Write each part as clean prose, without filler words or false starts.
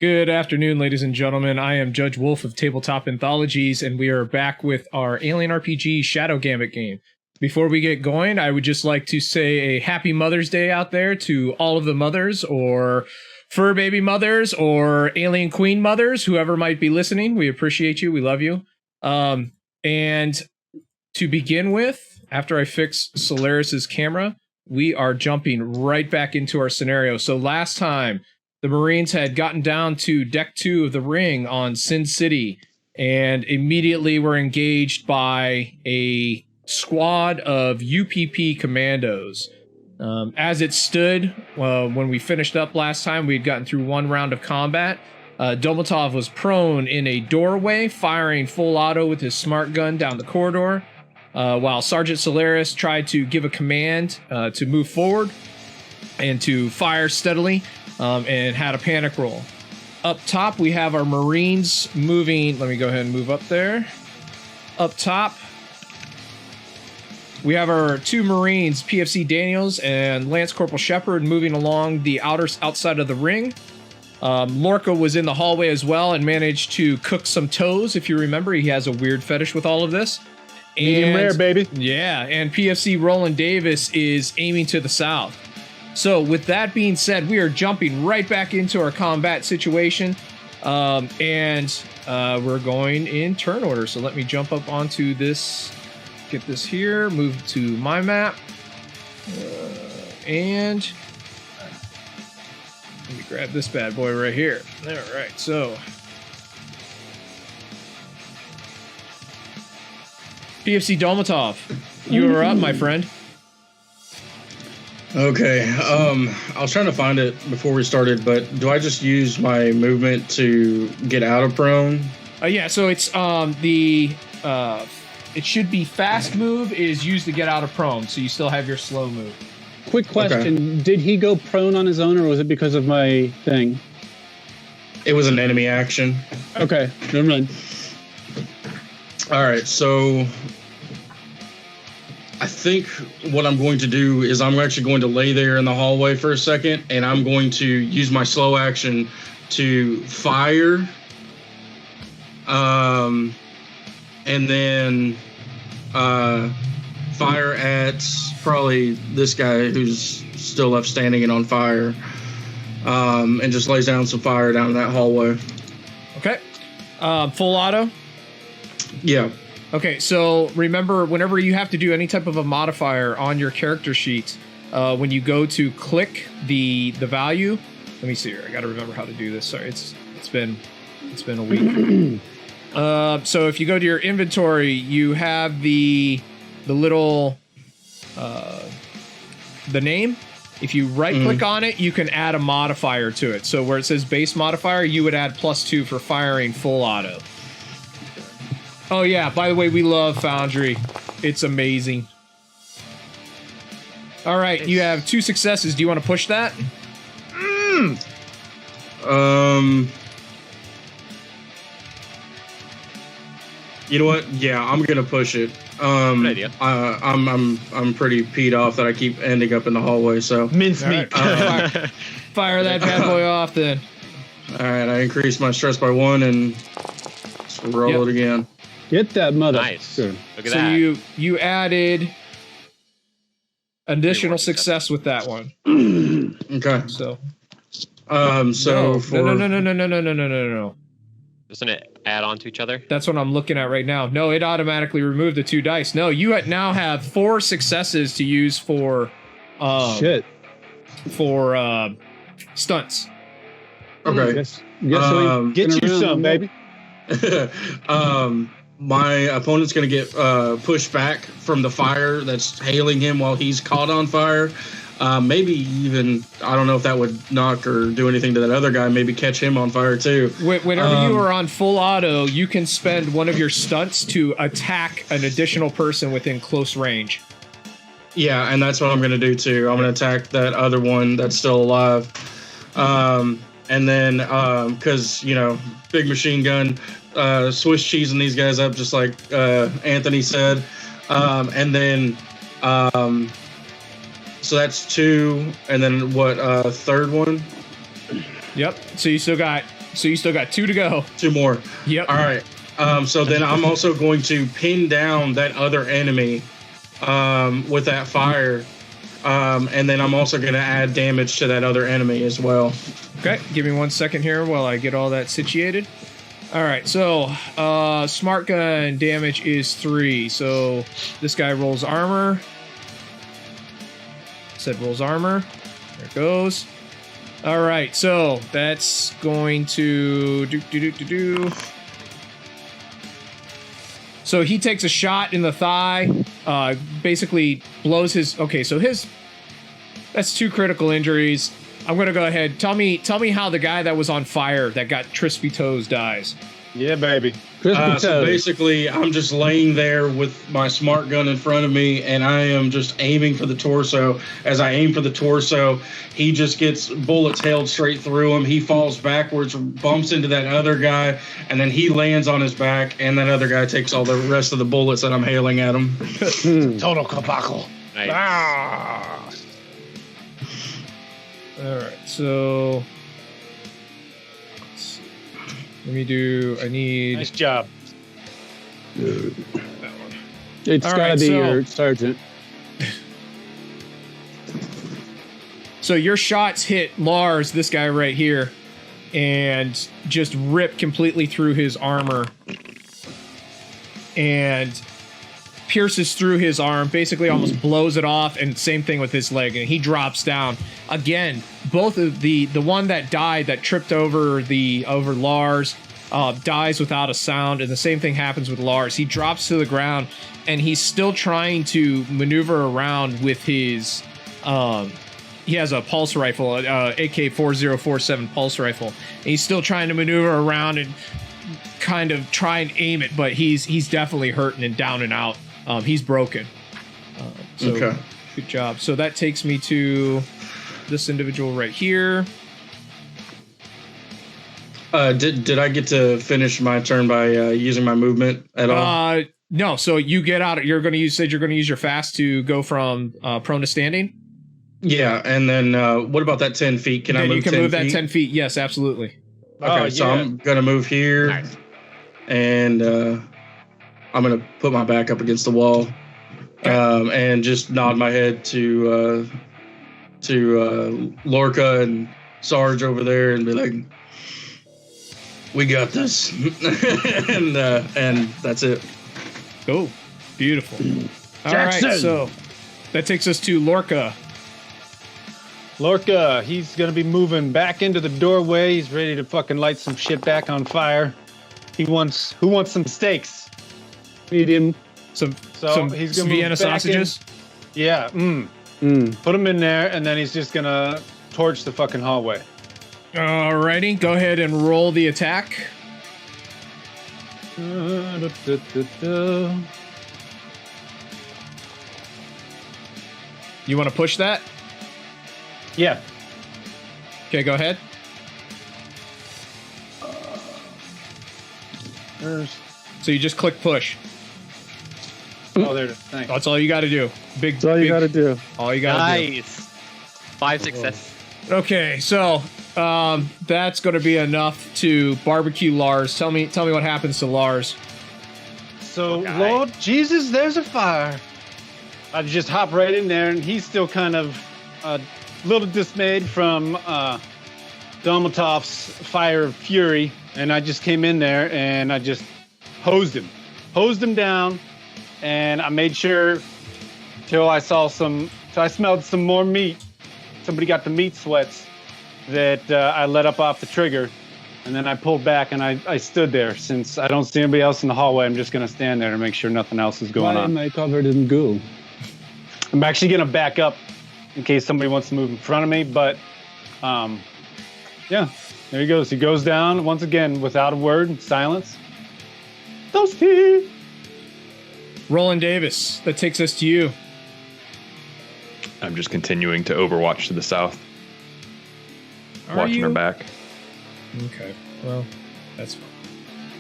Good afternoon, ladies and gentlemen. I am Judge Wolf of Tabletop Anthologies, and we are back with our Alien RPG Shadow Gambit game. Before we get going, I would just like to say a happy Mother's Day out there to all of the mothers, or fur baby mothers, or alien queen mothers, whoever might be listening. We appreciate you. We love you. And to begin with, after I fix Solaris's camera, we are jumping right back into our scenario. So last time, the Marines had gotten down to Deck 2 of the Ring on Sin City, and immediately were engaged by a squad of UPP commandos. As it stood, when we finished up last time, we had gotten through one round of combat. Domatov was prone in a doorway, firing full auto with his smart gun down the corridor, while Sergeant Solaris tried to give a command to move forward and to fire steadily. And had a panic roll. Up top, we have our Marines moving. Let me go ahead and move up there. Up top, we have our two Marines, PFC Daniels and Lance Corporal Shepard, moving along the outside of the ring. Lorca was in the hallway as well and managed to cook some toes. If you remember, he has a weird fetish with all of this. Medium rare, baby. Yeah, and PFC Roland Davis is aiming to the south. So with that being said, we are jumping right back into our combat situation, and we're going in turn order. So let me jump up onto this, get this here, move to my map, and let me grab this bad boy right here. All right, so PFC Domatov, you are up, my friend. Okay, I was trying to find it before we started, but do I just use my movement to get out of prone? Yeah, so it's it should be fast move is used to get out of prone, so you still have your slow move. Quick question, okay. Did he go prone on his own, or was it because of my thing? It was an enemy action. Okay, never mind. Alright, so I think what I'm going to do is I'm actually going to lay there in the hallway for a second, and I'm going to use my slow action to fire, and then fire at probably this guy who's still left standing and on fire, and just lays down some fire down that hallway. Okay. Full auto? Yeah. Okay, so remember, whenever you have to do any type of a modifier on your character sheet, when you go to click the value, let me see here. I got to remember how to do this. Sorry, it's been a week. So if you go to your inventory, you have the little the name. If you right click on it, you can add a modifier to it. So where it says base modifier, you would add +2 for firing full auto. Oh yeah, by the way, we love Foundry. It's amazing. All right, you have 2 successes. Do you want to push that? You know what? Yeah, I'm gonna push it. Good idea. I'm pretty peed off that I keep ending up in the hallway. So mincemeat. Right. Fire that bad boy off then. All right, I increased my stress by 1 and roll it again. Get that mother. Nice. Good. Look at so that. you added additional success with that one. Okay. So no. Doesn't it add on to each other? That's what I'm looking at right now. No, it automatically removed the 2 dice. No, you now have 4 successes to use for stunts. Okay. Yes, so get you some, baby. My opponent's going to get pushed back from the fire that's hailing him while he's caught on fire. Maybe even, I don't know if that would knock or do anything to that other guy, maybe catch him on fire too. Whenever you are on full auto, you can spend one of your stunts to attack an additional person within close range. Yeah, and that's what I'm going to do too. I'm going to attack that other one that's still alive. And then, because, big machine gun, Swiss cheesing these guys up, just like Anthony said. And then, so that's 2. And then what, third one? Yep. So you still got So you still got 2 to go. 2 more. Yep. All right. So then I'm also going to pin down that other enemy with that fire. And then I'm also going to add damage to that other enemy as well. Okay, give me 1 second here while I get all that situated. All right, so smart gun damage is 3. So this guy rolls armor. Said rolls armor. There it goes. All right, so that's going to do. So he takes a shot in the thigh, basically blows his. Okay, so that's 2 critical injuries. I'm gonna go ahead. Tell me how the guy that was on fire that got crispy toes dies. Yeah, baby. So basically, I'm just laying there with my smart gun in front of me, and I am just aiming for the torso. As I aim for the torso, he just gets bullets hailed straight through him. He falls backwards, bumps into that other guy, and then he lands on his back, and that other guy takes all the rest of the bullets that I'm hailing at him. Total kapackle. Nice. Ah. All right, so let's see. Let me do. I need Nice job. that one. It's All gotta right, be so- your sergeant. So your shots hit Lars, this guy right here, and just rip completely through his armor and pierces through his arm, basically almost blows it off, and same thing with his leg, and he drops down. Again, both of the one that died that tripped over Lars dies without a sound, and the same thing happens with Lars. He drops to the ground, and he's still trying to maneuver around with his he has a pulse rifle, AK-4047 pulse rifle, and he's still trying to maneuver around and kind of try and aim it, but he's definitely hurting and down and out. He's broken. So Okay. Good job. So that takes me to this individual right here. Did I get to finish my turn by using my movement at all? No. So you get out. You're going to use your fast to go from prone to standing. Yeah, and then what about that 10 feet? Can I move 10 feet? You can move that 10 feet. Yes, absolutely. Okay, so I'm going to move here, Nice. and I'm going to put my back up against the wall and just nod my head to Lorca and Sarge over there and be like, we got this. and that's it. Oh, beautiful. All Jackson. right, so that takes us to Lorca. Lorca, he's gonna be moving back into the doorway. He's ready to fucking light some shit back on fire. Who wants some steaks? Medium. Some he's gonna Vienna move back sausages. Yeah. Put him in there, and then he's just gonna torch the fucking hallway. Alrighty, go ahead and roll the attack. You want to push that? Yeah. Okay, go ahead. So you just click push. Oh, there it is. Thanks. That's all you got to do. That's all you gotta do. All you got to do. Nice. 5 success. Okay, so that's going to be enough to barbecue Lars. Tell me what happens to Lars. So, Okay. Lord Jesus, there's a fire. I just hop right in there, and he's still kind of a little dismayed from Dalmatov's fire of fury, and I just came in there and I just hosed him down, and I made sure till I smelled some more meat. Somebody got the meat sweats that I let up off the trigger, and then I pulled back and I stood there. Since I don't see anybody else in the hallway, I'm just going to stand there to make sure nothing else is going on. Why am I covered in goo? I'm actually going to back up in case somebody wants to move in front of me, but yeah, there he goes. He goes down once again without a word, silence. Toasty! Roland Davis, that takes us to you. I'm just continuing to overwatch to the south, Are watching you? her back. Okay, well, that's fine.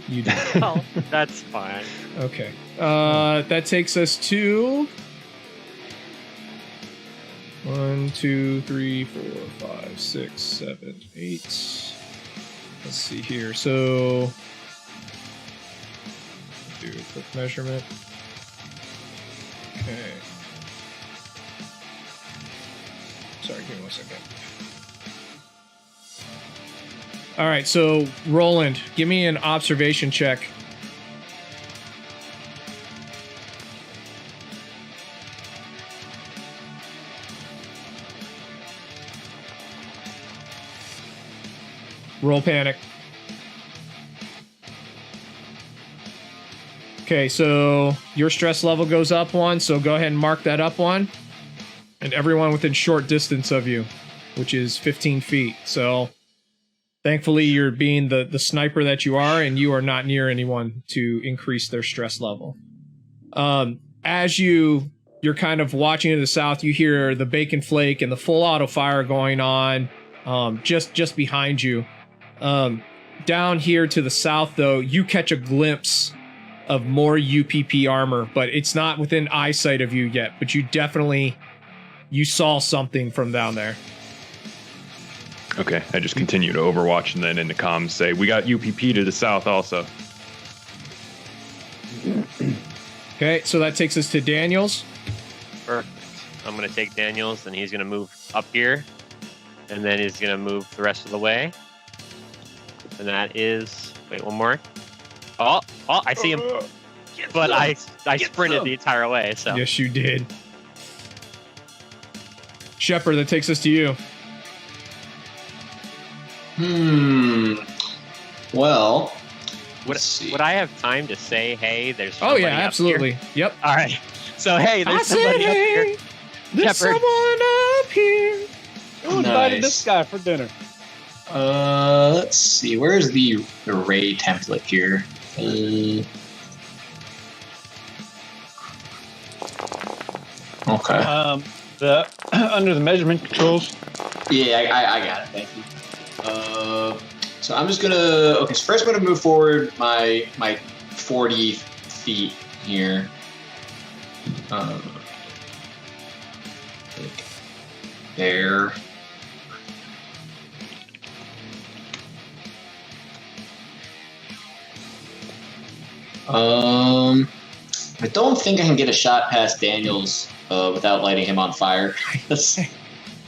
You do. Oh, that's fine. Okay. That takes us to 1, 2, 3, 4, 5, 6, 7, 8. Let's see here. So, do a quick measurement. Okay. Sorry, give me 1 second. All right, so Roland, give me an observation check. Roll panic. Okay, so your stress level goes up 1, so go ahead and mark that up 1. And everyone within short distance of you, which is 15 feet. So thankfully you're being the sniper that you are, and you are not near anyone to increase their stress level. As you're kind of watching to the south, you hear the bacon flake and the full auto fire going on just behind you. Down here to the south, though, you catch a glimpse of more UPP armor, but it's not within eyesight of you yet, but you saw something from down there. Okay, I just continue to overwatch and then in the comms say, we got UPP to the south also. Okay, so that takes us to Daniels. Perfect. I'm going to take Daniels, and he's going to move up here, and then he's going to move the rest of the way. And that is... Wait, one more. Oh, I see him. But I sprinted the entire way, so... Yes, you did. Shepard, that takes us to you. Well, Would I have time to say, hey, there's Oh, somebody yeah, up absolutely. here? Yep. All right. So, hey, there's somebody up here. There's Shepard. someone up here. Who invited Nice. this guy for dinner? let's see. Where's the array template here? Okay. The under the measurement controls. Yeah, I got it. Thank you. So I'm just gonna. Okay, so first I'm gonna move forward my 40 feet here. Like there. I don't think I can get a shot past Daniels without lighting him on fire.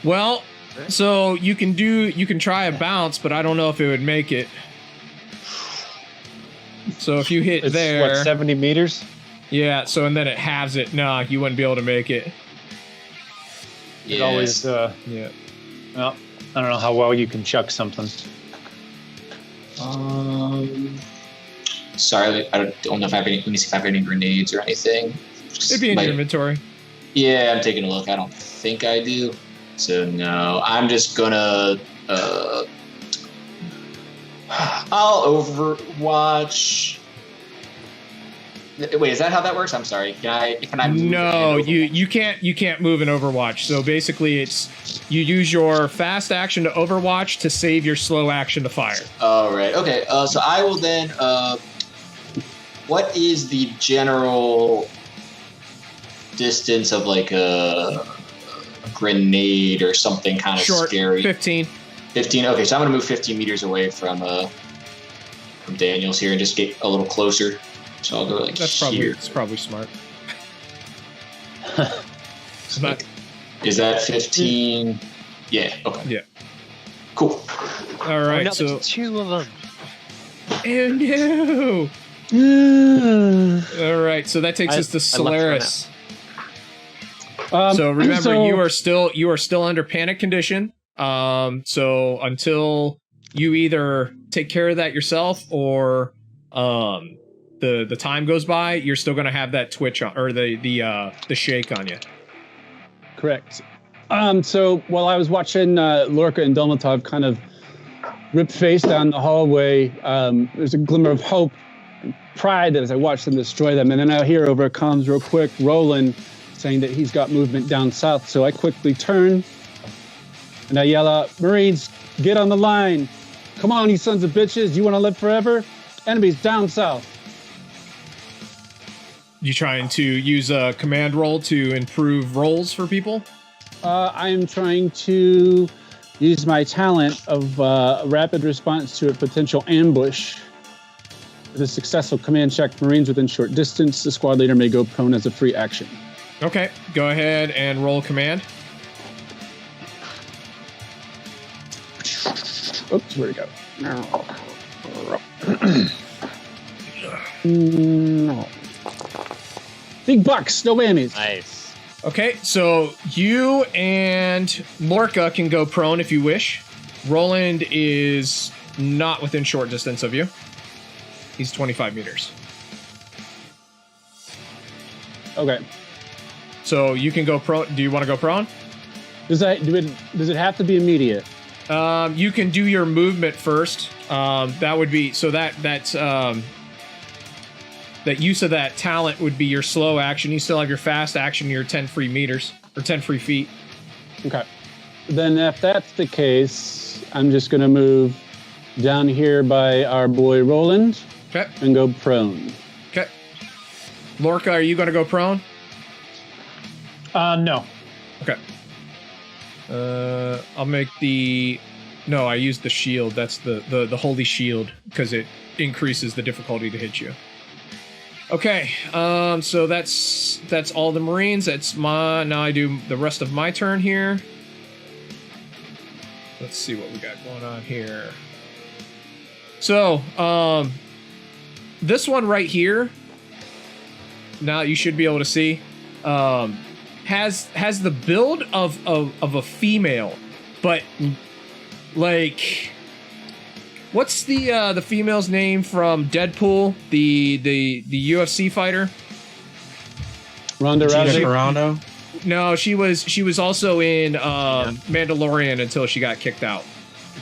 Well, so you can try a bounce, but I don't know if it would make it. So if you hit It's there, what, 70 meters? yeah. So and then it halves it. Nah, you wouldn't be able to make it. It always. Yeah. Well, I don't know how well you can chuck something. Sorry, I don't know if I have any. Let me see if I have any grenades or anything. It'd be in your inventory. Yeah, I'm taking a look. I don't think I do. So no, I'm just gonna. I'll Overwatch. Wait, is that how that works? I'm sorry. Can I? Move No, and you can't move in Overwatch. So basically, it's you use your fast action to Overwatch to save your slow action to fire. Oh, right. Okay. So I will then. What is the general distance of like a grenade or something kind of Short, scary? 15. 15. Okay, so I'm gonna move 15 meters away from Daniels here and just get a little closer. So I'll go like here. That's probably smart. So like, is that 15? Yeah. Okay. Yeah. Cool. All right. no, So there's two of them. oh no. All right. So that takes us to Solaris. So remember, you are still under panic condition. So until you either take care of that yourself or the time goes by, you're still gonna have that twitch on, or the shake on you. Correct. So while I was watching Lorca and Dolmatov kind of rip face down the hallway, there's a glimmer of hope and pride as I watch them destroy them. And then I hear over comms real quick Roland saying that he's got movement down south. So I quickly turn and I yell out, Marines, get on the line. Come on, you sons of bitches. You want to live forever? Enemies down south. You trying to use a command roll to improve rolls for people? I am trying to use my talent of rapid response to a potential ambush. With a successful command check, Marines within short distance, the squad leader may go prone as a free action. Okay, go ahead and roll command. Oops, where'd it go? Big bucks, no whammies. Nice. Okay, so you and Lorca can go prone if you wish. Roland is not within short distance of you. He's 25 meters. Okay. So you can go prone. Do you want to go prone? Does it have to be immediate? You can do your movement first. That would be so that use of that talent would be your slow action. You still have your fast action, your 10 free meters or 10 free feet. Okay. Then if that's the case, I'm just going to move down here by our boy Roland. Okay. And go prone. Okay. Lorca, are you going to go prone? No. Okay. I'll make the... No, I used the shield. That's the holy shield because it increases the difficulty to hit you. Okay, so that's all the Marines. That's now I do the rest of my turn here. Let's see what we got going on here. So, this one right here, now you should be able to see, has the build of a female, but like, what's the female's name from Deadpool, the UFC fighter? Ronda Rousey. Carano. No, she was also in Mandalorian until she got kicked out.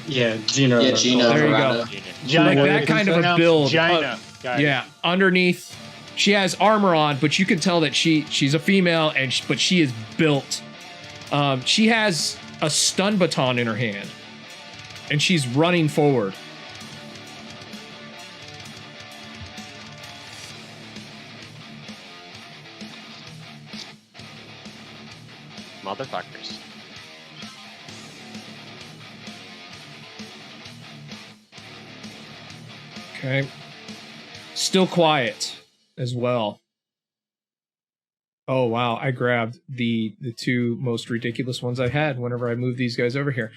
Yeah, Gina. Yeah, Gina. There you Carano. go. Gina, Like that kind of a build. Gina. Yeah, underneath, she has armor on, but you can tell that she's a female, but she is built. She has a stun baton in her hand, and she's running forward. Motherfuckers. Okay. Still quiet as well. Oh wow, I grabbed the two most ridiculous ones I had whenever I moved these guys over here.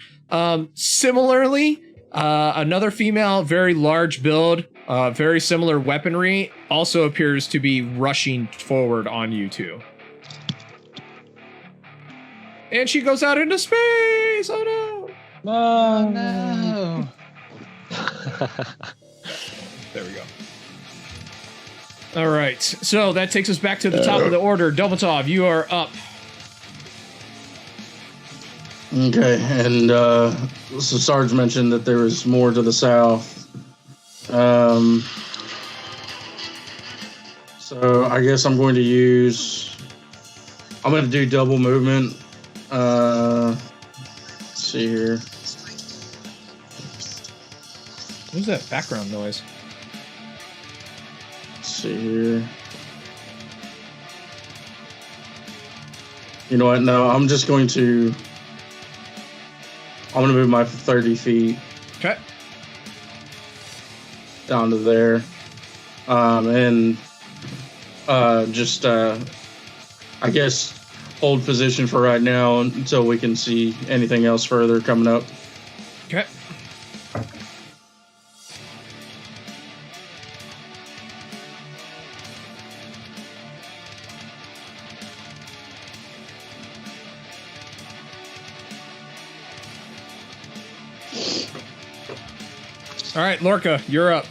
Similarly, another female, very large build, very similar weaponry, also appears to be rushing forward on you two. And she goes out into space! Oh no! Oh, no. There we go. All right, so that takes us back to the top of the order. Tabletop, you are up. Okay, and so Sarge mentioned that there was more to the south. So I guess I'm going to do double movement. Let's see here. What is that background noise? Let's see here. You know what? No, I'm going to move my 30 feet Okay. down to there. And I guess hold position for right now until we can see anything else further coming up. Okay. All right, Lorca, you're up.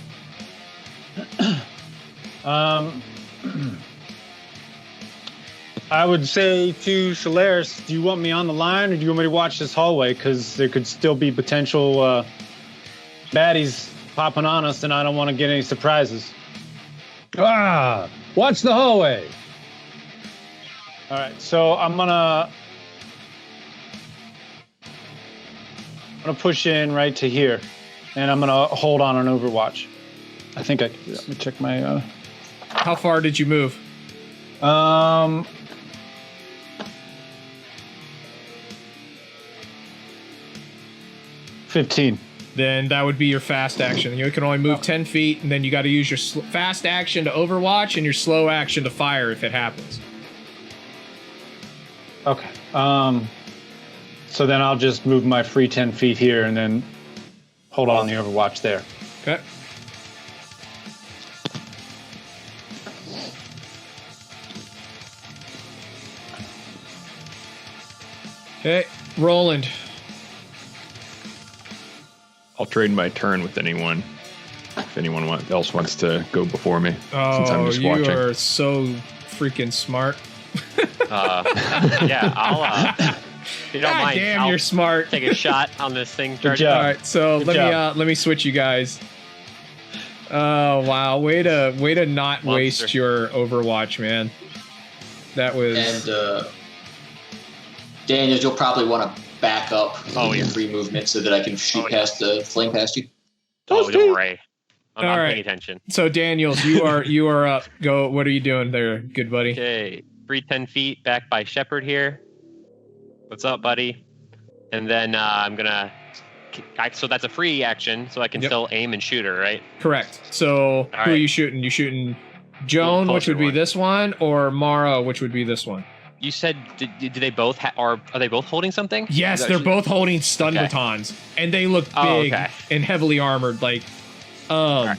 I would say to Shalaris, do you want me on the line or do you want me to watch this hallway? Because there could still be potential baddies popping on us and I don't want to get any surprises. Watch the hallway. All right, so I'm gonna push in right to here, and I'm gonna hold on Overwatch. I think I can do that. Let me check my. How far did you move? 15. Then that would be your fast action. You can only move 10 feet, and then you got to use your fast action to overwatch and your slow action to fire if it happens. Okay. So then I'll just move my free 10 feet here and then hold on the overwatch there. Okay. Okay, Roland. I'll trade my turn with anyone. If anyone else wants to go before me, since I'm Oh, just you watching. are so freaking smart. Yeah, I'll. If you don't God mind, damn, I'll you're smart. take a shot on this thing. Good job. All right, so Good let me switch you guys. Oh wow, way to not Monster. waste your Overwatch, man. That was And Daniel, you'll probably want to back up yeah. free movement so that I can shoot flame past you. Oh, don't worry. I'm All right. paying attention. so. Daniels, you are up. Go. What are you doing there, good buddy? Okay, free 10 feet back by Shepard here. What's up, buddy? And then I'm gonna. So that's a free action, so I can Yep. still aim and shoot her, right? Correct. So who are right. you shooting? You shooting Joan, which Closer would be one. this one, or Mara, which would be this one? You said, do they both are they both holding something? Yes, Is that- they're both holding stun Okay. batons, and they look Oh, big okay. and heavily armored. Like, right.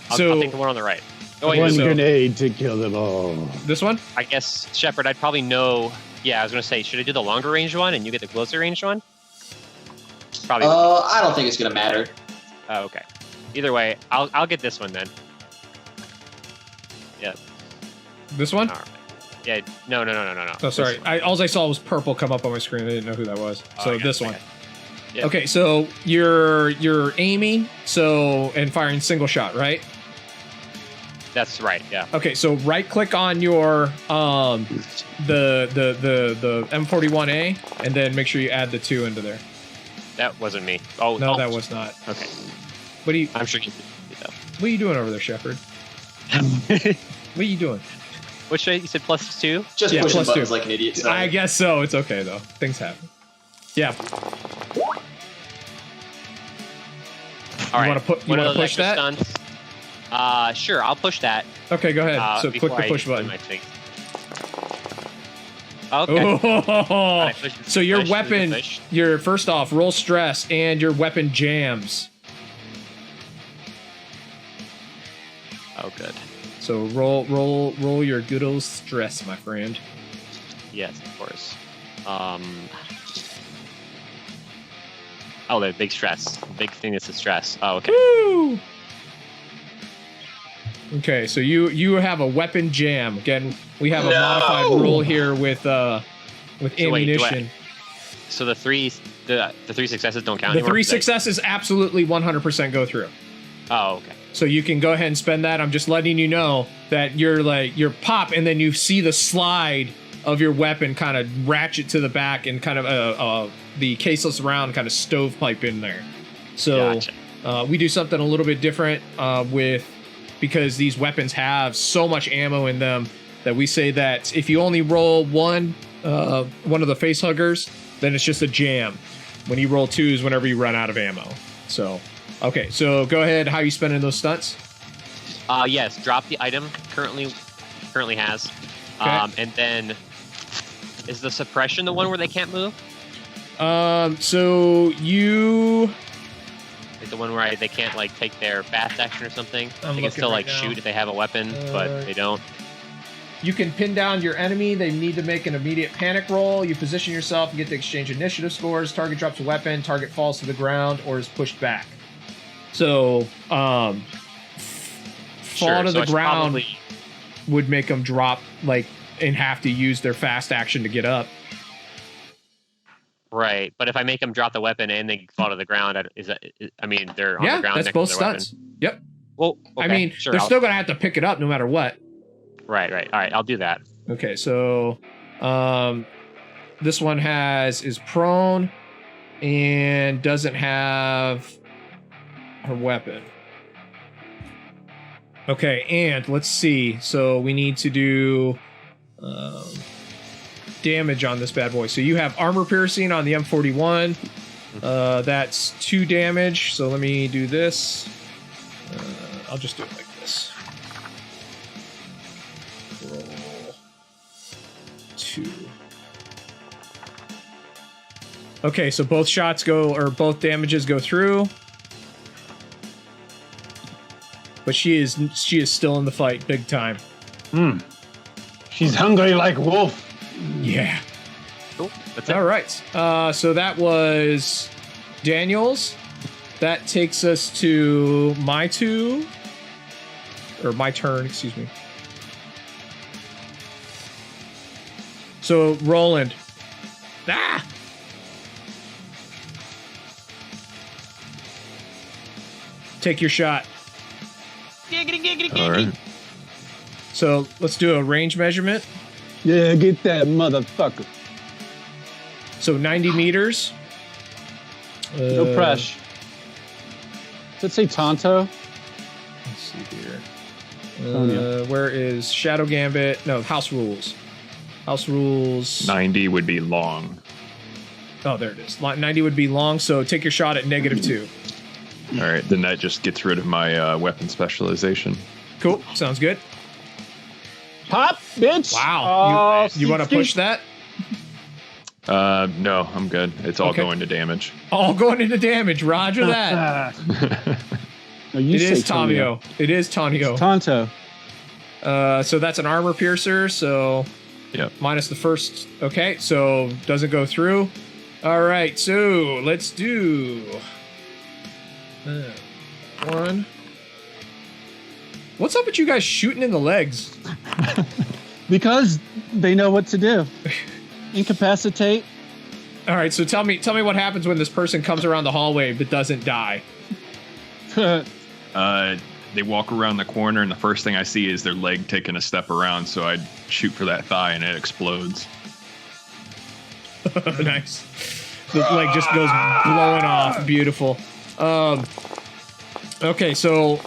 I'll take the one on the right. Oh, wait, One so- grenade to kill them all. this one. I guess Shepard, I'd probably know. Yeah, I was gonna say, should I do the longer range one and you get the closer range one? Probably. I don't think it's gonna matter. Oh, okay. Either way, I'll get this one then. Yeah. This one. All right. Yeah. No. Oh, sorry. All I saw was purple come up on my screen. I didn't know who that was. Oh, So I got this it, one. okay. Yep. Okay, so you're aiming, and firing single shot, right? That's right. Yeah. Okay, so right click on your the M41A, and then make sure you add the 2 into there. That wasn't me. Oh No, that was not. Okay. What are I'm sure you did What are you doing over there, Shepard? What are you doing? What should you said +2? Just Yeah, pushing plus buttons 2. like an idiot. So. I guess so. It's okay though. Things happen. Yeah. All right. wanna pu- you One of wanna those push extra that? Stunts. Sure. I'll push that. Okay, go ahead. So click before the I push do button. my thing. Okay. Oh, I push- so your push, weapon, push. your first off, roll stress, and your weapon jams. Oh, good. So roll your good old stress, my friend. Yes, of course. Oh, the big stress. Big thing is the stress. Oh, okay. Woo! Okay, so you have a weapon jam. Again, we have a modified roll here with wait, do ammunition. So the three successes don't count The anymore? 3 Is that- successes absolutely 100% go through. Oh, okay. So you can go ahead and spend that. I'm just letting you know that you're pop, and then you see the slide of your weapon kind of ratchet to the back, and kind of the caseless round kind of stovepipe in there. So Gotcha. we do something a little bit different because these weapons have so much ammo in them that we say that if you only roll one of the face huggers, then it's just a jam. When you roll 2s, whenever you run out of ammo. So. Okay, so go ahead. How you spending those stunts? Yes, drop the item currently has. Okay. And then is the suppression the one where they can't move? So you. Is the one where they can't like take their fast action or something? I'm They can looking still right like now. shoot if they have a weapon, but they don't. You can pin down your enemy. They need to make an immediate panic roll. You position yourself and get to exchange initiative scores. Target drops a weapon. Target falls to the ground or is pushed back. So, fall Sure, to so the I should ground probably- would make them drop and have to use their fast action to get up. Right, but if I make them drop the weapon and they fall to the ground, they're on Yeah, the ground. that's next both to their stunts. Yep. Weapon. Well, I okay, mean, sure, they're I'll- still gonna have to pick it up no matter what. Right. All right, I'll do that. Okay, so this one is prone and doesn't have her weapon. Okay, and let's see. So we need to do damage on this bad boy. So you have armor piercing on the M41. That's 2 damage. So let me do this. I'll just do it like this. Roll 2. Okay, so both damages go through. But she is still in the fight, big time. She's hungry like wolf. Yeah. Cool. That's it. All right. So that was Daniel's. That takes us to my turn, excuse me. So Roland. Ah! Take your shot. All right. So let's do a range measurement. Yeah, get that motherfucker. So 90 meters. No pressure. Does it say Tonto? Let's see here. Tonya. Where is Shadow Gambit? No, House Rules. House Rules. 90 would be long. Oh, there it is. 90 would be long, so take your shot at -2. All right, then that just gets rid of my weapon specialization. Cool. Sounds good. Pop, bitch. Wow. You want to push that? No, I'm good. It's all Okay. going to damage. All going into damage. Roger that. No, you It say is Tamio. It is Tanio. Tonto. So that's an armor piercer, so Yep. minus the first. Okay, so doesn't go through. All right, so let's do 1. What's up with you guys shooting in the legs? Because they know what to do. Incapacitate. All right, so tell me what happens when this person comes around the hallway but doesn't die. They walk around the corner, and the first thing I see is their leg taking a step around, so I shoot for that thigh, and it explodes. Nice. The leg just goes blowing off. Beautiful. Okay, so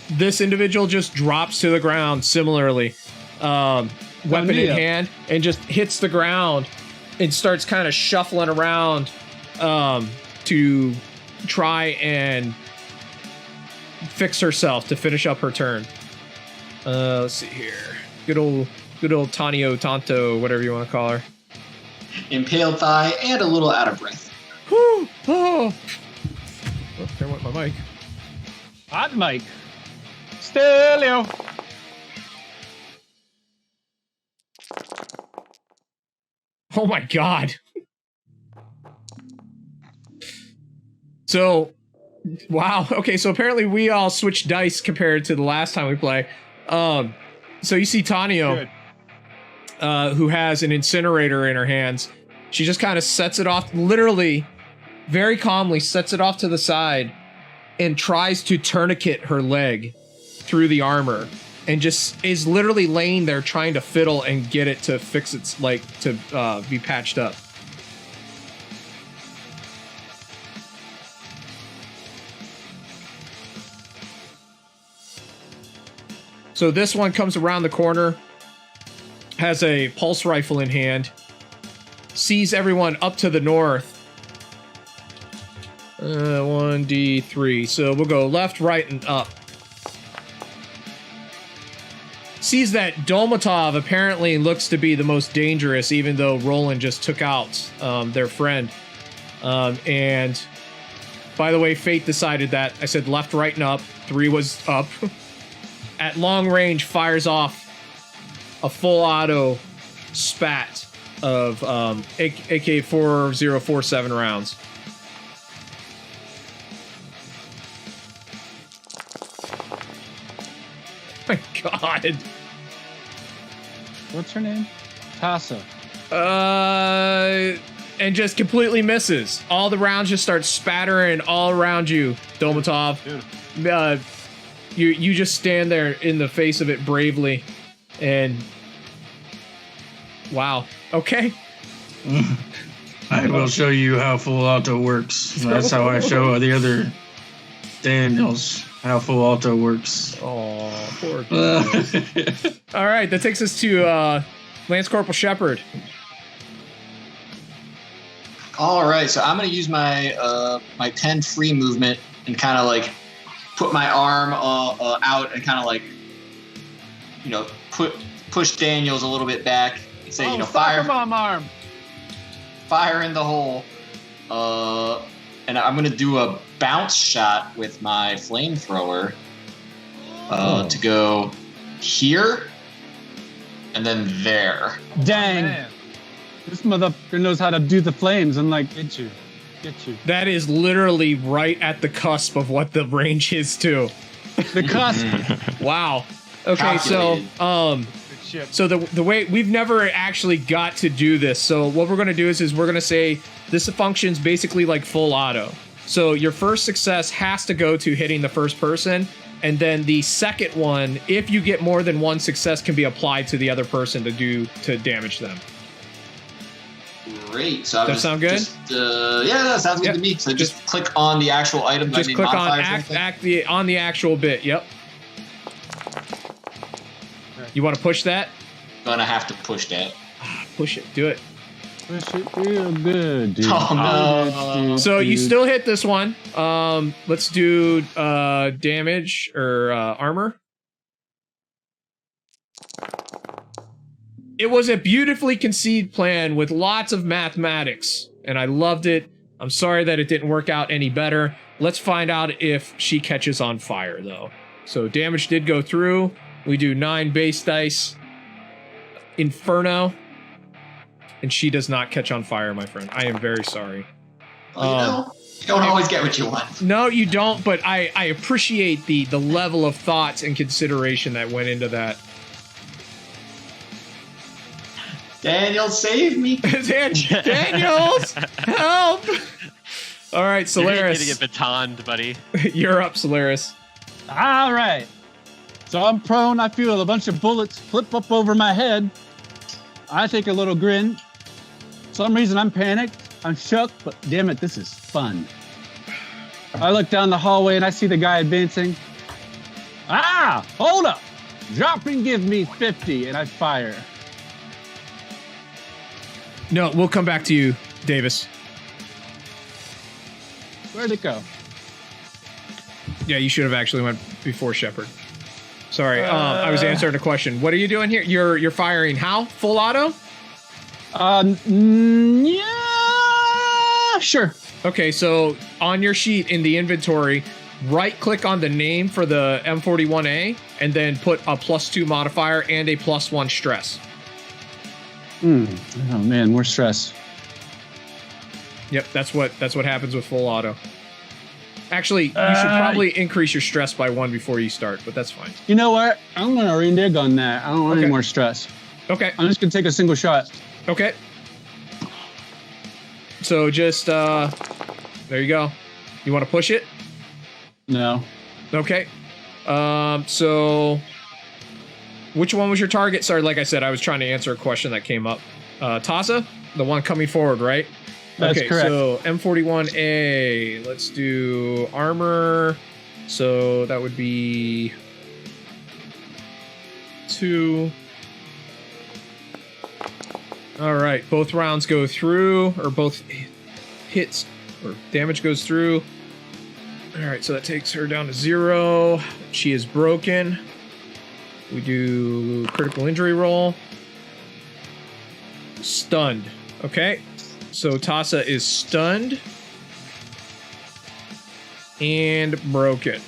this individual just drops to the ground similarly. Weapon in hand, and just hits the ground and starts kind of shuffling around to try and fix herself to finish up her turn. Let's see here. Good old Tanio, Tonto, whatever you want to call her. Impaled thigh and a little out of breath. Whew. Oh, there went my mic. Hot mic. Stereo. Oh my god. So, wow. Okay, so apparently we all switched dice compared to the last time we play. So you see Tanio, who has an incinerator in her hands. She just kind of sets it off, literally, very calmly sets it off to the side and tries to tourniquet her leg through the armor. And just is literally laying there trying to fiddle and get it to fix its, like, to be patched up. So this one comes around the corner, has a pulse rifle in hand, sees everyone up to the north. 1d3. So we'll go left, right, and up. Sees that Dolmatov apparently looks to be the most dangerous, even though Roland just took out their friend. And by the way, Fate decided that. I said left, right, and up. 3 was up. At long range, fires off a full auto spat of AK-4047 rounds. My God. What's her name? Tassa. And just completely misses. All the rounds just start spattering all around you, Dolmatov. You just stand there in the face of it bravely, and wow. Okay. I will show you how full auto works. That's how I show the other Daniels how full auto works. Oh, poor guy. All right, that takes us to Lance Corporal Shepard. All right, so I'm gonna use my my 10 free movement and kind of like put my arm out and kind of like, you know, push Daniels a little bit back and say, you know, fire bomb arm. Fire in the hole. And I'm gonna do a bounce shot with my flamethrower to go here and then there. Dang. Man. This motherfucker knows how to do the flames and like get you. That is literally right at the cusp of what the range is too. The cusp. Wow. Okay, Calculated. so the way we've never actually got to do this. So what we're gonna do is we're gonna say this functions basically like full auto. So your first success has to go to hitting the first person, and then the second one, if you get more than one success, can be applied to the other person to damage them. Great. So That sound good? Yeah, that sounds good to me. So just click on the actual item. Just click on on the actual bit. Yep. You want to push that? Gonna have to push that. Push it. Do it. Push it real good, dude. Oh, no. So you still hit this one. Let's do damage or armor. It was a beautifully conceived plan with lots of mathematics, and I loved it. I'm sorry that it didn't work out any better. Let's find out if she catches on fire, though. So damage did go through. We do 9 base dice. Inferno. And she does not catch on fire, my friend. I am very sorry. Well, you don't always get what you want. No, you don't, but I appreciate the level of thoughts and consideration that went into that. Daniel, save me. Daniels, help! All right, You're gonna Solaris, get batoned, buddy. you're up, Solaris. All right. So I'm prone. I feel a bunch of bullets flip up over my head. I take a little grin. For some reason I'm panicked. I'm shook, but damn it, this is fun. I look down the hallway and I see the guy advancing. Ah, hold up. Drop and give me 50, and I fire. No, we'll come back to you, Davis. Where'd it go? Yeah, you should have actually went before Shepard. Sorry, I was answering a question. What are you doing here? You're firing how? Full auto? Yeah, sure. Okay, so on your sheet in the inventory, right-click on the name for the M41A, and then put a +2 modifier and a +1 stress. Oh man, more stress. Yep, that's what happens with full auto. Actually, you should probably increase your stress by 1 before you start, but that's fine. You know what? I'm gonna renege on that. I don't want any Okay. more stress. Okay. I'm just gonna take a single shot. Okay. So just there you go. You want to push it? No. Okay. So which one was your target? Sorry, like I said, I was trying to answer a question that came up. Taza, the one coming forward, right? That's okay, correct. so M41A, let's do armor. So that would be 2. All right, both rounds go through, or both hits or damage goes through. All right, so that takes her down to 0. She is broken. We do critical injury roll. Stunned. Okay. So Tassa is stunned and broken.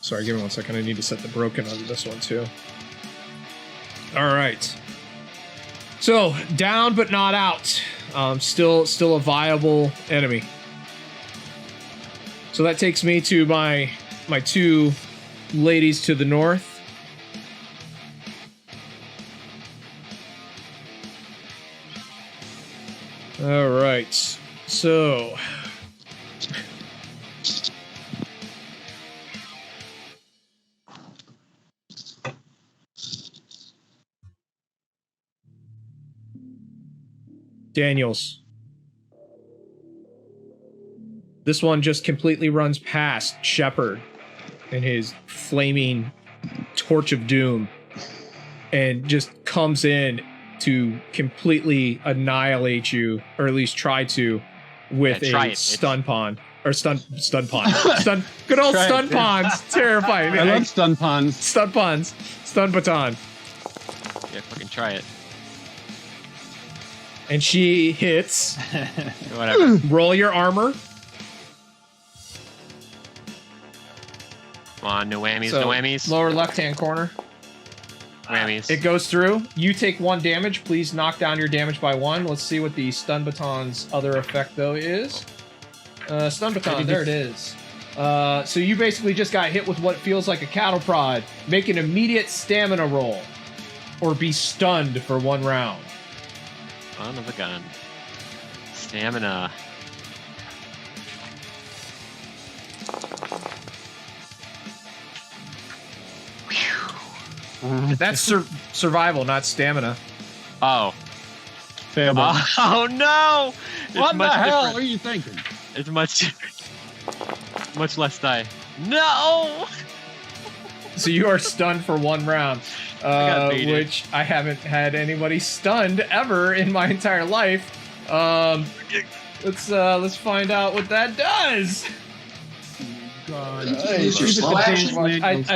Sorry, give me 1 second. I need to set the broken on this one too. All right. So down but not out. Still a viable enemy. So that takes me to my 2 ladies to the north. All right. So Daniels. This one just completely runs past Shepard and his flaming torch of doom, and just comes in to completely annihilate you, or at least try to, with a stun pond. Or stun pond. Good old stun ponds. Terrifying. I love stun ponds. Stun ponds. Stun baton. Yeah, fucking try it. And she hits. Whatever. Roll your armor. Come on, no whammies, So, no whammies. Lower left-hand corner. Whammies. It goes through. You take 1 damage. Please knock down your damage by 1. Let's see what the stun baton's other effect, though, is. Stun baton, there it is. So you basically just got hit with what feels like a cattle prod. Make an immediate stamina roll. Or be stunned for 1 round. Son of a gun. Stamina. That's survival, not stamina. Oh. Failable. Oh no! It's What the much hell different. are you thinking? It's much different. Much less die. No! So you are stunned for 1 round. got baited. Which I haven't had anybody stunned ever in my entire life. Let's find out what that does. God. Is your slow action?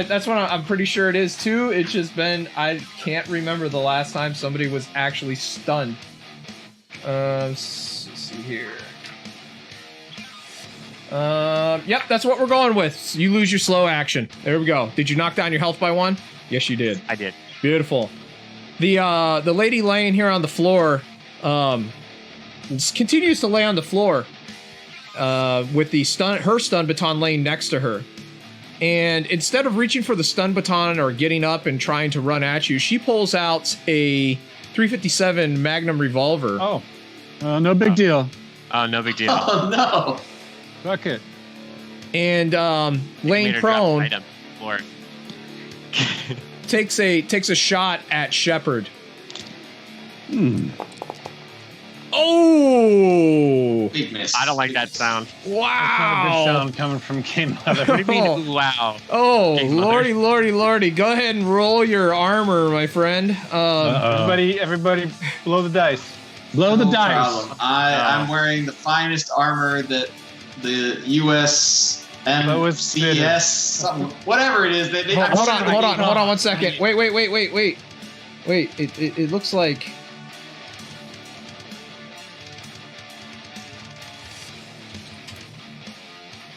That's what I'm pretty sure it is too. It's just been, I can't remember the last time somebody was actually stunned. Let's see here. Yep, that's what we're going with. You lose your slow action. There we go. Did you knock down your health by 1? Yes, you did. I did. Beautiful. The lady laying here on the floor continues to lay on the floor with her stun baton laying next to her. And instead of reaching for the stun baton or getting up and trying to run at you, she pulls out a 357 Magnum revolver. Oh, no big deal. Oh, no big deal. Oh no! Fuck it. And laying Made her drop prone, the item. Or takes a shot at Shepard. Oh! Big miss. I don't like that sound. Not a good Wow! sound coming from Game Mother. What do you mean? Wow. Oh, Game Mother. lordy. Go ahead and roll your armor, my friend. Everybody, blow the dice. Blow the No dice. problem. I'm wearing the finest armor that the U.S. Lowest bidder. MCS, something, whatever it is. Hold on 1 second. Wait. Wait, it looks like...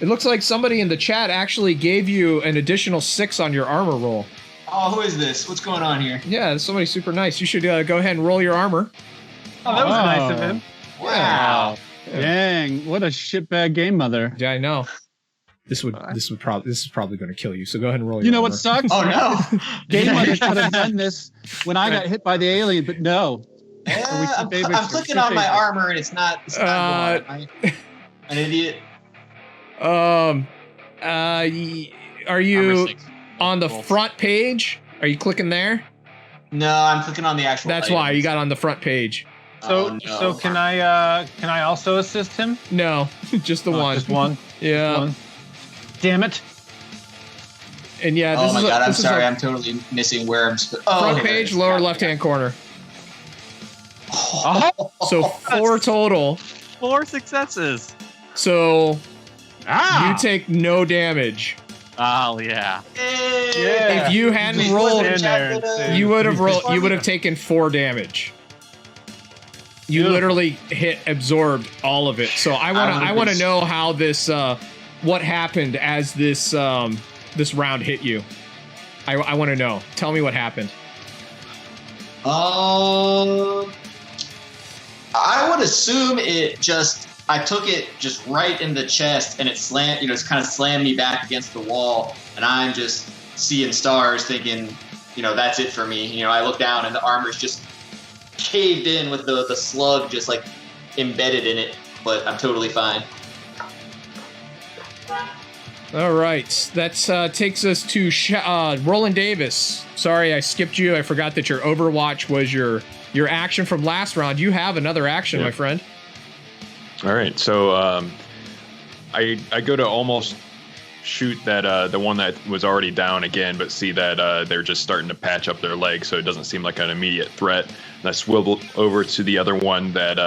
It looks like somebody in the chat actually gave you an additional 6 on your armor roll. Oh, who is this? What's going on here? Yeah, somebody super nice. You should go ahead and roll your armor. Oh, that was nice of him. Wow. Dang, what a shitbag Game Mother. Yeah, I know. This is probably going to kill you. So go ahead and roll your You know armor. what sucks? Oh no! Game Mother could have done this when I got hit by the alien, but no. I'm clicking on my armor and it's not going. I'm an idiot. Are Armor you 6. on the Cool. front page? Are you clicking there? No, I'm clicking on the actual. That's items. why you got on the front page. So, Oh, no. so can I also assist him? No, just the one. Just one. Yeah. One. Damn it. And yeah, this Oh my is god, I'm this is sorry. a I'm totally missing where I'm. front okay, page, there it is. lower Got it, left-hand corner. Oh. So 4 total. 4 successes. So Ah! you take no damage. Oh, yeah. Yeah. If you hadn't Wait, rolled, wasn't in there Jack and gonna- you would have rolled. This You would have wasn't- taken 4 damage. You Beautiful. literally absorbed all of it. So I want to know how this what happened as this this round hit you. I want to know. Tell me what happened. I would assume I took it just right in the chest and it slammed, it's kind of slammed me back against the wall and I'm just seeing stars thinking, that's it for me. I look down and the armor's just caved in with the slug just like embedded in it, but I'm totally fine. All right, that takes us to Roland Davis. Sorry, I skipped you. I forgot that your Overwatch was your action from last round. You have another action, my friend. All right, so I go to almost shoot that the one that was already down again, but see that they're just starting to patch up their legs, so it doesn't seem like an immediate threat. And I swivel over to the other one that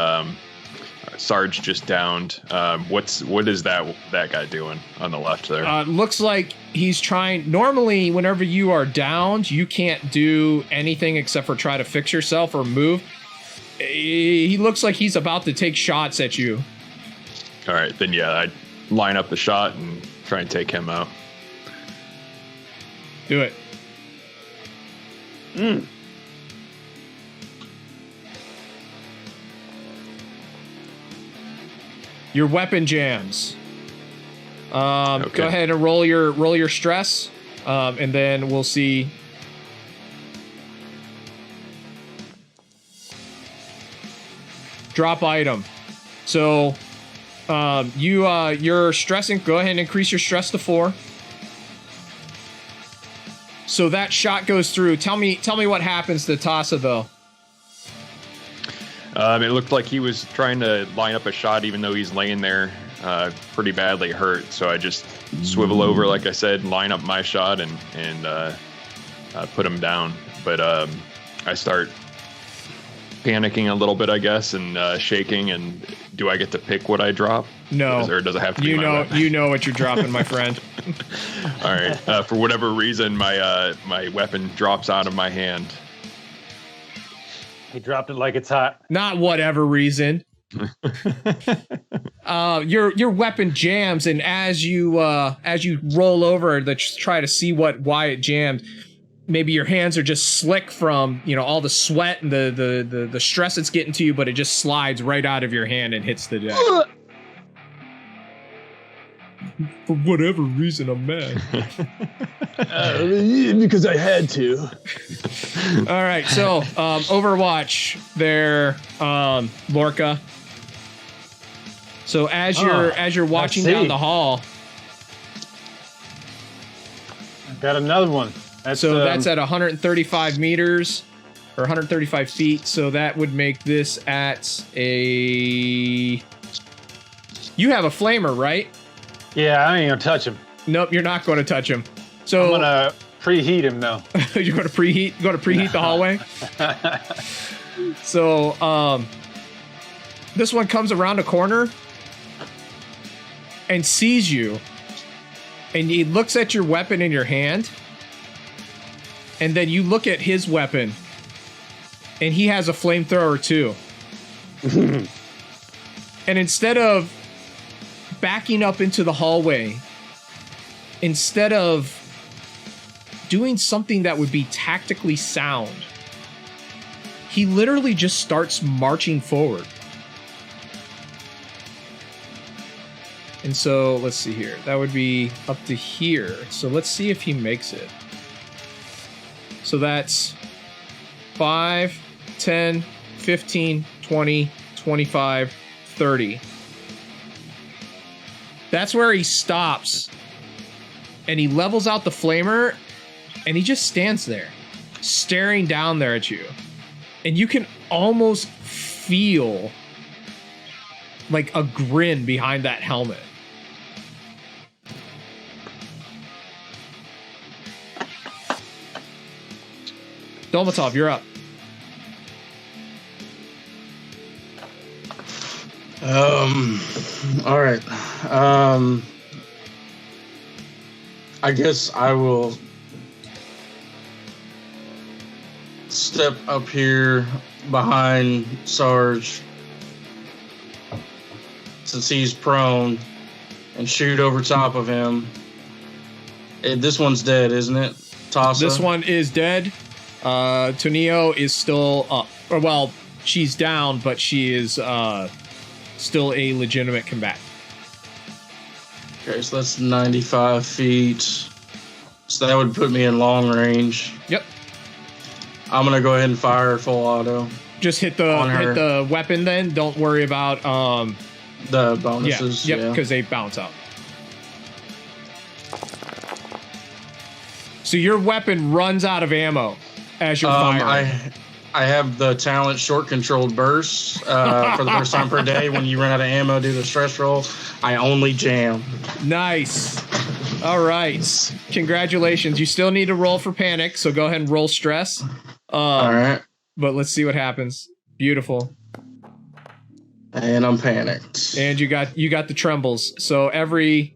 Sarge just downed. What is that guy doing on the left there? Looks like he's trying. Normally, whenever you are downed, you can't do anything except for try to fix yourself or move. He looks like he's about to take shots at you. All right, then yeah, I line up the shot and try and take him out. Do it. Your weapon jams. Okay. Go ahead and roll your stress, and then we'll see. Drop item. So, you're stressing. Go ahead and increase your stress to 4. So that shot goes through. Tell me what happens to Tassa though. It looked like he was trying to line up a shot, even though he's laying there pretty badly hurt. So I just swivel over, like I said, line up my shot and put him down. But I start panicking a little bit, I guess, and shaking. And do I get to pick what I drop? No. Or does it have to be my weapon? You know what you're dropping, my friend. All right. For whatever reason, my weapon drops out of my hand. He dropped it like it's hot. Not whatever reason. Your weapon jams, and as you roll over to try to see why it jammed, maybe your hands are just slick from all the sweat and the stress it's getting to you, but it just slides right out of your hand and hits the deck. For whatever reason, I'm mad. Because I had to. All right, so Overwatch there, Lorca. So as you're watching down the hall, I've got another one. That's at 135 meters or 135 feet. So that would make this at a. You have a flamer, right? Yeah, I ain't gonna touch him. Nope, you're not going to touch him. So I'm gonna preheat him though. You're going to preheat. Going to preheat the hallway. So this one comes around a corner and sees you, and he looks at your weapon in your hand, and then you look at his weapon, and he has a flamethrower too. And instead of backing up into the hallway, instead of doing something that would be tactically sound, he literally just starts marching forward. And so let's see here. That would be up to here. So let's see if he makes it. So that's 5, 10, 15, 20, 25, 30. That's where he stops, and he levels out the flamer, and he just stands there, staring down there at you. And you can almost feel like a grin behind that helmet. Dolmatov, you're up. All right. I guess I will step up here behind Sarge since he's prone and shoot over top of him. This one's dead, isn't it? Tassa? This one is dead. Tonio is still up. Or, well, she's down, but she is still a legitimate combatant. Okay, so that's 95 feet. So that would put me in long range. Yep. I'm gonna go ahead and fire full auto. Just hit the weapon then. Don't worry about the bonuses. Yeah, because they bounce out. So your weapon runs out of ammo as you're firing. I have the talent short controlled bursts for the first time per day. When you run out of ammo, do the stress roll. I only jam. Nice. All right. Congratulations. You still need to roll for panic, so go ahead and roll stress. All right. But let's see what happens. Beautiful. And I'm panicked. And you got the trembles. So every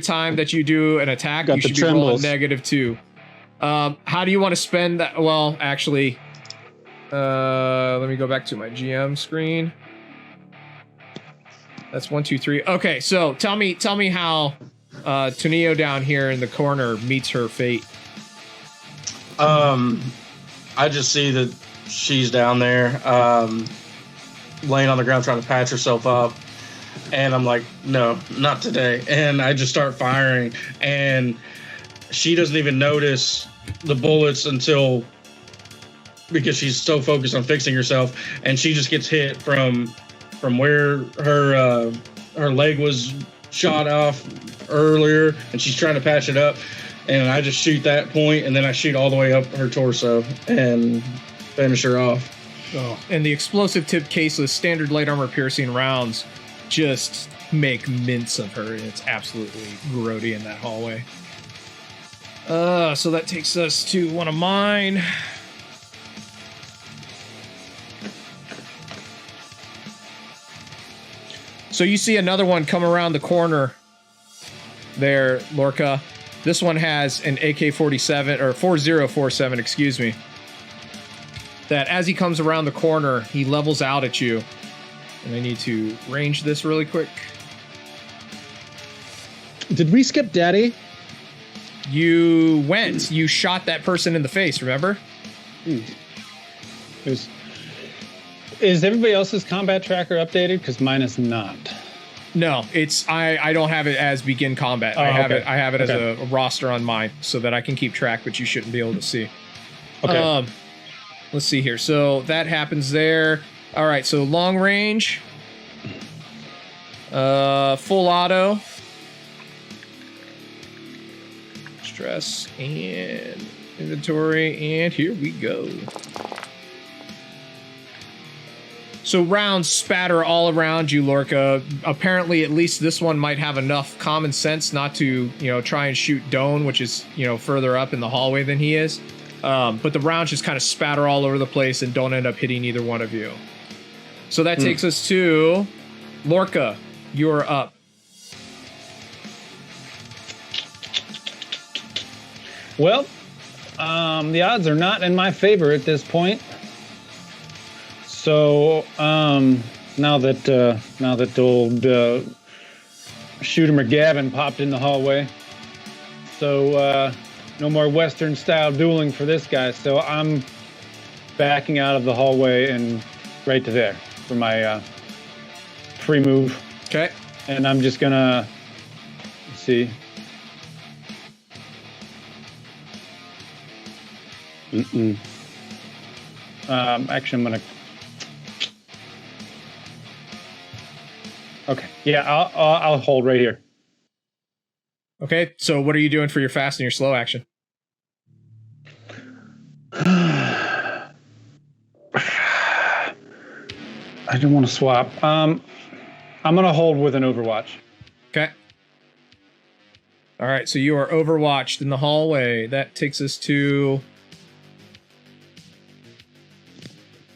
time that you do an attack, Got you the should be rolling trembles. -2. How do you want to spend that? Well, actually, let me go back to my GM screen. That's 1, 2, 3. Okay, so tell me how Tonio down here in the corner meets her fate. I just see that she's down there, laying on the ground trying to patch herself up. And I'm like, no, not today. And I just start firing. And she doesn't even notice the bullets because she's so focused on fixing herself. And she just gets hit from where her leg was shot off earlier. And she's trying to patch it up. And I just shoot that point, and then I shoot all the way up her torso and finish her off. Oh. And the explosive tipped caseless standard light armor piercing rounds just make mince of her, and it's absolutely grody in that hallway. So that takes us to one of mine. So you see another one come around the corner there, Lorca. This one has an AK-47, or 4047, excuse me. That as he comes around the corner, he levels out at you. And I need to range this really quick. Did we skip Daddy? You shot that person in the face, remember? Is everybody else's combat tracker updated? Because mine is not. No, it's I don't have it as begin combat. Oh, I have okay. it as Okay. a roster on mine so that I can keep track, but you shouldn't be able to see. Okay. Let's see here. So that happens there. All right, so long range. Full auto. Stress and inventory, and here we go. So rounds spatter all around you, Lorca. Apparently, at least this one might have enough common sense not to, try and shoot Doan, which is, further up in the hallway than he is. But the rounds just kind of spatter all over the place and don't end up hitting either one of you. So that takes us to Lorca. You're up. Well, the odds are not in my favor at this point. So now that old Shooter McGavin popped in the hallway, so no more Western style dueling for this guy. So I'm backing out of the hallway and right to there for my free move. Okay. And I'm just gonna see. Actually, I'm gonna. Okay. Yeah, I'll hold right here. Okay, so what are you doing for your fast and your slow action? I don't want to swap. I'm gonna hold with an Overwatch. Okay. All right, so you are overwatched in the hallway. That takes us to...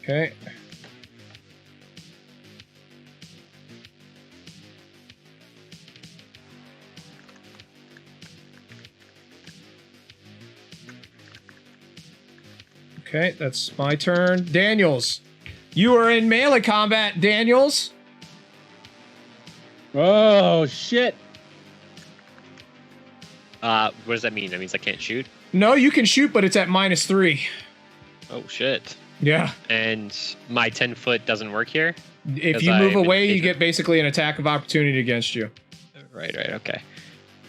Okay. Okay, that's my turn. Daniels. You are in melee combat, Daniels. Oh shit! What does that mean? That means I can't shoot? No, you can shoot, but it's at -3. Oh, shit. Yeah. And my 10-foot doesn't work here? If 'Cause you move I'm away, you in- get basically an attack of opportunity against you. Right, okay.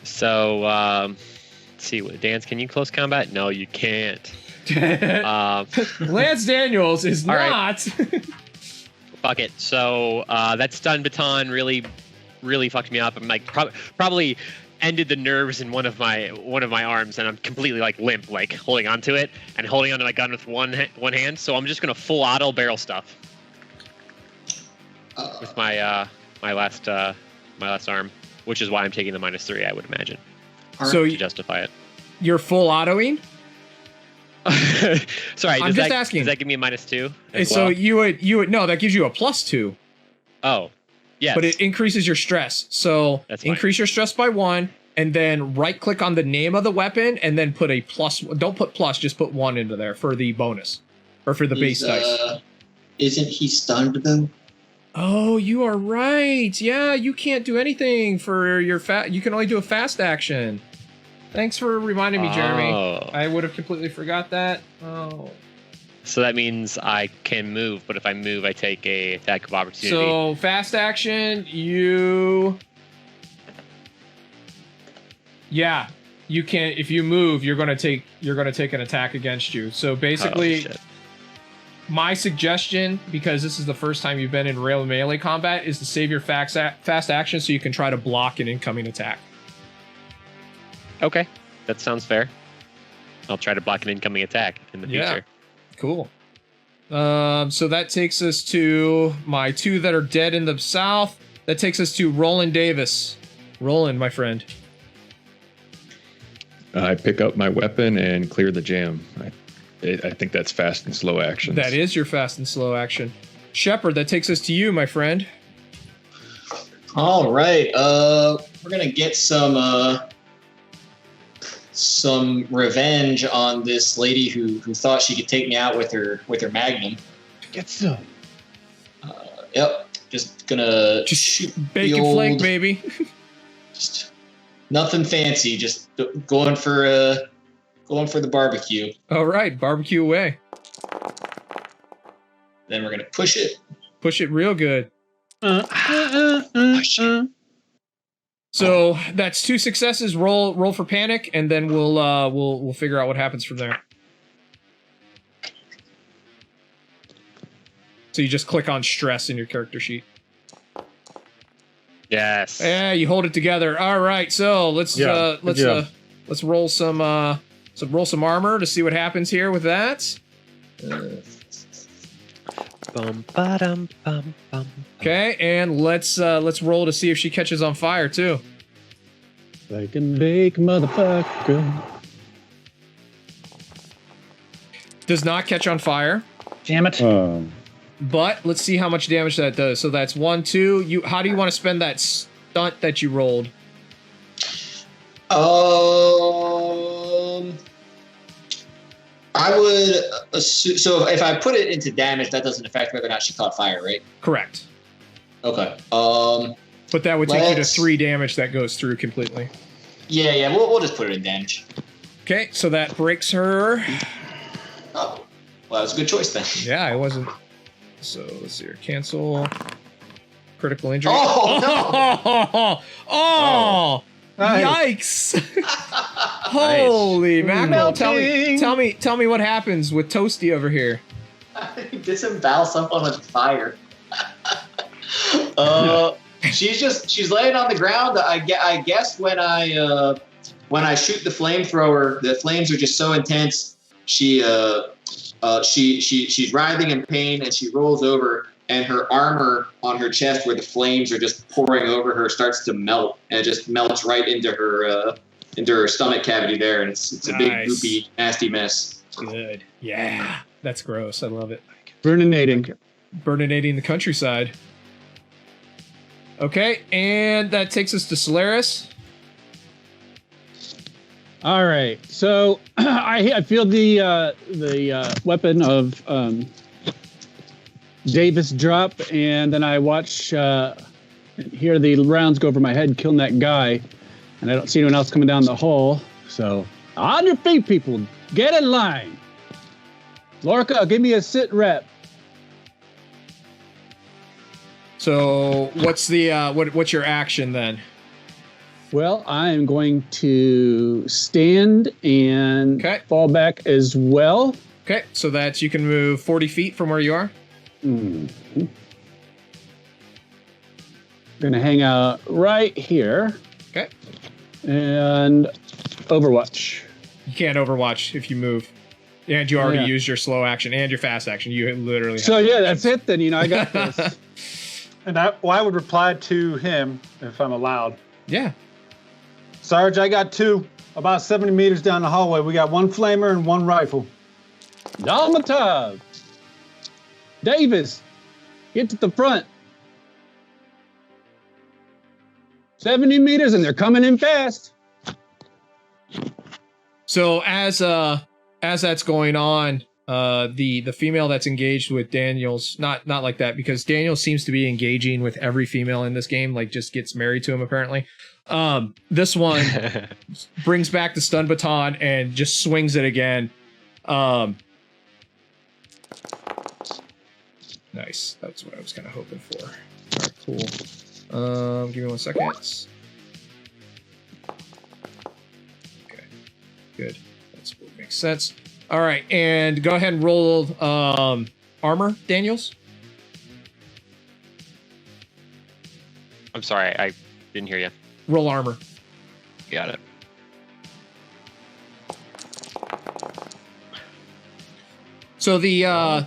So, let's see. Dance, can you close combat? No, you can't. Lance Daniels is All right. not. Fuck it. So, that stun baton really fucked me up. I'm like, probably ended the nerves in one of my arms, and I'm completely like limp, like holding onto it and holding onto my gun with one hand. So I'm just gonna full auto barrel stuff with my last arm, which is why I'm taking the -3, I would imagine. So to justify it. you're full autoing. Sorry, I'm just asking. Does that give me a -2? So well? you would no, that gives you a +2. Oh, yes. But it increases your stress. So That's fine. increase your stress by 1, and then right click on the name of the weapon, and then put a plus. Don't put plus, just put 1 into there for the bonus, or for the base dice. Isn't he stunned though? Oh, you are right. Yeah, you can't do anything for your You can only do a fast action. Thanks for reminding me, Jeremy. Oh. I would have completely forgot that. Oh. So that means I can move, but if I move, I take a attack of opportunity. So fast action, you. Yeah, you can. If you move, you're gonna take an attack against you. So basically, Oh, shit. my suggestion, because this is the first time you've been in rail melee combat, is to save your fast action so you can try to block an incoming attack. Okay, that sounds fair. I'll try to block an incoming attack in the Yeah. future. Cool. So that takes us to my 2 that are dead in the south. That takes us to Roland Davis. Roland, my friend. I pick up my weapon and clear the jam. I think that's fast and slow actions. That is your fast and slow action. Shepard, that takes us to you, my friend. All right. We're gonna get some revenge on this lady who thought she could take me out with her Magnum. Get some. Yep. Just gonna shoot Bacon the flake, old- baby. Just nothing fancy. Just going for the barbecue. All right, barbecue away. Then we're gonna push it. Push it real good. So that's 2 successes. Roll for panic, and then we'll figure out what happens from there. So you just click on stress in your character sheet. Yes. Yeah, you hold it together. All right, so let's roll some armor to see what happens here with that. Bum, ba-dum, bum, bum. Okay, and let's roll to see if she catches on fire too. Like a bake, motherfucker. Does not catch on fire, Damn it. but let's see how much damage that does. So that's 1, 2. How do you want to spend that stunt that you rolled? I would assume, so if I put it into damage, that doesn't affect whether or not she caught fire, right? Correct. Okay. But that would take you to Let's- 3 damage that goes through completely. Yeah, we'll just put it in damage. Okay, so that breaks her. Oh, well, that was a good choice then. Yeah, I wasn't. So let's see here. Cancel. Critical injury. Oh, no. Oh, Nice. yikes! Holy mackerel! Tell me what happens with Toasty over here. Disembowel someone with fire. She's laying on the ground. I guess when I shoot the flamethrower, the flames are just so intense. She's writhing in pain, and she rolls over, and her armor on her chest, where the flames are just pouring over her, starts to melt, and it just melts right into her stomach cavity there, and it's a big Nice. goopy nasty mess. Good. Yeah, that's gross. I love it. Burninating. Burninating the countryside. Okay, and that takes us to Solaris. All right. So I feel the weapon of Davis drop, and then I watch hear the rounds go over my head, killing that guy, and I don't see anyone else coming down the hall. So on your feet, people, get in line. Lorca, give me a sit rep. So what's what's your action then? Well, I am going to stand and Okay. fall back as well. Okay, so that's you can move 40 feet from where you are. Gonna hang out right here Okay. and Overwatch. You can't overwatch if you move. And you already Yeah. used your slow action and your fast action. You literally have So yeah, that's it then. I got this. And I would reply to him if I'm allowed. Yeah. Sarge, I got 2. About 70 meters down the hallway, we got 1 flamer and 1 rifle. Tabletop! Davis, get to the front. 70 meters and they're coming in fast. So as that's going on, the female that's engaged with Daniels, not like that, because Daniels seems to be engaging with every female in this game, like just gets married to him apparently. This one brings back the stun baton and just swings it again. Nice. That's what I was kind of hoping for. All right, cool. Give me 1 second. Okay, good. That's what makes sense. All right, and go ahead and roll armor, Daniels. I'm sorry, I didn't hear you. Roll armor. Got it. So the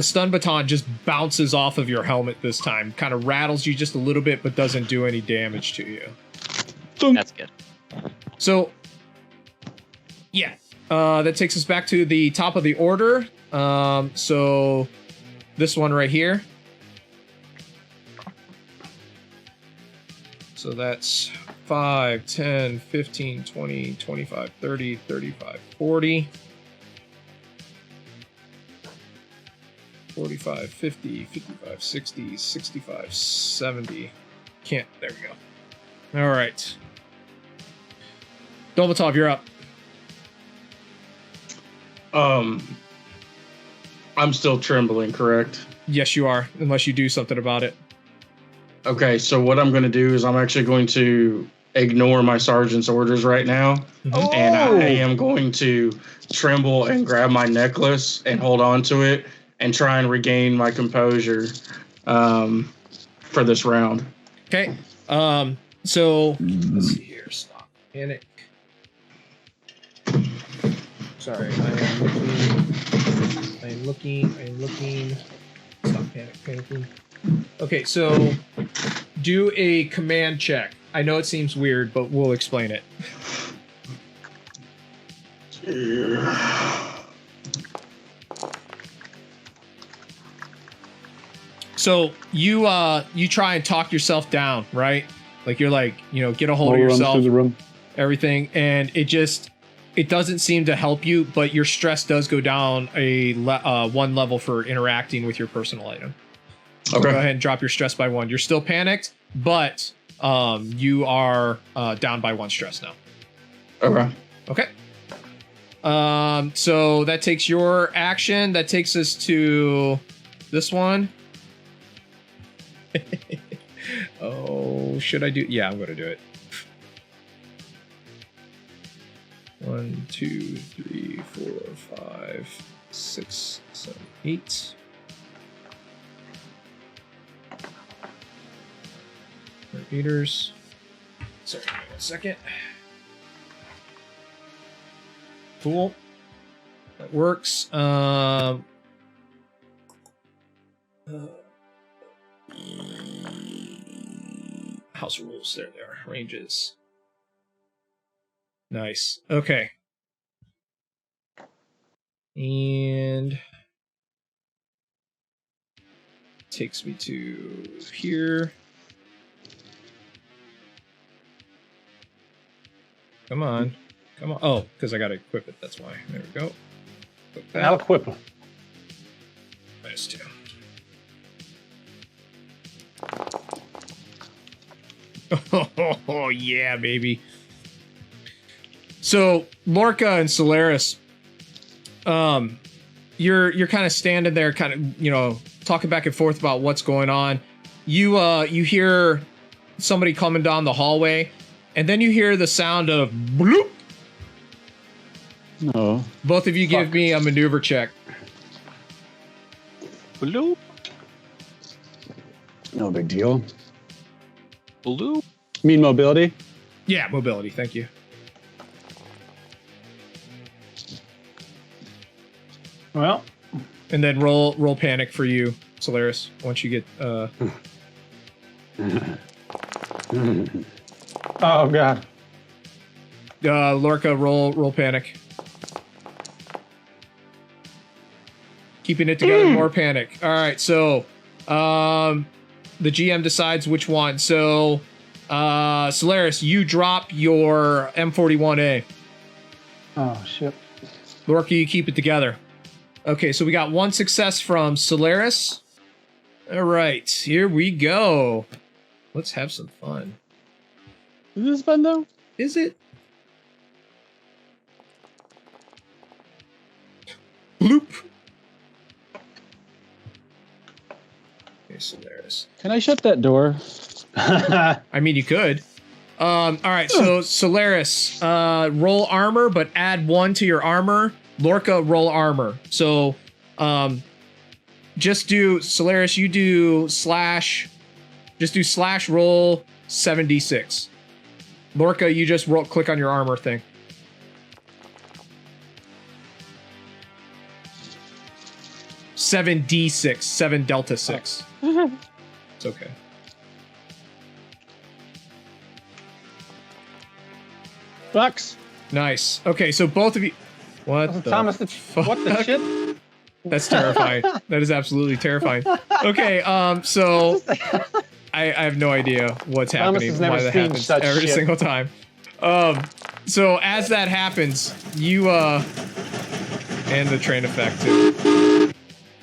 stun baton just bounces off of your helmet this time, kind of rattles you just a little bit, but doesn't do any damage to you. That's good. So, yeah, that takes us back to the top of the order. So this one right here. So that's 5, 10, 15, 20, 25, 30, 35, 40. 45, 50, 55, 60, 65, 70. Can't. There we go. All right. Dolmatov, you're up. I'm still trembling, correct? Yes, you are, unless you do something about it. Okay, so what I'm going to do is I'm actually going to ignore my sergeant's orders right now, and I am going to tremble and grab my necklace and hold on to it and try and regain my composure for this round. Okay. So let's see here. Stop. Panic. Sorry, I am looking. Stop panicking. Okay, so do a command check. I know it seems weird, but we'll explain it. So you try and talk yourself down, right? Like you're like, get a hold of yourself, through the room. everything, and it doesn't seem to help you, but your stress does go down one level for interacting with your personal item. So Okay. go ahead and drop your stress by 1. You're still panicked, but you are down by 1 stress now. Okay. Okay. So that takes your action. That takes us to this one. Oh, should I do? Yeah, I'm going to do it. 1, 2, 3, 4, 5, 6, 7, 8. Meters. Sorry, give me 1 second. Cool. That works. House rules. There they are. Ranges. Nice. Okay. And takes me to here. Come on. Come on. Oh, because I got to equip it. That's why. There we go. I'll equip him. -2. Oh, yeah, baby. So, Lorca and Solaris, you're kind of standing there, kind of, talking back and forth about what's going on. You hear somebody coming down the hallway, and then you hear the sound of bloop. No. Both of you give me a maneuver check. Bloop. No big deal. Bloop. You mean mobility? Yeah, mobility. Thank you. Well. And then roll panic for you, Solaris, once you get Oh god. Lorca, roll panic. Keeping it together, more panic. All right, so the GM decides which one. So Solaris, you drop your M41A. Oh shit. Lorca, you keep it together. Okay, so we got one success from Solaris. All right, here we go. Let's have some fun. Is this fun though? Is it? Bloop. Okay, Solaris. Can I shut that door? I mean, you could. All right, so Solaris, roll armor, but add 1 to your armor. Lorca, roll armor. So, just do Solaris. You do slash. Just do slash roll 7d6. Lorca, you just roll. Click on your armor thing. Seven D6, 7 delta 6. It's okay. Bucks. Nice. Okay, so both of you. What the Thomas, fuck? what the shit? That's terrifying. That is absolutely terrifying. Okay, so I have no idea what's Thomas happening. has never Why that seen happens such every shit. single time. So as that happens, you and the train effect too.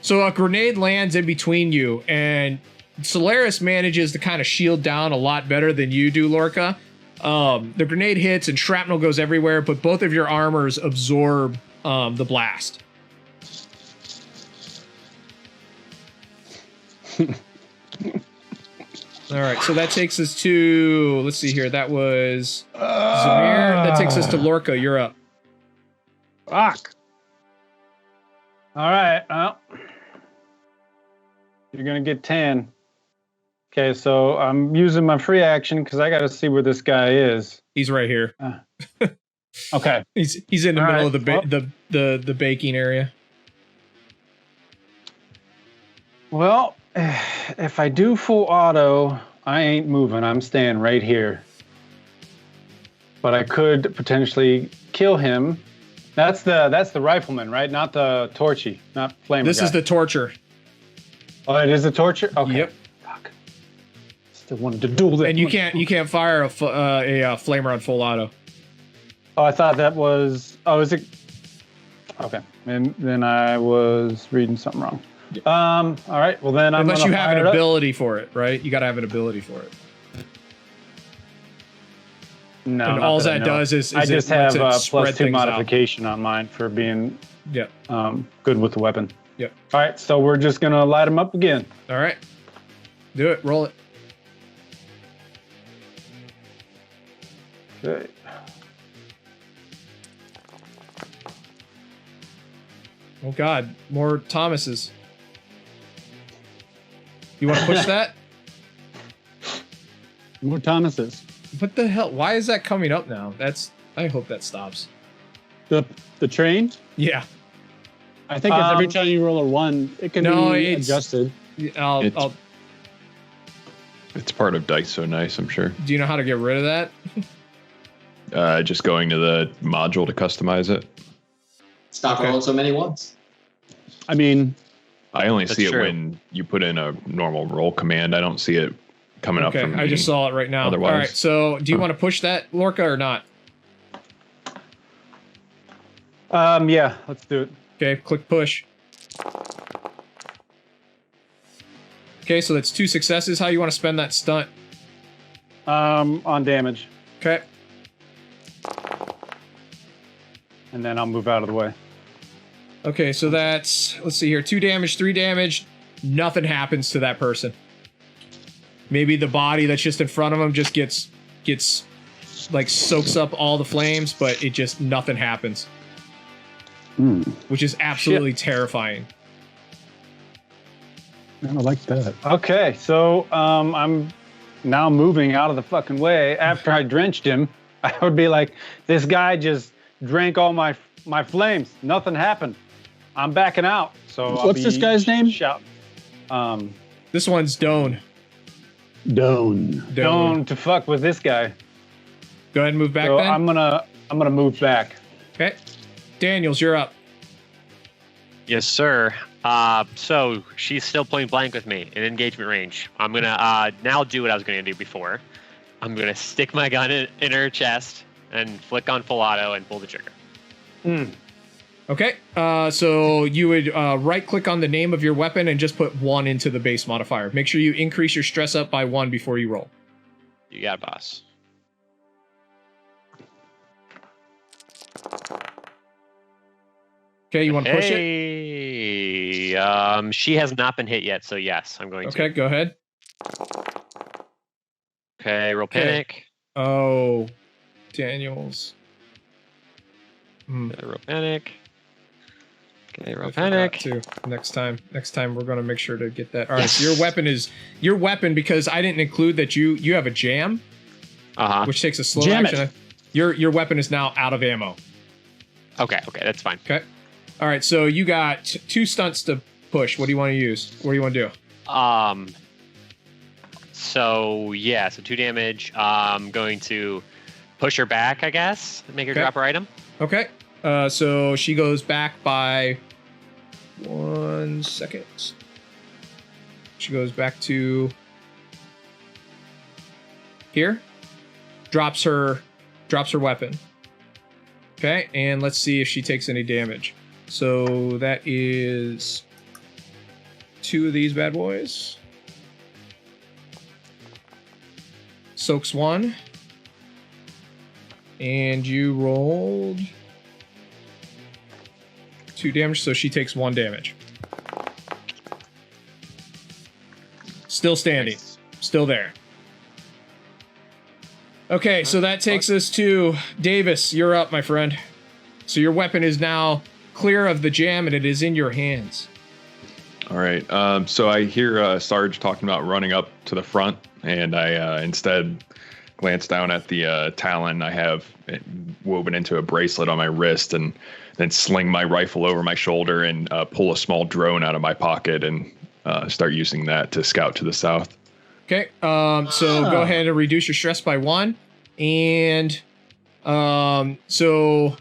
So a grenade lands in between you, and Solaris manages to kind of shield down a lot better than you do, Lorca. The grenade hits and shrapnel goes everywhere, but both of your armors absorb the blast. All right, so that takes us to, let's see here, that was Zamir. That takes us to Lorca. You're up. Fuck. All right. Well, you're gonna get 10. Okay, so I'm using my free action because I got to see where this guy is. He's right here. Okay. He's in the All middle right, of the baking area. Well, if I do full auto, I ain't moving. I'm staying right here. But I could potentially kill him. That's the rifleman, right? Not the torchy, not flamer. This guy. is the torture. Oh, it is the torture. Okay. Yep. Fuck. Still wanted to duel that. And you can't fire a flamer on full auto. Oh, I thought that was. Oh, is it? Okay. And then I was reading something wrong. All right. Well, then I'm Unless you gonna have an fire it up. ability for it, right? You got to have an ability for it. No. And not all I that know. does is I it just lets have it plus spread 2 things out. modification on mine for being Yeah. good with the weapon. Yep. All right. So we're just gonna light him up again. All right. Do it. Roll it. Okay. Oh God, more Thomases. You want to push that? More Thomases. What the hell? Why is that coming up now? I hope that stops. The train? Yeah. I think it's every time you roll a 1, it can No, be it's- adjusted. It's part of Dice So Nice, I'm sure. Do you know how to get rid of that? Just going to the module to customize it. Stop Okay. rolling so many ones. I mean, I only That's see it true. when you put in a normal roll command. I don't see it coming up Okay, from I just saw it right now. otherwise. All right, so do you want to push that, Lorca, or not? Yeah. Let's do it. Okay, click push. Okay, so that's 2 successes. How you want to spend that stunt? On damage, Okay. and then I'll move out of the way. Okay, so that's, let's see here, 2 damage, 3 damage. Nothing happens to that person. Maybe the body that's just in front of him just gets like soaks up all the flames, but it just nothing happens. Which is absolutely terrifying. I don't like that. Okay, so I'm now moving out of the fucking way. After I drenched him, I would be like, this guy just drank all my flames. Nothing happened. I'm backing out. So I'll What's this be guy's name? Shout. This one's Doan. Doan. Don't to fuck with this guy. Go ahead and move back So then. I'm gonna move back. Okay. Daniels, you're up. Yes, sir. So she's still point blank with me in engagement range. I'm gonna now do what I was gonna do before. I'm gonna stick my gun in her chest and flick on full auto and pull the trigger. Okay. So you would right-click on the name of your weapon and just put 1 into the base modifier. Make sure you increase your stress up by 1 before you roll. You got it, boss. Okay, you want to push it? She has not been hit yet, so yes, I'm going to. Okay, go ahead. Okay, roll panic. Oh, Daniels. Okay, roll panic. Okay, roll I panic. forgot to. Next time we're going to make sure to get that. All right, so your weapon, because I didn't include that you have a jam, which takes a slow Jam action. it. Your weapon is now out of ammo. Okay, that's fine. Okay. All right, so you got 2 stunts to push. What do you want to use? What do you want to do? So 2 damage. I'm going to push her back, I guess. Make her drop her item. Okay. So she goes back by 1 second. She goes back to here. Drops her weapon. Okay, and let's see if she takes any damage. So that is 2 of these bad boys. Soaks 1. And you rolled 2 damage, so she takes 1 damage. Still standing. Nice. Still there. Okay, so that takes us to Davis. You're up, my friend. So your weapon is now clear of the jam, and it is in your hands. All right. So I hear Sarge talking about running up to the front, and I instead glance down at the talon I have woven into a bracelet on my wrist, and then sling my rifle over my shoulder and pull a small drone out of my pocket and start using that to scout to the south. Okay, so go ahead and reduce your stress by 1. And so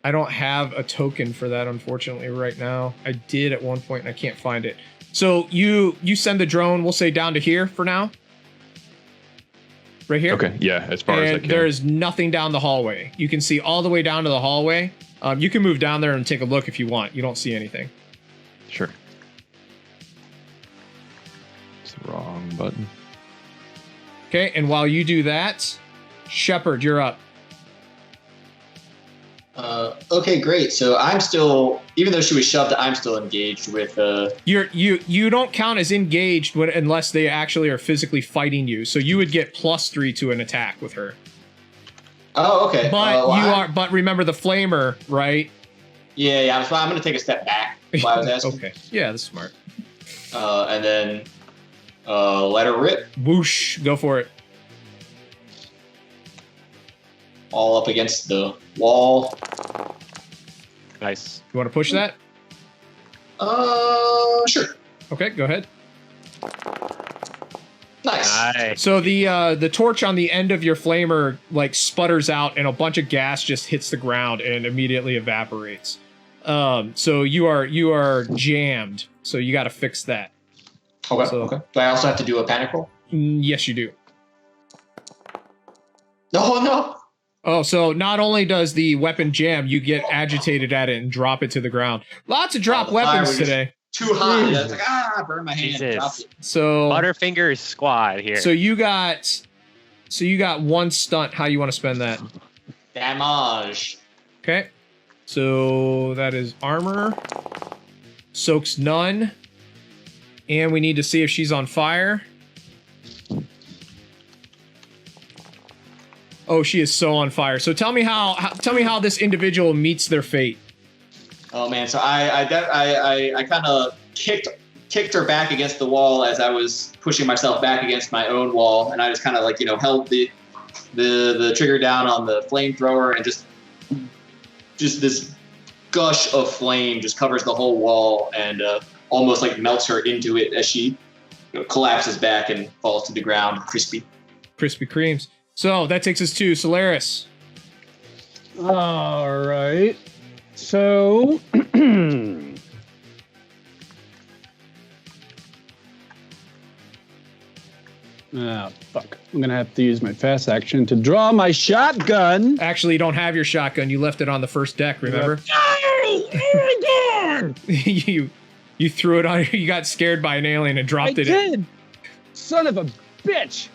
I don't have a token for that, unfortunately, right now. I did at one point, and I can't find it. So you send the drone, we'll say down to here for now. Right here? Okay, yeah, as far as I can. There's nothing down the hallway. You can see all the way down to the hallway. You can move down there and take a look if you want. You don't see anything. Sure. It's the wrong button. Okay, and while you do that, Shepard, you're up. Okay, great. So I'm still, even though she was shoved, I'm still engaged with. You don't count as engaged unless they actually are physically fighting you. So you would get +3 to an attack with her. Oh, okay. But But remember the flamer, right? Yeah. I'm going to take a step back. Why I was asking. Okay. Yeah, that's smart. And then let her rip. Whoosh! Go for it. All up against the wall. Nice. You want to push that? Sure. Okay, go ahead. Nice. So the torch on the end of your flamer like sputters out, and a bunch of gas just hits the ground and immediately evaporates. So you are jammed. So you got to fix that. Okay. So- Okay. Do I also have to do a panic roll? Yes, you do. No. Oh, so not only does the weapon jam, you get agitated at it and drop it to the ground. Lots of drop Oh, the fire weapons was today. Too hot. It's like, burn my hand. Drop Jesus. it. So Butterfingers squad here. So you got 1 stunt. How you want to spend that? Damage. Okay. So that is armor. Soaks none. And we need to see if she's on fire. Oh, she is so on fire. So tell me how this individual meets their fate. Oh man, so I kind of kicked her back against the wall as I was pushing myself back against my own wall, and I just kind of like held the trigger down on the flamethrower, and just this gush of flame just covers the whole wall and almost like melts her into it as she collapses back and falls to the ground, crispy. Krispy Kremes. So that takes us to Solaris. All right. So. Ah, fuck. I'm going to have to use my fast action to draw my shotgun. Actually, you don't have your shotgun. You left it on the first deck, remember? you threw it on. You got scared by an alien and dropped I it. did. Son of a bitch.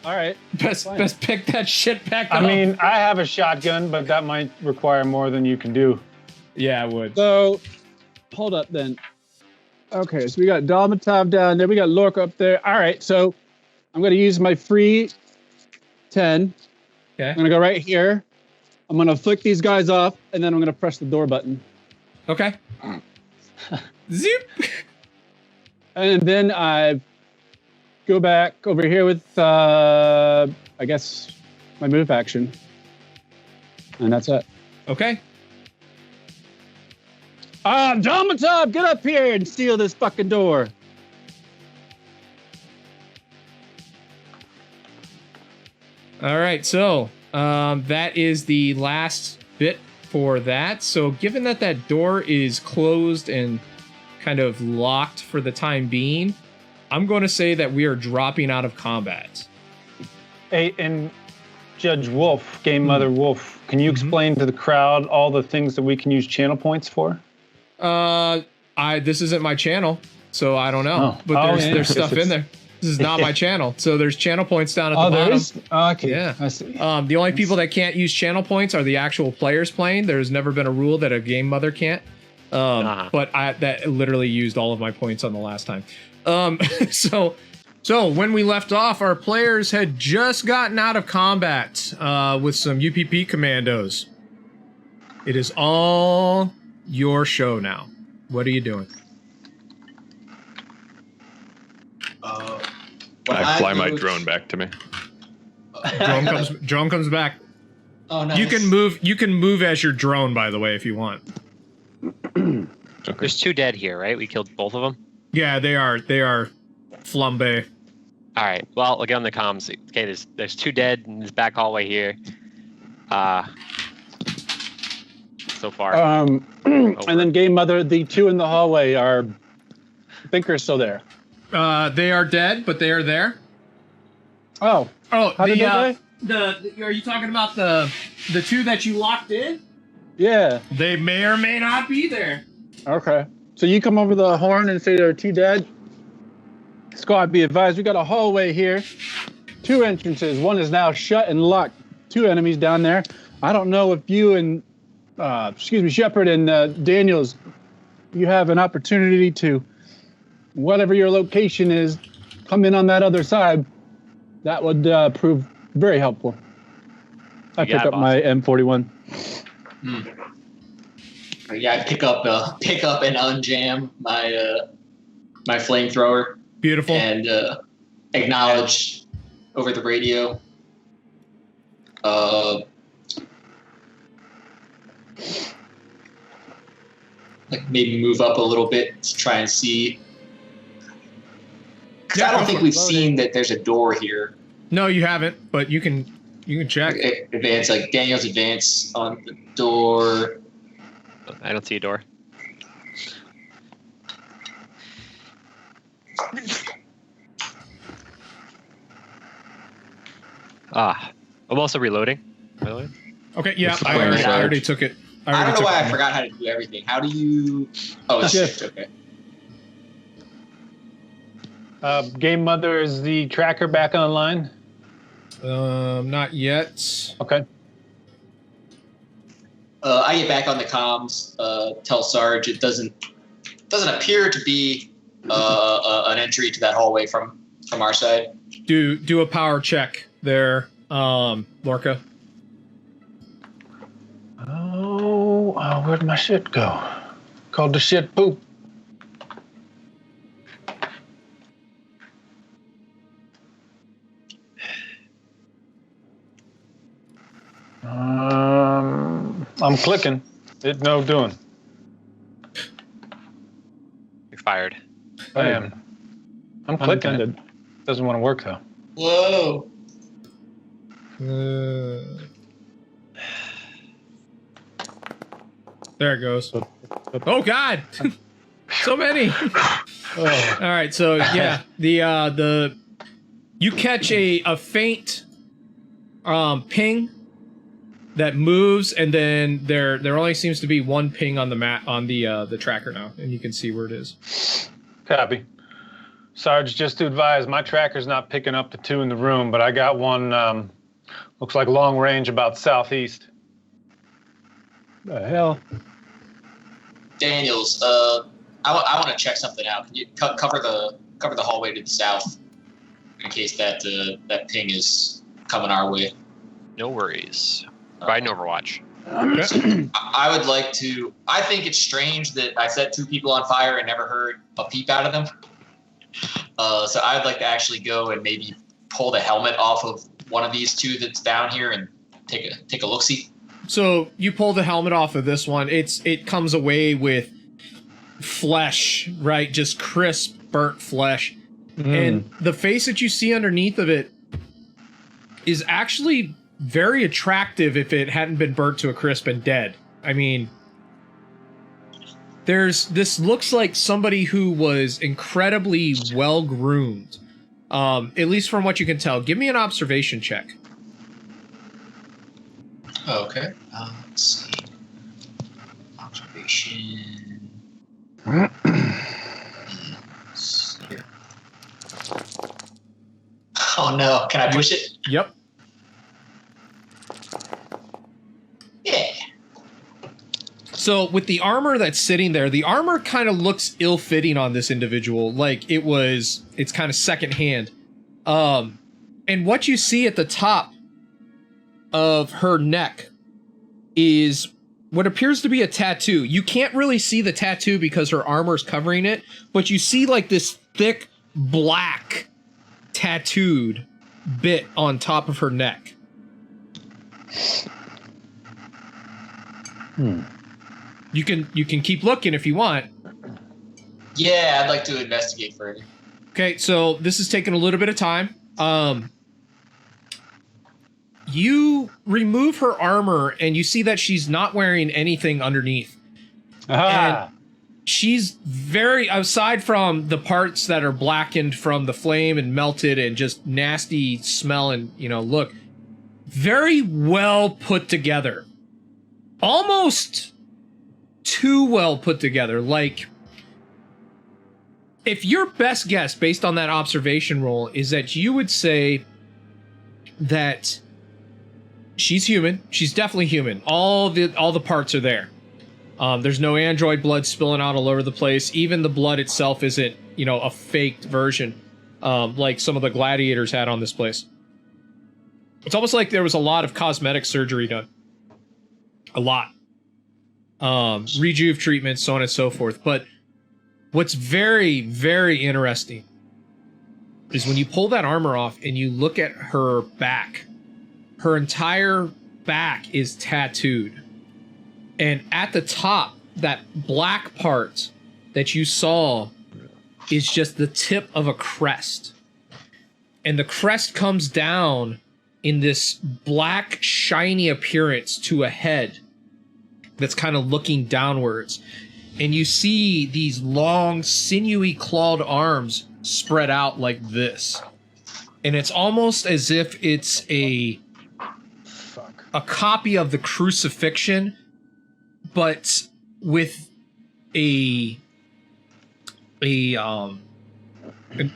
All right. Best pick that shit back up. I mean, I have a shotgun, but that might require more than you can do. Yeah, it would. So, hold up then. Okay, so we got Tabletop down there. We got Lorca up there. All right, so I'm going to use my free 10. Okay. I'm going to go right here. I'm going to flick these guys off, and then I'm going to press the door button. Okay. Zip. And then I go back over here with, I guess, my move action. And that's it. Okay. Tabletop, get up here and steal this fucking door. All right, so that is the last bit for that. So given that that door is closed and kind of locked for the time being, I'm going to say that we are dropping out of combat. Hey, and Judge Wolf, Game Mother Wolf, can you explain to the crowd all the things that we can use channel points for? This isn't my channel, so I don't know. Oh. But Yeah. there's stuff in there. This is not my channel, so there's channel points down at the bottom. There is? Okay. Yeah. I see. The only people that can't use channel points are the actual players playing. There's never been a rule that a game mother can't. But that literally used all of my points on the last time. So when we left off, our players had just gotten out of combat with some UPP commandos. It is all your show now. What are you doing? I fly my drone back to me. Drone comes back. Oh, nice. You can move as your drone, by the way, if you want. Okay. There's 2 dead here, right? We killed both of them. Yeah, they are flambe. All right. Well, we'll get on the comms. Okay, there's 2 dead in this back hallway here. So far. And then Game Mother, the 2 in the hallway are, I think, are still there. They are dead, but they are there. Oh, Oh, how did they die? Are you talking about the 2 that you locked in? Yeah. They may or may not be there. Okay. So you come over the horn and say there are 2 dead. Squad, be advised, we got a hallway here. 2 entrances. One is now shut and locked. 2 enemies down there. I don't know if you and, Shepard and Daniels, you have an opportunity to, whatever your location is, come in on that other side. That would prove very helpful. I pick up my M41. Yeah, I pick up and unjam my my flamethrower. Beautiful. And acknowledge over the radio. Like maybe move up a little bit to try and see. Because I don't think we've seen that there's a door here. No, you haven't, but you can check. Advance, like Daniel's advance on the door. I don't see a door. I'm also reloading. By the way. Okay, yeah, It's I already took it. I don't know why I forgot how to do everything. How do you? Oh, it's shift. Okay. Game Mother, is the tracker back online? Not yet. Okay. I get back on the comms. Tell Sarge it doesn't appear to be an entry to that hallway from our side. Do a power check there, Lorca. Oh, where'd my shit go? Called the shit poop. I'm clicking. It no doing. You're fired. I am. I'm clicking. It doesn't want to work though. Whoa. There it goes. Oh God, so many. All right, so yeah, the you catch a faint ping that moves, and then there only seems to be one ping on the map on the tracker now, and you can see where it is. Copy. Sarge, just to advise, my tracker's not picking up the 2 in the room, but I got one, looks like long range about southeast. The hell? Daniels, I want to check something out. Can you cover the hallway to the south in case that ping is coming our way? No worries. Provide an Overwatch. I would like to. I think it's strange that I set 2 people on fire and never heard a peep out of them. So I'd like to actually go and maybe pull the helmet off of one of these 2 that's down here and take a look-see. So you pull the helmet off of this one. It comes away with flesh, right? Just crisp, burnt flesh. And the face that you see underneath of it is actually very attractive if it hadn't been burnt to a crisp and dead. I mean, this looks like somebody who was incredibly well groomed, at least from what you can tell. Give me an observation check. Okay. Let's see. Observation. Oh no! Can I push it? Yep. Yeah. So with the armor that's sitting there, the armor kind of looks ill-fitting on this individual, like it's kind of secondhand. And what you see at the top of her neck is what appears to be a tattoo. You can't really see the tattoo because her armor's covering it, but you see like this thick black tattooed bit on top of her neck. You can keep looking if you want. Yeah, I'd like to investigate further. Okay, so this is taking a little bit of time. You remove her armor and you see that she's not wearing anything underneath. Aha! And she's very, aside from the parts that are blackened from the flame and melted and just nasty smell and, look, very well put together. Almost too well put together. Like, if your best guess based on that observation roll is that you would say that she's human, she's definitely human. All the parts are there. There's no android blood spilling out all over the place. Even the blood itself isn't, a faked version, like some of the gladiators had on this place. It's almost like there was a lot of cosmetic surgery done. A lot. Rejuve treatments, so on and so forth. But what's very, very interesting is when you pull that armor off and you look at her back, her entire back is tattooed. And at the top, that black part that you saw is just the tip of a crest. And the crest comes down in this black, shiny appearance to a head that's kind of looking downwards. And you see these long, sinewy, clawed arms spread out like this. And it's almost as if it's a copy of the crucifixion, but with an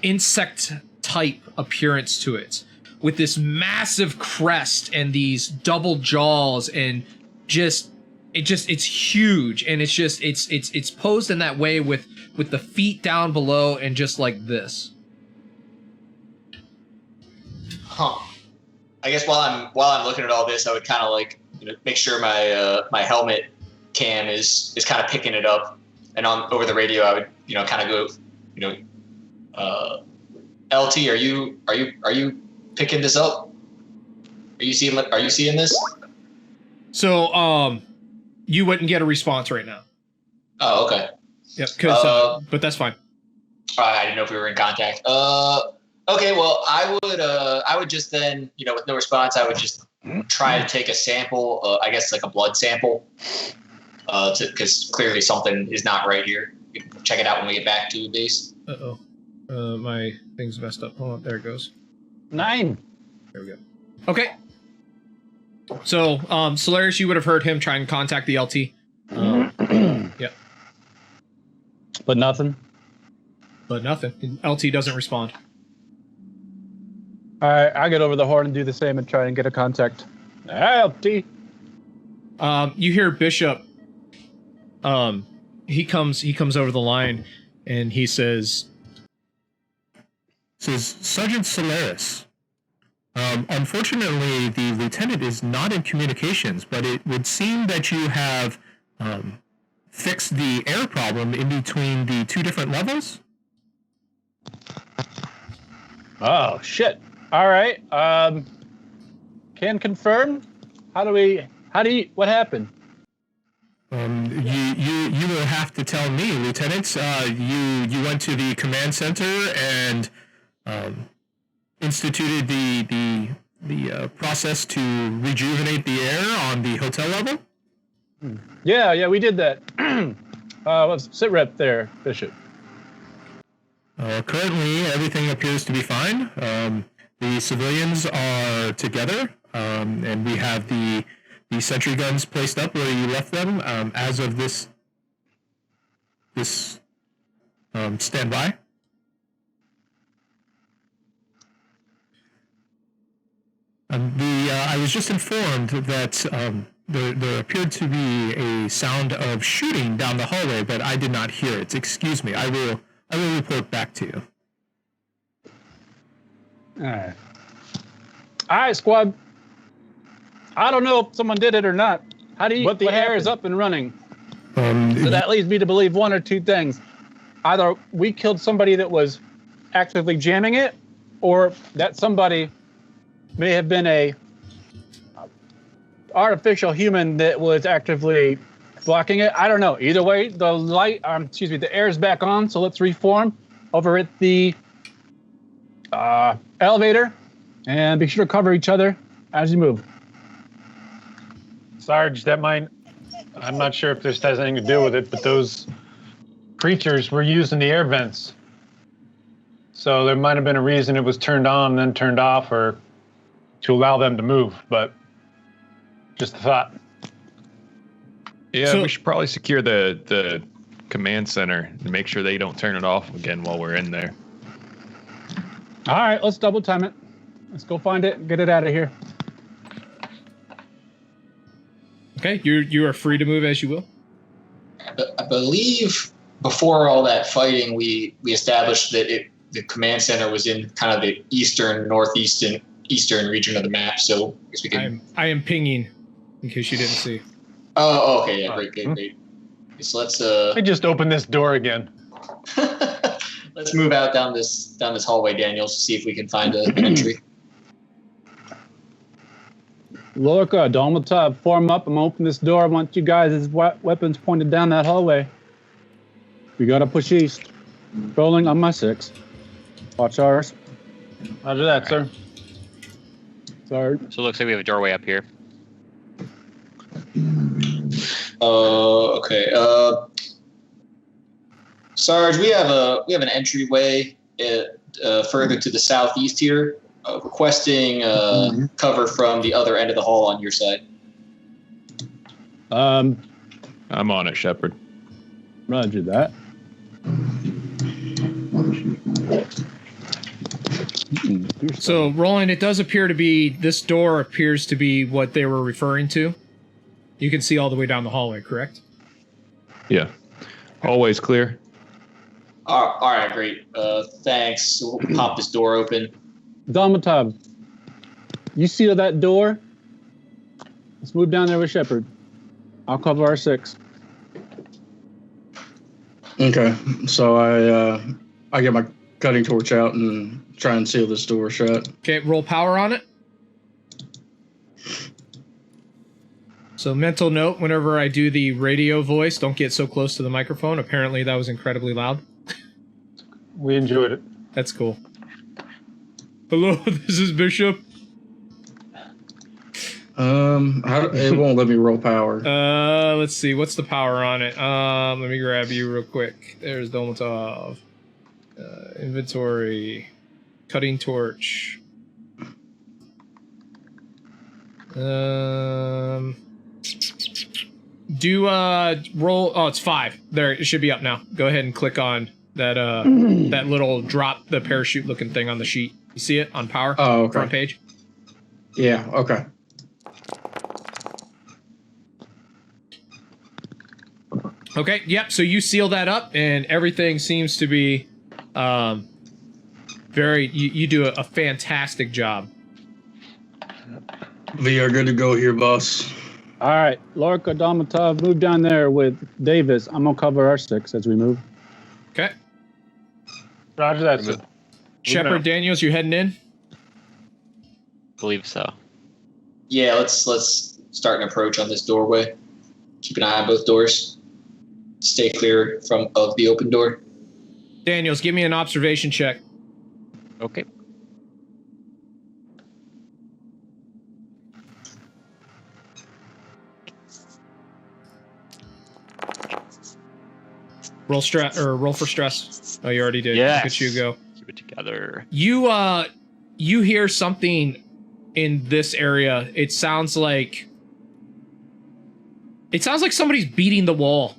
insect type appearance to it, with this massive crest and these double jaws, and it's huge, and it's posed in that way with the feet down below and just like this. Huh. I guess while I'm looking at all this, I would kind of like make sure my helmet cam is kind of picking it up, and over the radio I would kind of go LT, are you picking this up? Are you seeing this? So you wouldn't get a response right now. Oh, okay. Yep, because but that's fine. I didn't know if we were in contact. Okay, well, I would just then, with no response, I would just try to take a sample, I guess like a blood sample, because clearly something is not right here. We can check it out when we get back to base. Uh-oh. My thing's messed up. Hold on, there it goes. 9. There we go. Okay. So, Solaris, you would have heard him try and contact the LT. Yeah. But nothing. But nothing. LT doesn't respond. All right, I get over the horn and do the same and try and get a contact. LT. You hear Bishop. He comes over the line, and he says, Sergeant Solaris. Unfortunately, the lieutenant is not in communications, but it would seem that you have fixed the air problem in between the 2 different levels. Oh shit! All right. Can confirm. What happened? You will have to tell me, Lieutenant. You went to the command center and instituted the process to rejuvenate the air on the hotel level. Yeah, we did that. Let's sit rep there, Bishop. Currently, everything appears to be fine. The civilians are together, and we have the sentry guns placed up where you left them. As of this standby. I was just informed that there appeared to be a sound of shooting down the hallway, but I did not hear it. Excuse me. I will report back to you. All right, squad. I don't know if someone did it or not. What air is up and running. So that leads me to believe one or two things. Either we killed somebody that was actively jamming it, or that somebody may have been a artificial human that was actively blocking it. I don't know. Either way, the air's back on, so let's reform over at the elevator and be sure to cover each other as you move. Sarge, I'm not sure if this has anything to do with it, but those creatures were using the air vents. So there might have been a reason it was turned on, then turned off, or to allow them to move, but just a thought. Yeah, we should probably secure the command center and make sure they don't turn it off again while we're in there. All right, let's double time it. Let's go find it and get it out of here. okay, you are free to move as you will. I believe before all that fighting, we established that the command center was in kind of the northeastern region of the map. So I guess we can. I am pinging, in case you didn't see. Oh, okay, yeah, great. So let's. I just opened this door again. Let's move out down this hallway, Daniels, to see if we can find an entry. Lorca, Tabletop, form up. I'm gonna open this door. I want you guys' weapons pointed down that hallway. We gotta push east. Rolling on my 6. Watch ours. Roger that, sir. Sorry. So it looks like we have a doorway up here. Okay. Sarge, we have an entryway further to the southeast here, requesting cover from the other end of the hall on your side. I'm on it, Shepard. Roger that. So, Roland, it does appear to be, this door appears to be what they were referring to. You can see all the way down the hallway, correct? Yeah. Always clear. All right, great. Thanks. So we'll pop this door open. Tabletop, you see that door? Let's move down there with Shepard. I'll cover our 6. Okay, so I get my cutting torch out and try and seal this door shut. Okay, roll power on it. So mental note, whenever I do the radio voice, don't get so close to the microphone. Apparently that was incredibly loud. We enjoyed it. That's cool. Hello, this is Bishop. It won't let me roll power. Let's see. What's the power on it? Let me grab you real quick. There's Dolmatov. Inventory. Cutting torch. Do roll. Oh, it's 5. There, it should be up now. Go ahead and click on that that little drop, the parachute looking thing on the sheet. You see it on power? Oh, okay. Front page. Yeah. Okay. Okay. Yep. So you seal that up, and everything seems to be very. You do a fantastic job. We are good to go here, boss. All right, Lorca, Dolmatov, move down there with Davis. I'm gonna cover our 6 as we move. Okay. Roger that. Sir. Shepard, Daniels, you heading in? Believe so. Yeah, let's start an approach on this doorway. Keep an eye on both doors. Stay clear of the open door. Daniels, give me an observation check. Okay. Roll stress or roll for stress. Oh, you already did. Yes. Look at you go. Keep it together. You hear something in this area. It sounds like somebody's beating the wall.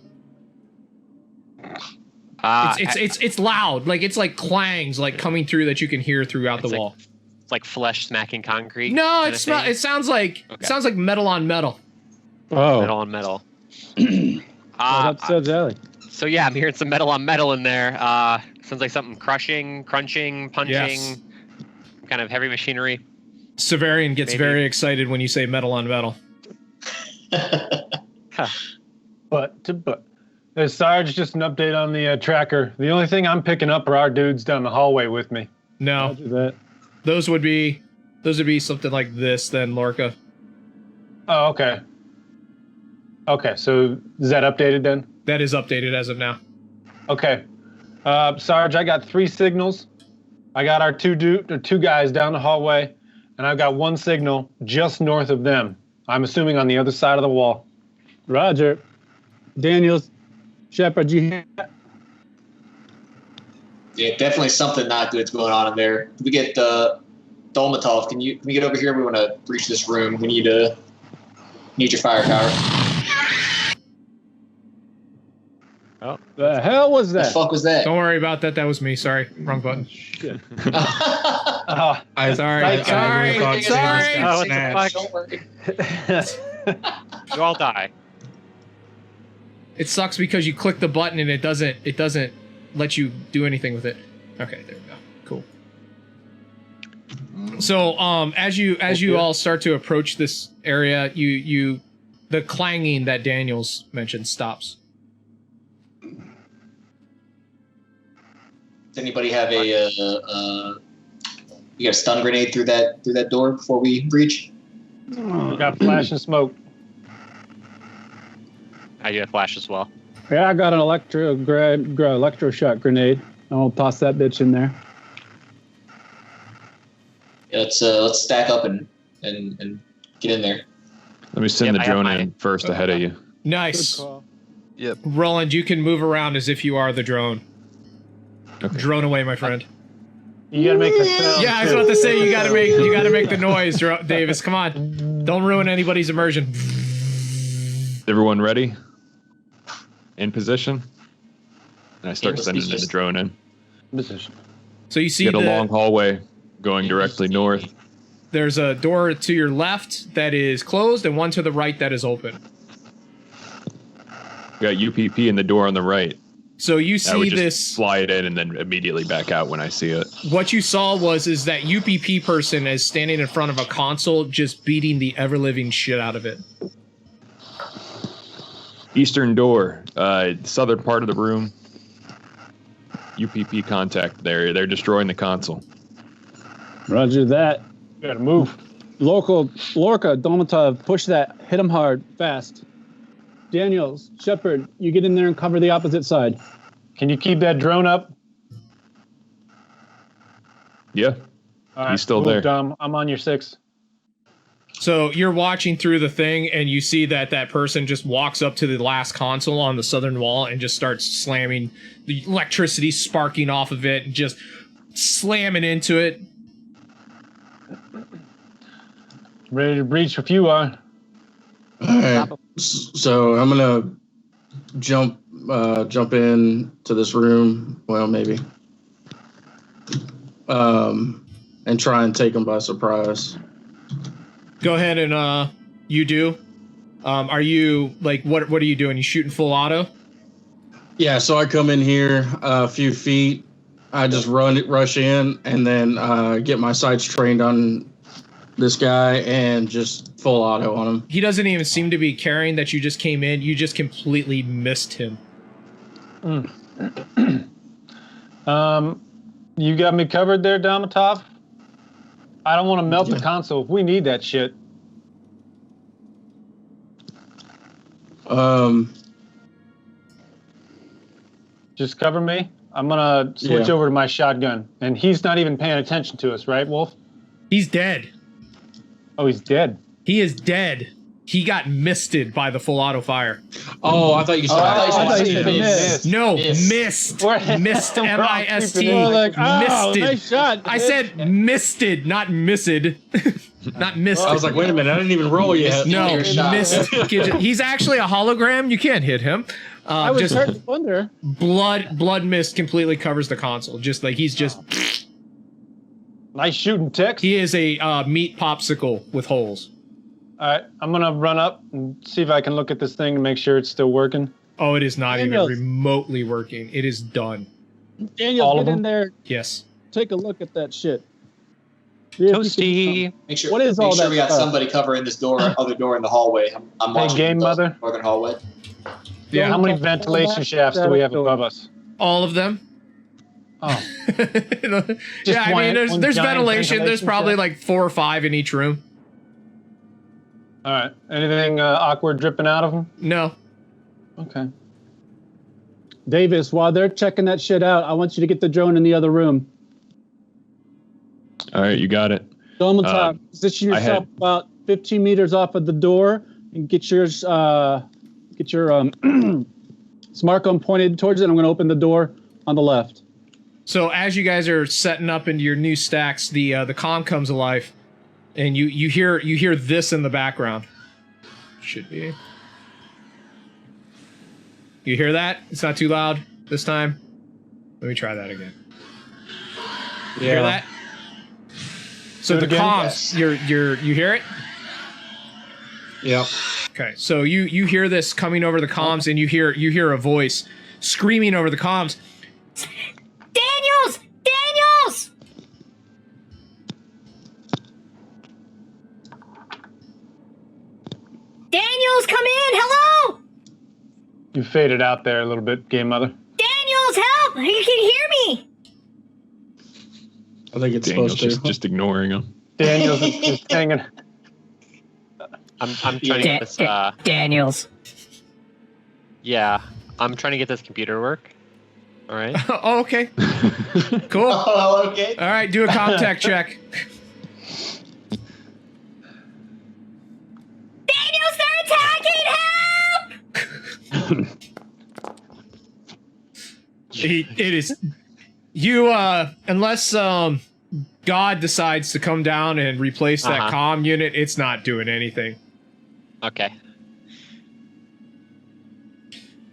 It's loud. Like it's like clangs like coming through that you can hear throughout the wall. It's like flesh smacking concrete. No, it sounds like metal on metal. Oh, Metal on metal. that's so jelly. So yeah, I'm hearing some metal on metal in there. Sounds like something crushing, crunching, punching, Yes. kind of heavy machinery. Severian gets Maybe. very excited when you say metal on metal. But Sarge, just an update on the tracker. The only thing I'm picking up are our dudes down the hallway with me. No, Roger that. those would be something like this then, Lorca. Oh, okay. Okay, so is that updated then? That is updated as of now. Okay. Sarge, I got 3 signals. I got our two guys down the hallway, and I've got 1 signal just north of them. I'm assuming on the other side of the wall. Roger. Daniels, Shepard, you hear that? Yeah, definitely something not good's going on in there. Can we get Dolmatov? Can we get over here? We want to breach this room. We need your firepower. Oh, The hell was The that? fuck was that? Don't worry about that. That was me. Sorry, wrong button. Shit. Oh, Sorry. Sorry. Oh, what the fuck? Don't worry. You all die. It sucks because you click the button and it doesn't let you do anything with it. Okay, there we go. Cool. So, as you all start to approach this area, the clanging that Daniels mentioned stops. Does anybody have you got a stun grenade through that door before we breach? we got flash and smoke. I do have flash as well. Yeah, I got an electroshock grenade. I'll toss that bitch in there. Yeah, let's stack up and get in there. Let me send Yep, the I have drone mine. in first ahead of you. Nice. Yep. Roland, you can move around as if you are the drone. Okay. Drone away, my friend. You gotta make the sound. Yeah, I was about to say you gotta make the noise, Davis. Come on, don't ruin anybody's immersion. Everyone ready? In position? And I start let's sending be the just- drone in. Position. So you see Get a long hallway going directly north. there's a door to your left that is closed and one to the right that is open. We got UPP in the door on the right. So you I would see just this. fly it in and then immediately back out when I see it. What you saw is that UPP person is standing in front of a console, just beating the ever living shit out of it. Eastern door, southern part of the room. UPP contact there. They're destroying the console. Roger that. You gotta move. Lorca, Dolmatov, push that. Hit him hard, fast. Daniels, Shepard, you get in there and cover the opposite side. Can you keep that drone up? Yeah. All right, He's still move, there. Dom. I'm on your 6. So you're watching through the thing, and you see that person just walks up to the last console on the southern wall and just starts slamming the electricity sparking off of it and just slamming into it. Ready to breach if you are. All right. So I'm gonna jump in to this room. Well, maybe. And try and take him by surprise. Go ahead and you do. Are you like what are you doing? You shooting full auto? Yeah. So I come in here a few feet. I just rush in, and then get my sights trained on this guy and just full auto on him. He doesn't even seem to be caring that you just came in. You just completely missed him. You got me covered there, Tabletop. I don't want to melt the console. We need that shit. Just cover me. I'm gonna switch over to my shotgun, and he's not even paying attention to us, right, Wolf? He's dead. Oh, he's dead. He is dead. He got misted by the full auto fire. Oh, I thought you said. I thought you said missed. No, Missed. missed. We're- Missed. M-I-S-T. We're like, oh, Misted. nice shot. I said misted, not missed. Not missed. I was like, wait a minute, I didn't even roll yet. no, Your shot. missed. He's actually a hologram. You can't hit him. I was Just starting to wonder. blood mist completely covers the console. Just like he's just. Nice shooting, Tex. He is a meat popsicle with holes. All right, I'm gonna run up and see if I can look at this thing and make sure it's still working. Oh, it is not even Daniels. remotely working. It is done. Daniel, All of get in them? there. Yes. Take a look at that shit. See if you Toasty. Make sure. What is make all sure that we got stuff? somebody covering this other door in the hallway. I'm Hey, watching game the mother. northern hallway. Yeah. How many Don't ventilation back shafts do that we have door. above us? All of them. Oh, Yeah, I mean, one there's giant ventilation. There's ventilation probably shaft? like 4 or 5 in each room. all right. Anything awkward dripping out of them? No. Okay. Davis, while they're checking that shit out, I want you to get the drone in the other room. All right, you got it. Dome on top. Position I yourself had- about 15 meters off of the door and get your smartphone pointed towards it. I'm going to open the door on the left. So as you guys are setting up into your new stacks, the comm comes alive, and you hear this in the background. Should be. You hear that? It's not too loud this time. Let me try that again. You hear that? So Do the it again? comms, you hear it? Yeah. Okay, so you hear this coming over the comms, and you hear a voice screaming over the comms. Daniels! Daniels! Daniels, come in! Hello! You faded out there a little bit, game mother. Daniels, help! You can hear me! I think it's Daniel's supposed to. just ignoring him. Daniel's is hanging. I'm trying to get this. Daniels. Yeah, I'm trying to get this computer to work. All right. Oh, okay. Cool. All Oh, okay. right, do a contact check. Daniels, they're attacking! Help! It is you. Unless God decides to come down and replace that comm unit, it's not doing anything. Okay.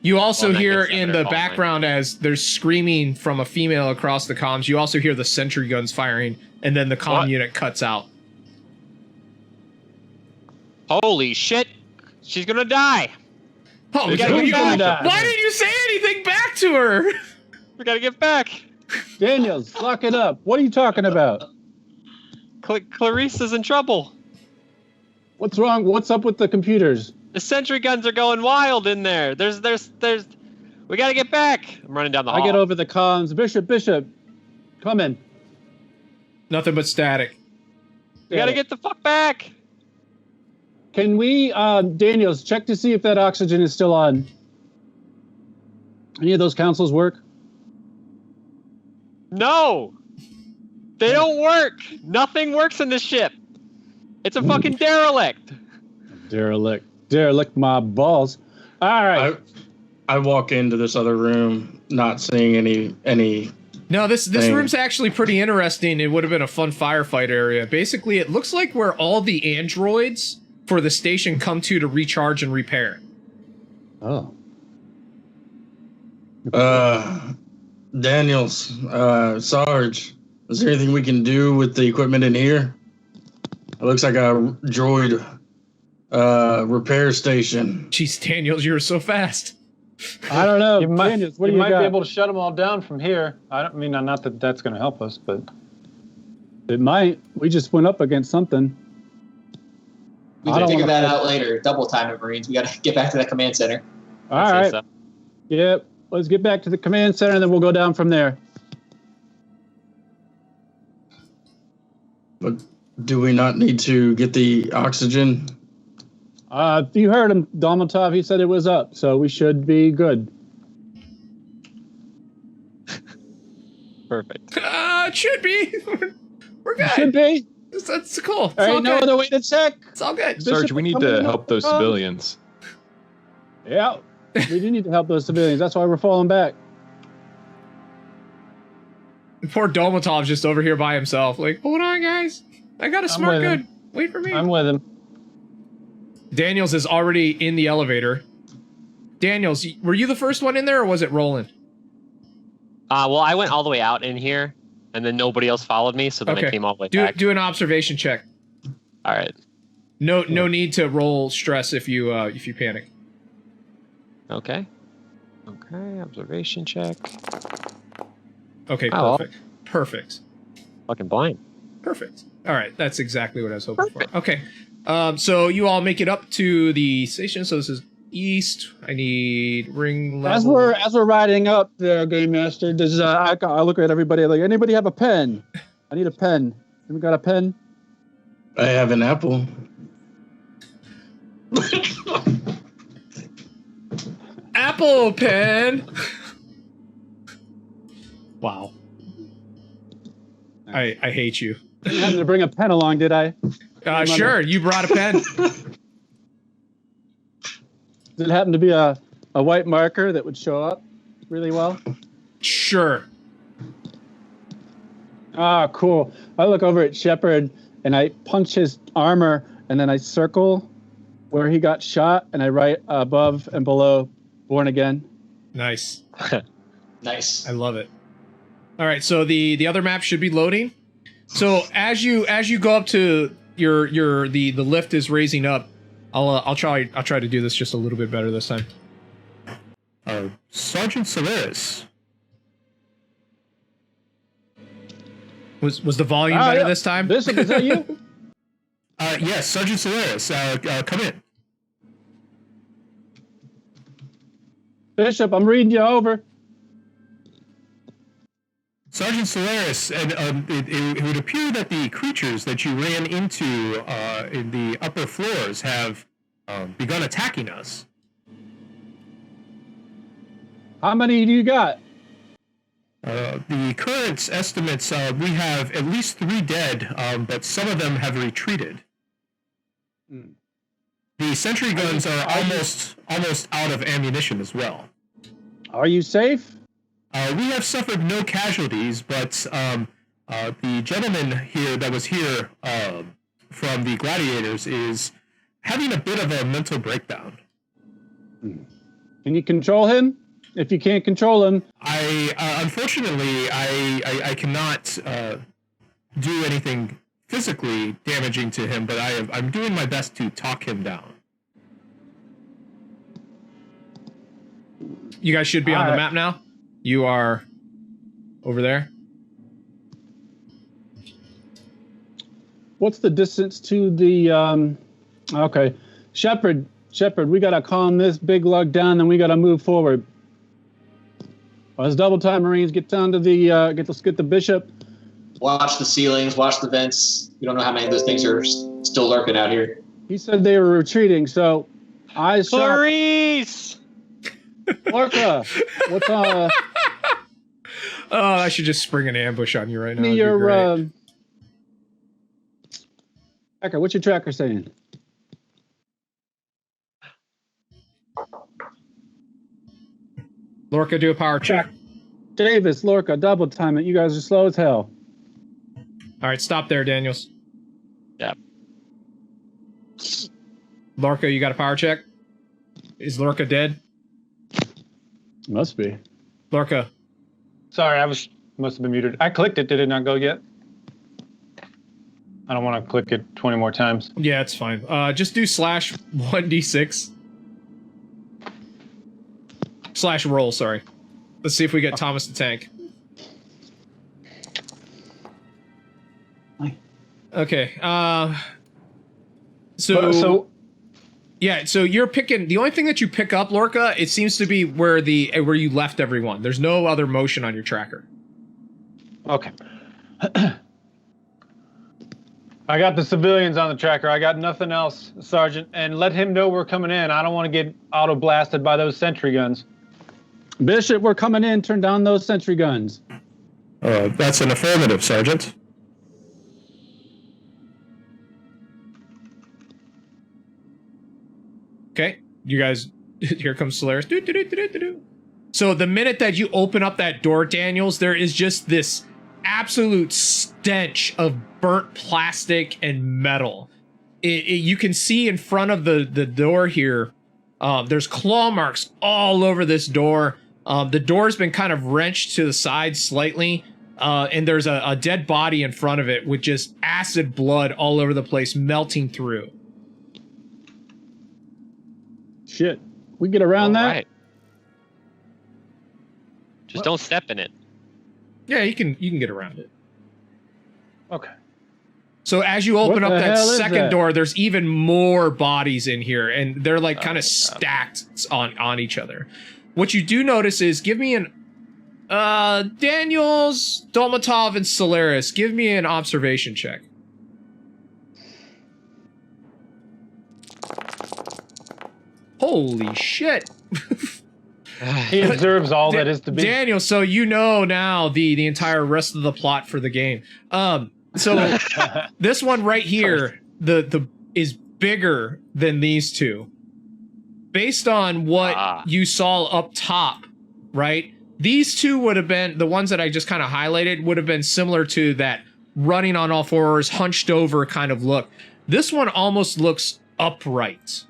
You also Well, in that hear case, I in better the call mine. background as there's screaming from a female across the comms. You also hear the sentry guns firing, and then the comm What? unit cuts out. Holy shit! She's gonna die. Oh, We gotta get back. why didn't you say anything back to her? We gotta get back. Daniels, lock it up. What are you talking about? Clarice is in trouble. What's wrong? What's up with the computers? The sentry guns are going wild in there. There's. We gotta get back. I'm running down the hall. I get over the comms. Bishop, come in. Nothing but static. We gotta get the fuck back. Can we, Daniels, check to see if that oxygen is still on? Any of those consoles work? No. They don't work. Nothing works in this ship. It's a fucking derelict. Derelict my balls. All right. I walk into this other room, not seeing any. No, this room's actually pretty interesting. It would have been a fun firefight area. Basically, it looks like where all the androids for the station come to recharge and repair. Oh. Daniels, Sarge, is there anything we can do with the equipment in here? It looks like a droid repair station. Jeez, Daniels, you're so fast. I don't know. You might, Daniels, what do you you might got? be able to shut them all down from here. I don't mean not that that's going to help us, but It might. We just went up against something. We I can don't figure wanna that fight. out later. Double time it, Marines. We got to get back to that command center. All I'd say right. so. Yep. Let's get back to the command center, and then we'll go down from there. But do we not need to get the oxygen? You heard him, Tabletop. He said it was up, so we should be good. Perfect. It should be. We're good. Should be. That's cool. It's There all ain't no good. other way to check. It's all good. Bishop Sarge, we need coming to in help with those the comms. civilians. Yeah. We do need to help those civilians. That's why we're falling back. Poor Domatov's just over here by himself. Like, hold on, guys. I got a smart with him. gun. Wait for me. I'm with him. Daniels is already in the elevator. Daniels, were you the first one in there, or was it Roland? Well, I went all the way out in here, and then nobody else followed me, so then I came all the way back. Do an observation check. All right. No need to roll stress if you panic. Okay. Okay. Observation check. Okay, Oh. perfect. Fucking blind. Perfect. All right, that's exactly what I was hoping for. Okay, so you all make it up to the station. So this is east. I need ring level. As we're riding up there, Game Master, does I look at everybody like, anybody have a pen? I need a pen. We got a pen? I have an apple. Apple pen. Wow. I hate you. Didn't happen to bring a pen along, did I? Sure, you brought a pen. Did it happen to be a white marker that would show up really well? Sure. Ah, cool. I look over at Shepard and I punch his armor and then I circle where he got shot and I write above and below born again. Nice. Nice. I love it. All right, so the other map should be loading. So as you go up to the lift is raising up. I'll try to do this just a little bit better this time. Sergeant Solaris. Was the volume better yeah. this time? Bishop, is that you? Yes, Sergeant Solaris. Come in. Bishop, I'm reading you over. Sergeant Solaris, and it would appear that the creatures that you ran into in the upper floors have begun attacking us. How many do you got? The current estimates, we have at least 3 dead, but some of them have retreated. The sentry guns are almost out of ammunition as well. Are you safe? We have suffered no casualties, but the gentleman here that was here from the Gladiators is having a bit of a mental breakdown. Can you control him? If you can't control him, Unfortunately, I cannot do anything physically damaging to him, but I'm doing my best to talk him down. You guys should be on the Alright. map now. You are over there. what's the distance to the? Okay, Shepard, we gotta calm this big lug down, and we gotta move forward. As double time Marines get down to the get the bishop. Watch the ceilings, watch the vents. We don't know how many of those things are still lurking out here. He said they were retreating, so eyes shut. Clarice! Orca, what's Oh, I should just spring an ambush on you right now. Give me That'd be your great. tracker. What's your tracker saying? Lorca, do a power check. Davis, Lorca, double time it. You guys are slow as hell. All right, stop there, Daniels. Yep. Lorca, you got a power check? Is Lorca dead? Must be. Lorca. Sorry, must have been muted. I clicked it. Did it not go yet? I don't want to click it 20 more times. Yeah, it's fine. Just do /1d6. /roll, sorry. Let's see if we get Thomas the Tank. Okay. So yeah, so you're picking the only thing that you pick up, Lorca, it seems to be where you left everyone. There's no other motion on your tracker. Okay. I got the civilians on the tracker. I got nothing else, Sergeant. And let him know we're coming in. I don't want to get auto-blasted by those sentry guns. Bishop, we're coming in. Turn down those sentry guns. That's an affirmative, Sergeant. Okay, you guys, here comes Solaris. So the minute that you open up that door, Daniels, there is just this absolute stench of burnt plastic and metal. You can see in front of the door here, there's claw marks all over this door. The door's been kind of wrenched to the side slightly, and there's a dead body in front of it with just acid blood all over the place, melting through. Shit. We get around that? Right. Just don't step in it. Yeah, you can get around it. Okay. So as you open What up the that hell is second that? door, there's even more bodies in here, and they're like kind of stacked on each other. What you do notice is, give me an Daniels, Dolmatov, and Solaris, give me an observation check. Holy shit. He observes all that is to be. Daniel, so you know now the entire rest of the plot for the game. So this one right here, the is bigger than these two. Based on what you saw up top, right? These two would have been, the ones that I just kind of highlighted, would have been similar to that running on all fours, hunched over kind of look. This one almost looks upright.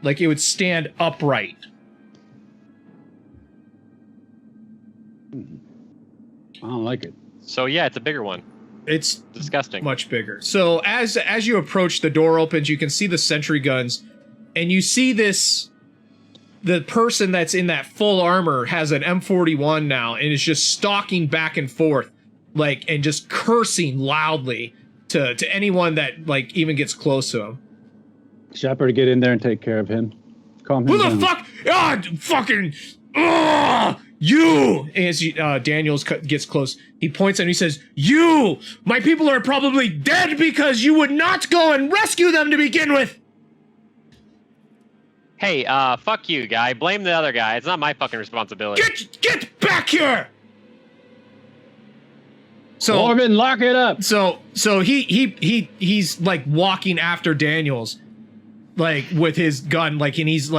Like it would stand upright. I don't like it. So yeah, it's a bigger one. It's Disgusting. much bigger. So as you approach, the door opens, you can see the sentry guns, and you see the person that's in that full armor has an M41 now and is just stalking back and forth, like, and just cursing loudly to anyone that like even gets close to him. Shepard, get in there and take care of him. Calm him Who down. the fuck? Ah, fucking! You! As Daniels gets close, he points and he says, "You! My people are probably dead because you would not go and rescue them to begin with!" Hey, fuck you, guy. Blame the other guy. It's not my fucking responsibility. Get back here! So Morgan, lock it up! So he's like walking after Daniels, like with his gun, like, and he's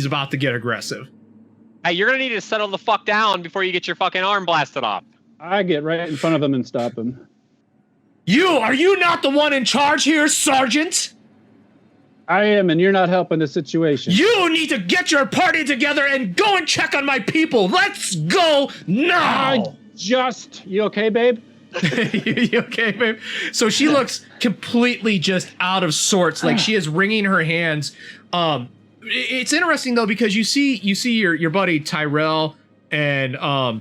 about to get aggressive. Hey, you're gonna need to settle the fuck down before you get your fucking arm blasted off. I get right in front of him and stop him. Are you not the one in charge here, Sergeant? I am, and you're not helping the situation. You need to get your party together and go and check on my people. Let's go now. You okay, babe? You okay, babe? So she looks completely just out of sorts, like she is wringing her hands. It's interesting though, because you see your buddy Tyrell and I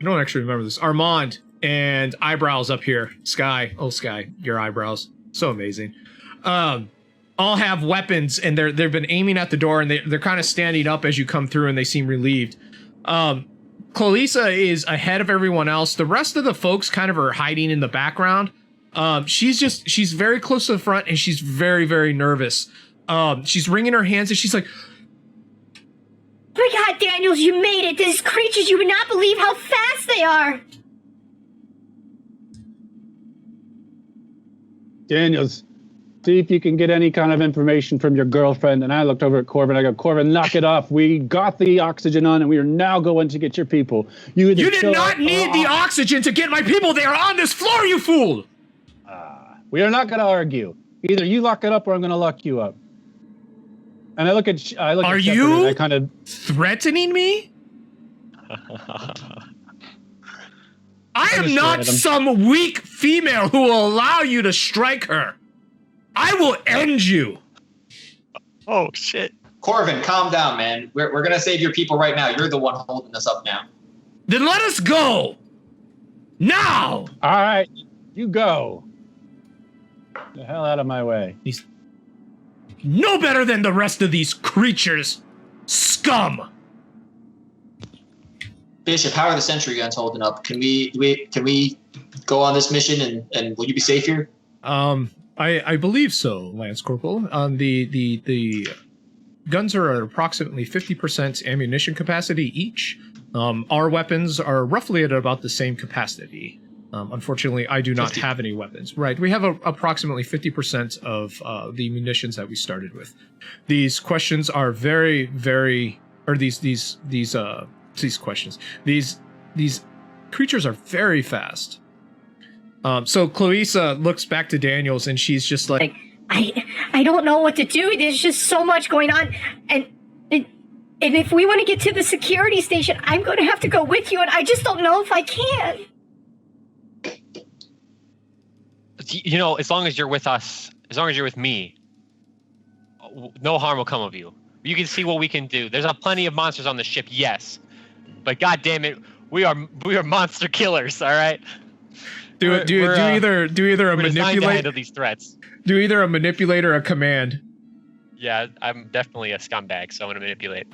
don't actually remember this, Armand, and Eyebrows up here. Sky, your eyebrows, so amazing. All have weapons, and they've been aiming at the door, and they're kind of standing up as you come through, and they seem relieved. Clarissa is ahead of everyone else. The rest of the folks kind of are hiding in the background. She's very close to the front, and she's very, very nervous. She's wringing her hands, and she's like, Oh my God, Daniels, you made it. These creatures, you would not believe how fast course they are. Daniels, see if you can get any kind of information from your girlfriend. And I looked over at Corbin. I go, Corbin, knock it off. We got the oxygen on, and we are now going to get your people. You did not need the oxygen to get my people. They are on this floor, you fool. We are not going to argue. Either you lock it up, or I'm going to lock you up. And I look at Are Shepard, you and I kind of threatening me? I am not some weak female who will allow you to strike her. I will end you. Oh, shit. Corvin, calm down, man. We're gonna save your people right now. You're the one holding us up now. Then let us go. Now. All right, you go. The hell out of my way. He's no better than the rest of these creatures. Scum. Bishop, how are the sentry guns holding up? Can we go on this mission and will you be safe here? I believe so, Lance Corporal. The guns are at approximately 50% ammunition capacity each. Our weapons are roughly at about the same capacity. Unfortunately, I do not 50. have any weapons. Right, we have approximately 50% of the munitions that we started with. These questions are very, very, or these questions. These creatures are very fast. So Clarissa looks back to Daniels and she's just like, I don't know what to do. There's just so much going on, and if we want to get to the security station, I'm going to have to go with you, and I just don't know if I can. You know, as long as you're with us, as long as you're with me, no harm will come of you. You can see what we can do. There's plenty of monsters on the ship, yes, but god damn it, we are monster killers. All right. Do either a manipulate handle these threats. Do either a manipulate or a command. Yeah, I'm definitely a scumbag, so I'm gonna manipulate.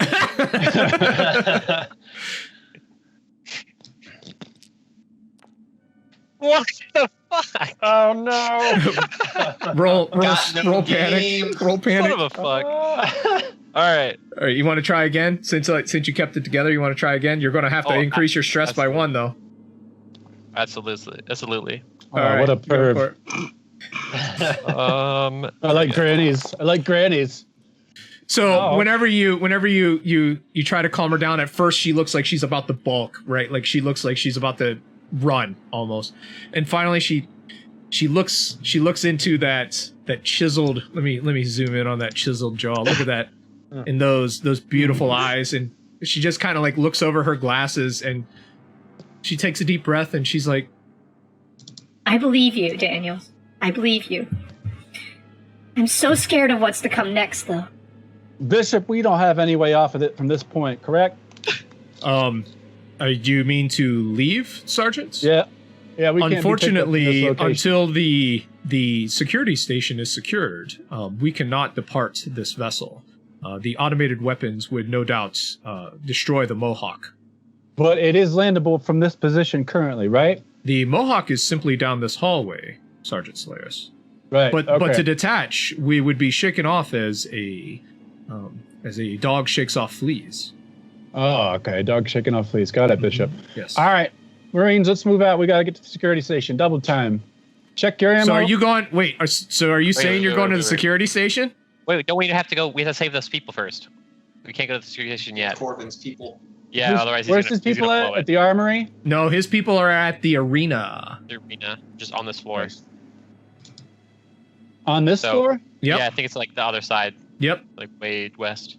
What the fuck? Oh no! roll no panic. game. Roll panic. Son of a fuck. All right. All right, you want to try again? Since you kept it together, you want to try again? You're going to have to increase your stress by 1, though. Absolutely. Oh, right, what a perv. I like grannies. So whenever you try to calm her down, at first she looks like she's about to balk, right? Like she looks like she's about to run almost, and finally she looks into that chiseled. Let me zoom in on that chiseled jaw. Look at that, and those beautiful eyes, and she just kind of like looks over her glasses and she takes a deep breath and she's like, I believe you, Daniels. I believe you. I'm so scared of what's to come next, though. Bishop, we don't have any way off of it from this point, correct? Do you mean to leave, Sergeant? Yeah. We can't Unfortunately, be picked up from this location. until the security station is secured, we cannot depart this vessel. The automated weapons would no doubt destroy the Mohawk. But it is landable from this position currently, right? The Mohawk is simply down this hallway, Sergeant Slayers. Right. But to detach, we would be shaken off as a dog shakes off fleas. Oh, okay. Dog shaking off fleas. Got it, Bishop. Yes. All right. Marines, let's move out. We got to get to the security station. Double time. Check your ammo. So are you going? Wait. So are you saying you're going to the security station? Wait, don't we have to go? We have to save those people first. We can't go to the security station yet. Corvin's people. Yeah, otherwise Where's his people at the armory? No, his people are at the arena. The arena, just on this floor. On this floor? Yep. Yeah, I think it's like the other side. Yep. Like way west.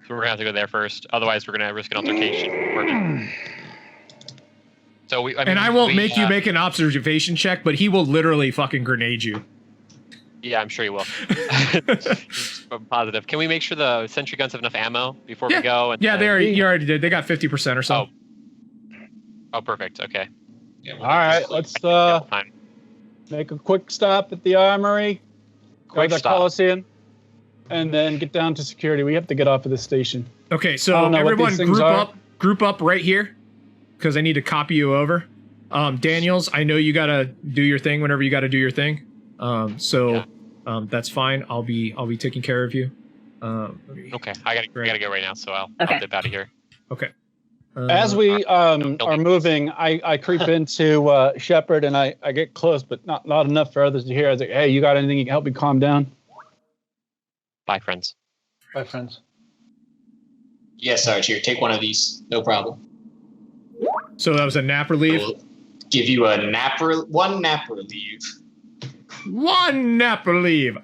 So we're gonna have to go there first. Otherwise, we're gonna risk an altercation. So I won't make you make an observation check, but he will literally fucking grenade you. Yeah, I'm sure he will. I'm positive. Can we make sure the sentry guns have enough ammo before we go? And you already did. They got 50% or so. Oh, perfect. Okay. Yeah, All right, let's make a quick stop at the armory, grab the Coliseum, and then get down to security. We have to get off of this station. Okay, so everyone group up right here, because I need to copy you over. Daniels, I know you gotta do your thing whenever you gotta do your thing. That's fine. I'll be taking care of you. Okay, I gotta go right now, so I'll dip out of here. Okay. As we are moving, I creep into Shepard and I get close, but not enough for others to hear. I was like, hey, you got anything you can help me calm down? Bye, friends. Bye, friends. Yes, Sarge, here, take one of these. No problem. So that was a nap relief? We'll give you a one nap relief. One nap relief.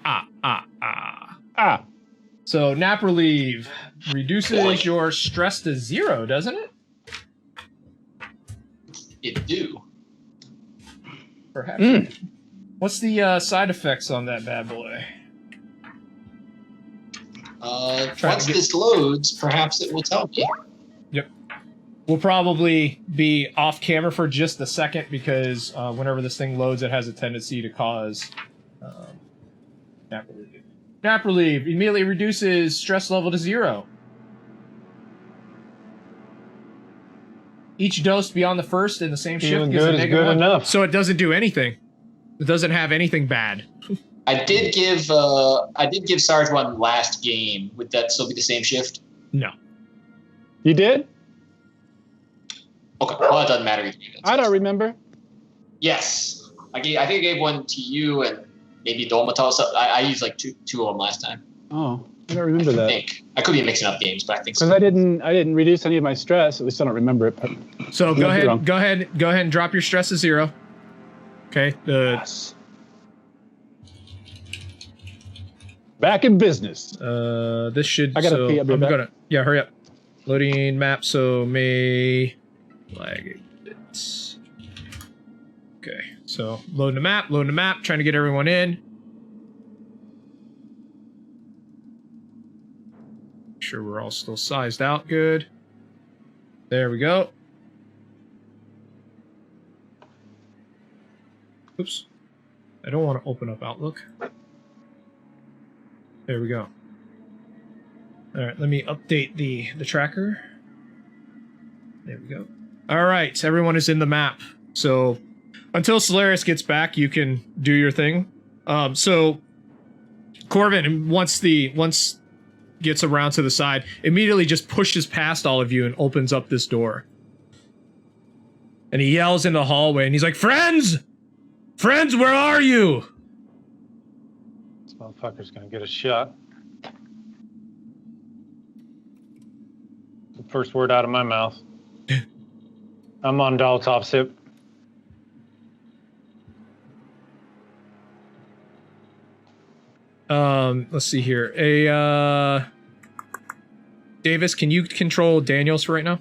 So nap relief reduces your stress to 0, doesn't it? It do. Perhaps. What's the side effects on that bad boy? Once this loads, perhaps it will tell me. Yep. We'll probably be off camera for just a second because whenever this thing loads, it has a tendency to cause nap relief. Nap relief immediately reduces stress level to 0. Each dose beyond the first in the same shift Feeling gives a good is negative good 1. enough. So it doesn't do anything. It doesn't have anything bad. I did give Sarge one last game. Would that still be the same shift? No. You did? Okay. Well, it doesn't matter either. I don't remember. Yes. I think I gave one to you and maybe Dolmatol. So I used like two of them last time. Oh, I don't remember that. I think I could be mixing up games, but I think so. Because I didn't reduce any of my stress. At least I don't remember it. But So go might be wrong. ahead and drop your stress to 0. Okay. Yes. Back in business. This should. I gotta pee, I'll be I'm back. gonna. Yeah, hurry up. Loading map. So may lag it. Okay. So loading the map. Trying to get everyone in. Make sure we're all still sized out. Good. There we go. Oops. I don't want to open up Outlook. There we go. All right, let me update the tracker. There we go. All right, everyone is in the map. So until Solaris gets back, you can do your thing. So Corvin, once gets around to the side, immediately just pushes past all of you and opens up this door. And he yells in the hallway, and he's like, "Friends! Friends, where are you?" This motherfucker's gonna get a shot. The first word out of my mouth. I'm on Tabletop Sip. Let's see here. Davis, can you control Daniels for right now?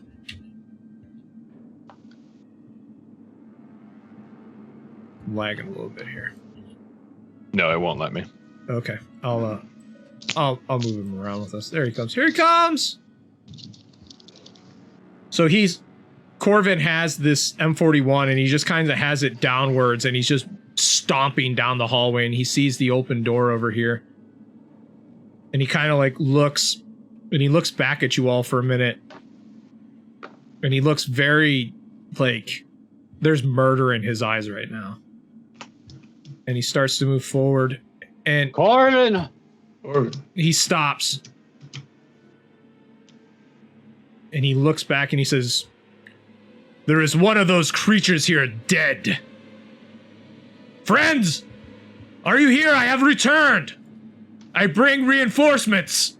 I'm lagging a little bit here. No, it won't let me. Okay, I'll move him around with us. There he comes. Here he comes. So Corvin has this M41 and he just kind of has it downwards and he's just stomping down the hallway and he sees the open door over here. And he kind of like looks and he looks back at you all for a minute. And he looks very like there's murder in his eyes right now. And he starts to move forward and Corvin! He stops. And he looks back and he says, "There is one of those creatures here dead. Friends, are you here? I have returned. I bring reinforcements."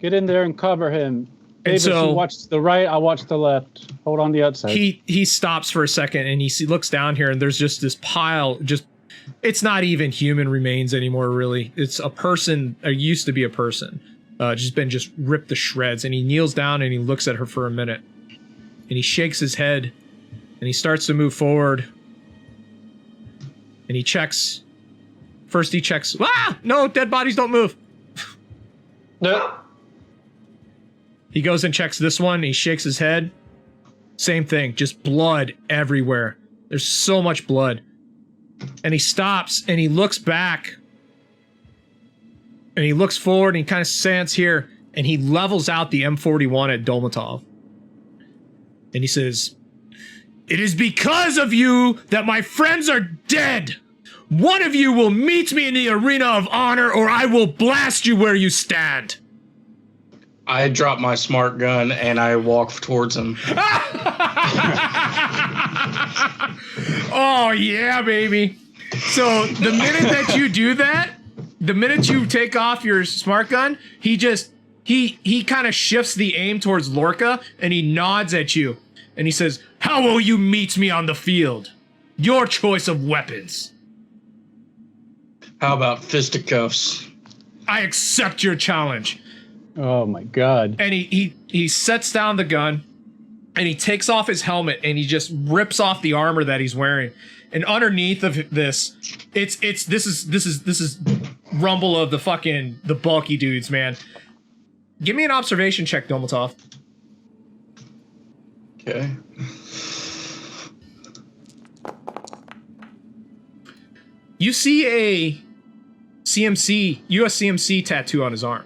Get in there and cover him. And Davis, you watch the right, I'll watch the left. Hold on the outside. He stops for a second and he looks down here and there's just this pile, it's not even human remains anymore, really. It's a person, or used to be a person. Just been ripped to shreds. And he kneels down and he looks at her for a minute. And he shakes his head. And he starts to move forward. And he checks. First he checks. Ah! No, dead bodies don't move. No. He goes and checks this one. He shakes his head. Same thing. Just blood everywhere. There's so much blood. And he stops and he looks back. And he looks forward and he kind of stands here and he levels out the M41 at Dolmatov. And he says, "It is because of you that my friends are dead. One of you will meet me in the arena of honor or I will blast you where you stand." I drop my smart gun and I walk towards him. Oh yeah, baby. So the minute that you do that, the minute you take off your smart gun, he kind of shifts the aim towards Lorca and he nods at you and he says, "How will you meet me on the field? Your choice of weapons." How about fisticuffs? "I accept your challenge." Oh my god. And he sets down the gun and he takes off his helmet and he just rips off the armor that he's wearing. And underneath of this, this is rumble of the bulky dudes, man. Give me an observation check, Domatov. Okay. You see a US CMC tattoo on his arm.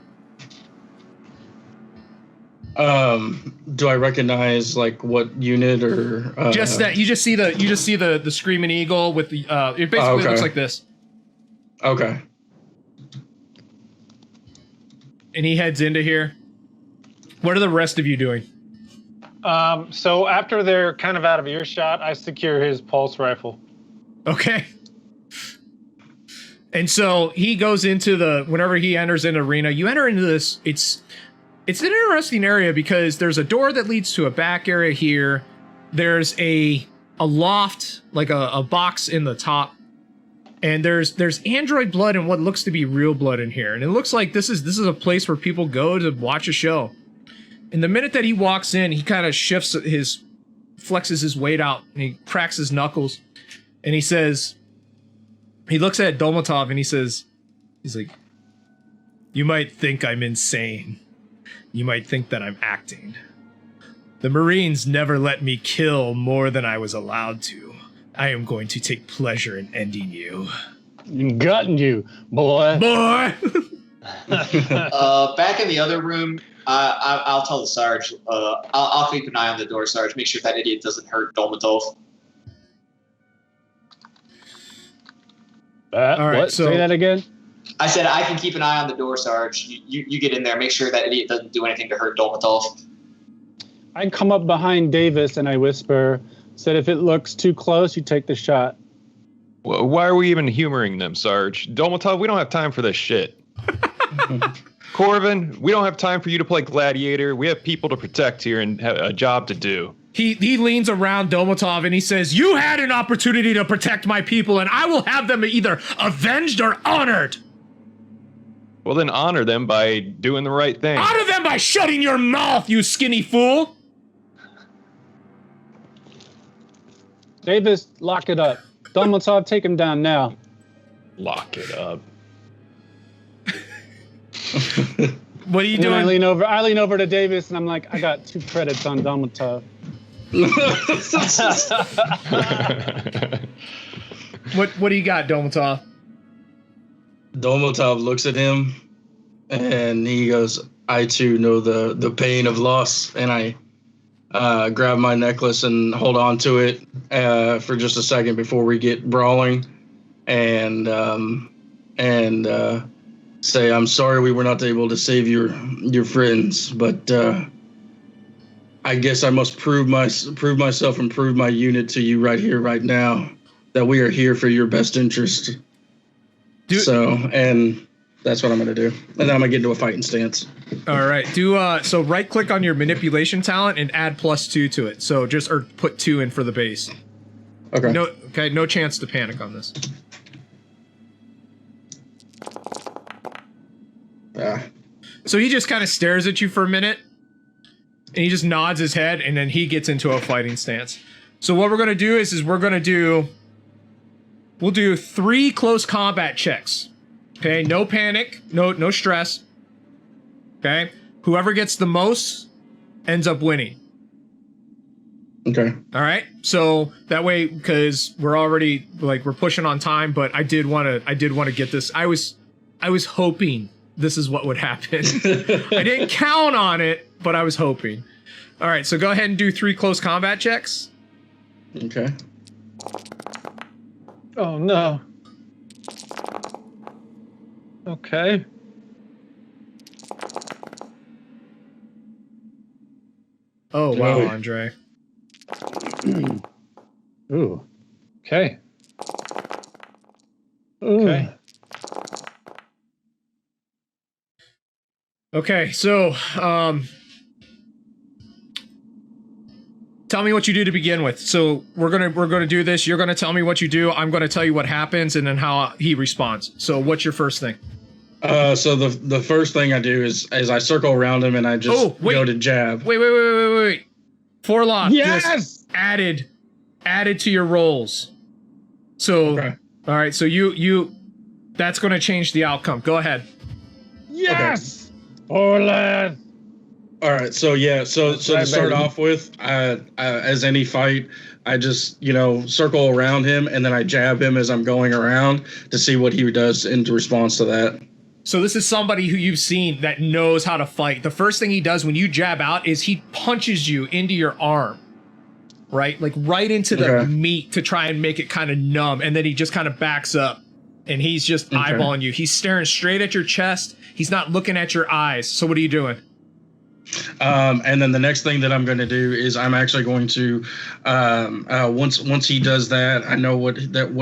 Do I recognize like what unit or Just that you just see the screaming eagle with the it basically looks like this. Okay. And he heads into here. What are the rest of you doing? So after they're kind of out of earshot, I secure his pulse rifle. Okay. And so he goes into whenever he enters an arena, you enter into this, it's an interesting area because there's a door that leads to a back area here. There's a loft, like a box in the top. And there's android blood and what looks to be real blood in here. And it looks like this is a place where people go to watch a show. And the minute that he walks in, he kind of flexes his weight out and he cracks his knuckles. And he says, he looks at Domatov and he's like, "You might think I'm insane. You might think that I'm acting. The Marines never let me kill more than I was allowed to. I am going to take pleasure in ending you." Gutting you, boy. Boy! Back in the other room, I'll tell the Sarge. I'll keep an eye on the door, Sarge. Make sure that idiot doesn't hurt Dolmatov. All right, what? so- Say that again? I said I can keep an eye on the door, Sarge. You get in there. Make sure that idiot doesn't do anything to hurt Dolmatov. I come up behind Davis and I whisper, said if it looks too close, you take the shot. Well, why are we even humoring them, Sarge? Dolmatov, we don't have time for this shit. Corvin, we don't have time for you to play gladiator. We have people to protect here and have a job to do. He leans around Domatov and he says, "You had an opportunity to protect my people and I will have them either avenged or honored." Well, then honor them by doing the right thing. Honor them by shutting your mouth, you skinny fool! Davis, lock it up. Dolmatov, take him down now. Lock it up. What are you And then doing? I lean over to Davis and I'm like, I got 2 credits on Dolmatov. What do you got, Domatov? Dolmatov looks at him and he goes, "I too know the pain of loss." And I grab my necklace and hold on to it for just a second before we get brawling, and say, "I'm sorry we were not able to save your friends, but I guess I must prove myself and prove my unit to you right here, right now, that we are here for your best interest." And that's what I'm going to do. And then I'm going to get into a fighting stance. All right. So right click on your manipulation talent and add +2 to it. So or put 2 in for the base. Okay. No chance to panic on this. So he just kind of stares at you for a minute and he just nods his head and then he gets into a fighting stance. So what we're going to do is we'll do 3 close combat checks. Okay, no panic, no stress. Okay, whoever gets the most ends up winning. Okay. All right, so that way, because we're already we're pushing on time, but I did want to get this. I was hoping this is what would happen. I didn't count on it, but I was hoping. All right, so go ahead and do 3 close combat checks. Okay. Oh no. Okay. Oh, wow, Really? Andre. Ooh. Okay. Ooh. Okay. Okay, so tell me what you do to begin with. So we're gonna do this. You're gonna tell me what you do. I'm gonna tell you what happens, and then how he responds. So what's your first thing? So the first thing I do is I circle around him and I just go to jab. Wait. Forloth Yes! just added to your rolls. So Okay. all right, so you that's gonna change the outcome. Go ahead. Yes! Orland! All right, so yeah, so right, to start baby. off with, as any fight, I just circle around him and then I jab him as I'm going around to see what he does in response to that. So this is somebody who you've seen that knows how to fight. The first thing he does when you jab out is he punches you into your arm, right? Like right into the Okay. meat to try and make it kind of numb. And then he just kind of backs up and he's just eyeballing you. He's staring straight at your chest. He's not looking at your eyes. So what are you doing? And then the next thing that I'm going to do is I'm actually going to once he does that, I know what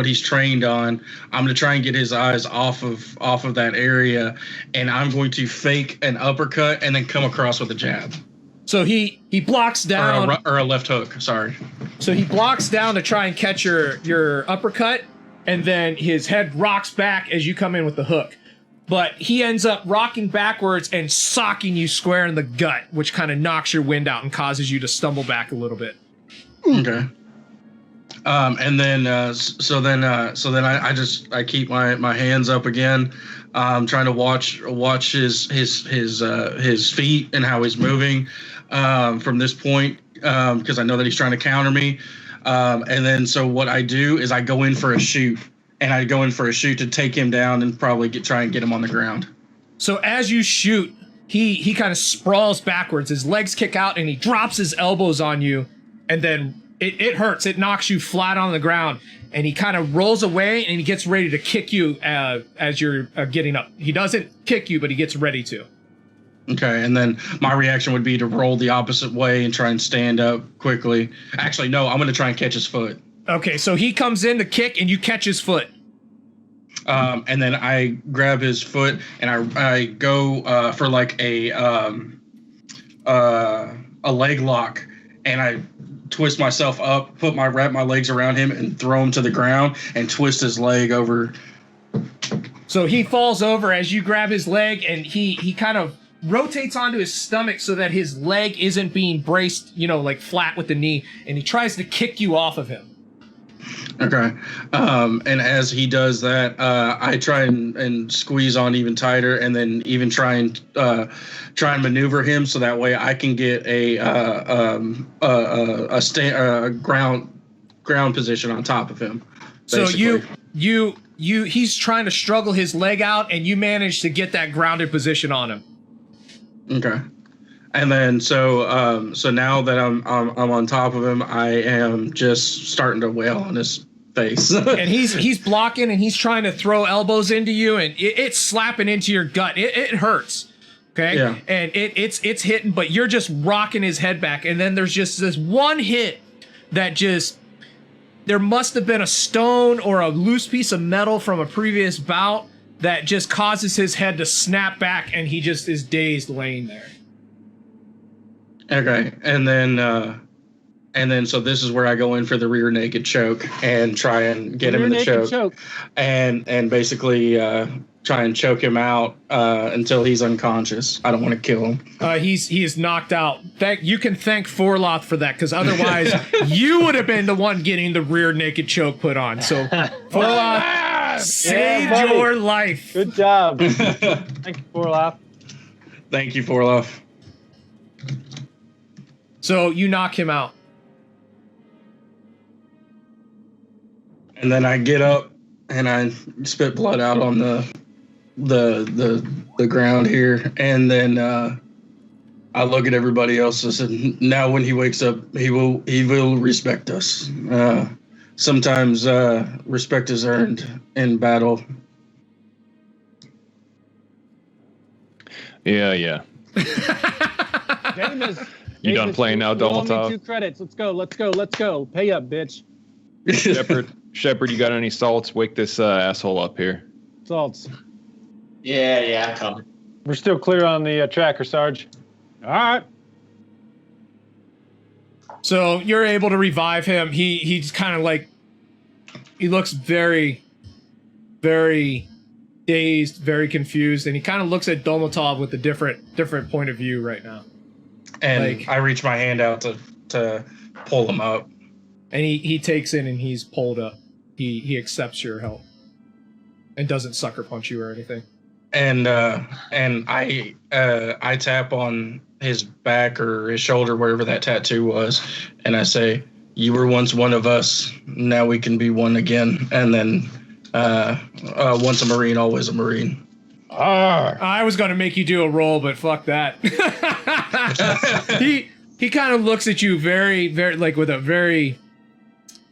he's trained on. I'm going to try and get his eyes off of that area, and I'm going to fake an uppercut and then come across with a jab So he blocks down. or a left hook. Sorry. So he blocks down to try and catch your uppercut, and then his head rocks back as you come in with the hook. But he ends up rocking backwards and socking you square in the gut, which kind of knocks your wind out and causes you to stumble back a little bit. Okay. And then so then I keep my hands up again, trying to watch his feet and how he's moving from this point, because I know that he's trying to counter me. And then so what I do is I go in for a shoot. And I go in for a shoot to take him down and probably try and get him on the ground. So as you shoot, he kind of sprawls backwards. His legs kick out and he drops his elbows on you. And then it hurts. It knocks you flat on the ground. And he kind of rolls away and he gets ready to kick you as you're getting up. He doesn't kick you, but he gets ready to. Okay, and then my reaction would be to roll the opposite way and try and stand up quickly. Actually, no, I'm going to try and catch his foot. Okay, so he comes in to kick and you catch his foot. And then I grab his foot and I go for like a leg lock, and I twist myself up, wrap my legs around him, and throw him to the ground and twist his leg over. So he falls over as you grab his leg, and he kind of rotates onto his stomach so that his leg isn't being braced, like flat with the knee, and he tries to kick you off of him. Okay. And as he does that, I try and squeeze on even tighter, and then even try and maneuver him so that way I can get a ground position on top of him. Basically. So he's trying to struggle his leg out, and you manage to get that grounded position on him. Okay. And then so now that I'm on top of him, I am just starting to wail on his face. And he's blocking, and he's trying to throw elbows into you, and it's slapping into your gut. It hurts. Okay. Yeah. And it's hitting, but you're just rocking his head back. And then there's just this one hit that just, there must have been a stone or a loose piece of metal from a previous bout that just causes his head to snap back, and he just is dazed laying there. Okay, and then so this is where I go in for the rear naked choke and try and get him in the choke. And basically try and choke him out until he's unconscious. I don't want to kill him. He is knocked out. You can thank Forloth for that, because otherwise you would have been the one getting the rear naked choke put on. So Forloth saved your life. Good job. Thank you, Forloth. Thank you, Forloth. So you knock him out. And then I get up and I spit blood out on the ground here, and then I look at everybody else and said, now when he wakes up, he will respect us. Sometimes respect is earned in battle. Yeah. You done playing now, You owe me Tabletop? 2 credits. Let's go. Pay up, bitch. Shepard, you got any salts? Wake this asshole up here. Salts. Yeah, I'm coming. We're still clear on the tracker, Sarge. All right. So you're able to revive him. He's kind of like, he looks very, very dazed, very confused, and he kind of looks at Dolmatov with a different point of view right now. And Like- I reach my hand out to pull him up. And he takes in and he's pulled up. He accepts your help and doesn't sucker punch you or anything. And I tap on his back or his shoulder, wherever that tattoo was, and I say, "You were once one of us. Now we can be one again." And then, once a Marine, always a Marine. I was gonna make you do a roll, but fuck that. he kind of looks at you very, very, like with a very,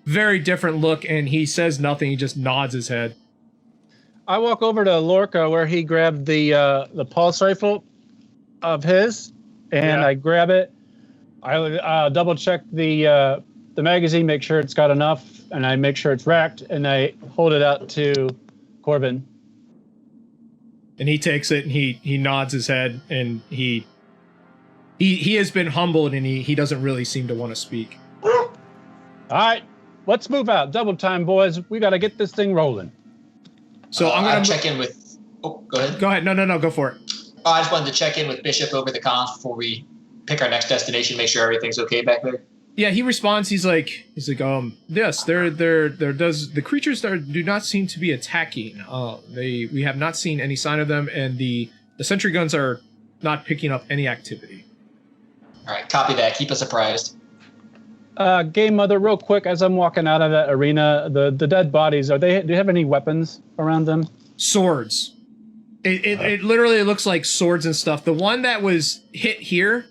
very different look, and he says nothing. He just nods his head. I walk over to Lorca where he grabbed the pulse rifle of his, and I grab it. I double check the magazine, make sure it's got enough, and I make sure it's racked, and I hold it out to Corbin. And he takes it and he nods his head, and he has been humbled, and he doesn't really seem to want to speak. All right, let's move out. Double time, boys. We got to get this thing rolling. So I'm gonna check in with. Oh, go ahead. Go ahead. No, go for it. Oh, I just wanted to check in with Bishop over the comms before we pick our next destination. Make sure everything's okay back there. Yeah, he responds. He's like, yes, there does the creatures do not seem to be attacking. We have not seen any sign of them, and the sentry guns are not picking up any activity. All right, copy that. Keep us apprised. Game Mother, real quick, as I'm walking out of that arena, the dead bodies, do you have any weapons around them? Swords. It literally looks like swords and stuff. The one that was hit here,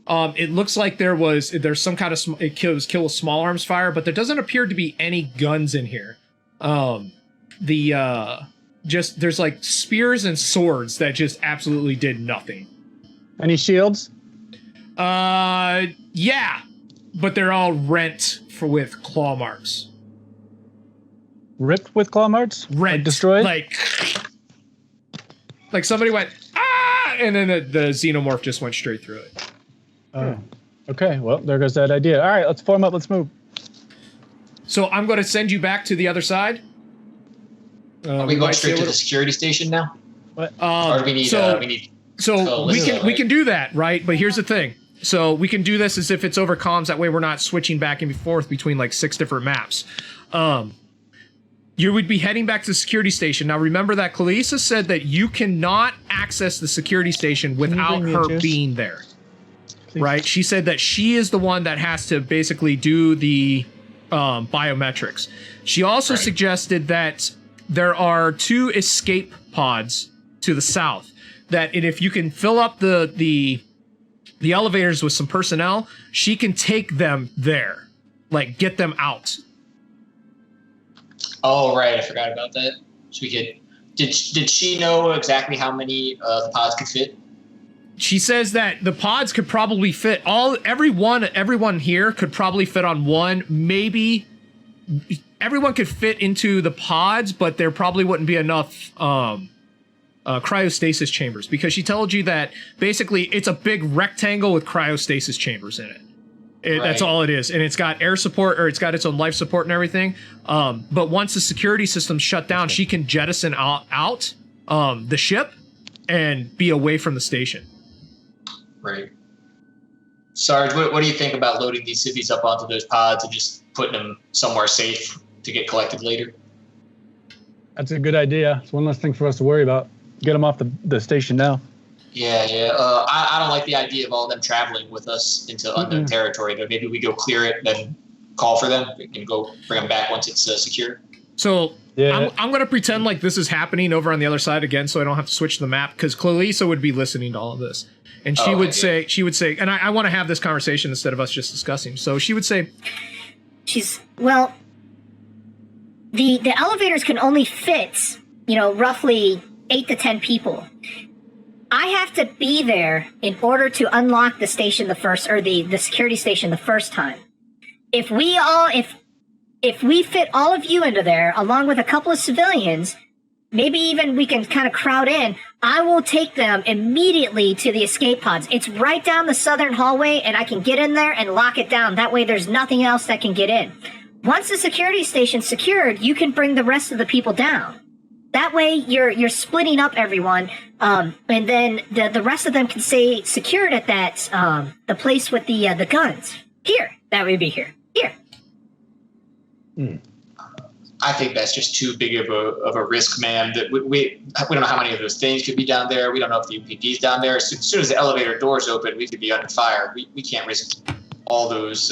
it looks like there's some kind of it kills with small arms fire, but there doesn't appear to be any guns in here. There's like spears and swords that just absolutely did nothing. Any shields? Yeah, but they're all rent with claw marks. Ripped with claw marks? Rent, like destroyed? Like somebody went and then the xenomorph just went straight through it. Oh, okay. Well, there goes that idea. All right, let's form up. Let's move. So I'm going to send you back to the other side. Are we going straight to the security station now? What? Or do we need? We can do that, right? But here's the thing. So we can do this as if it's over comms. That way we're not switching back and forth between like 6 different maps. You would be heading back to the security station. Now remember that Kalisa said that you cannot access the security station without her being there. Please. Right? She said that she is the one that has to basically do the biometrics. She also suggested that there are 2 escape pods to the south. That if you can fill up the elevators with some personnel, she can take them there, like get them out. Oh, right. I forgot about that. So we could. Did she know exactly how many the pods could fit? She says that the pods could probably fit everyone here could probably fit on one. Maybe everyone could fit into the pods, but there probably wouldn't be enough cryostasis chambers, because she told you that basically it's a big rectangle with cryostasis chambers in it. That's all it is, and it's got air support, or it's got its own life support and everything. But once the security system's shut down, she can jettison out the ship and be away from the station. Right. Sarge, what do you think about loading these civvies up onto those pods and just putting them somewhere safe to get collected later? That's a good idea. It's one less thing for us to worry about. Get them off the station now. Yeah. I don't like the idea of all of them traveling with us into unknown territory. But maybe we go clear it, then call for them. We can go bring them back once it's secure. So I'm going to pretend like this is happening over on the other side again, so I don't have to switch the map, because Clarissa would be listening to all of this, and she would say, and I want to have this conversation instead of us just discussing. So she would say, the elevators can only fit, roughly 8 to 10 people. I have to be there in order to unlock the station the security station the first time. If we fit all of you into there, along with a couple of civilians, maybe even we can kind of crowd in, I will take them immediately to the escape pods. It's right down the southern hallway, and I can get in there and lock it down. That way there's nothing else that can get in. Once the security station's secured, you can bring the rest of the people down. That way you're splitting up everyone, and then the rest of them can stay secured at that the place with the guns. Here. That would be here. Here. I think that's just too big of a risk, man. That we don't know how many of those things could be down there. We don't know if the UPD's down there. As soon as the elevator doors open, we could be under fire. We can't risk all those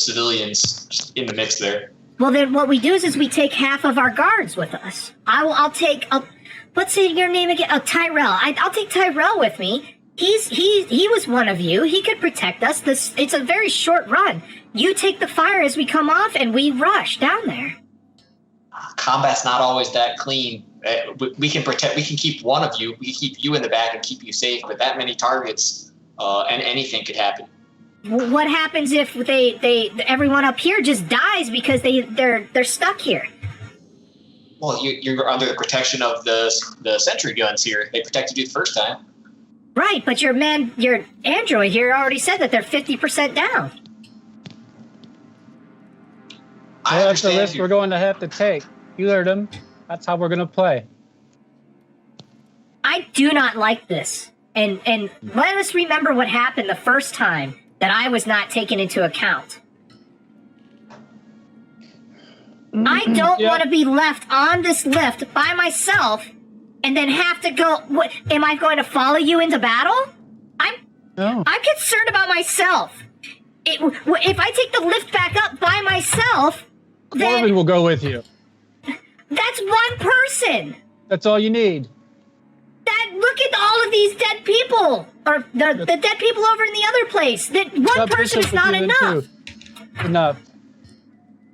civilians in the mix there. Well, then what we do is we take half of our guards with us. I'll take what's your name again? Tyrell. I'll take Tyrell with me. He was one of you. He could protect us. It's a very short run. You take the fire as we come off, and we rush down there. Combat's not always that clean. We can keep one of you. We can keep you in the back and keep you safe. But that many targets, and anything could happen. What happens if everyone up here just dies because they're stuck here? Well, you're under the protection of the sentry guns here. They protected you the first time. Right, but your android here already said that they're 50% down. That's the risk we're going to have to take. You heard him. That's how we're going to play. I do not like this. And let us remember what happened the first time that I was not taken into account. I don't want to be left on this lift by myself and then have to go. What, am I going to follow you into battle? I'm concerned about myself. If I take the lift back up by myself, then Corbin will go with you. That's one person. That's all you need. Look at all of these dead people, or the dead people over in the other place. That one person is not enough. Enough.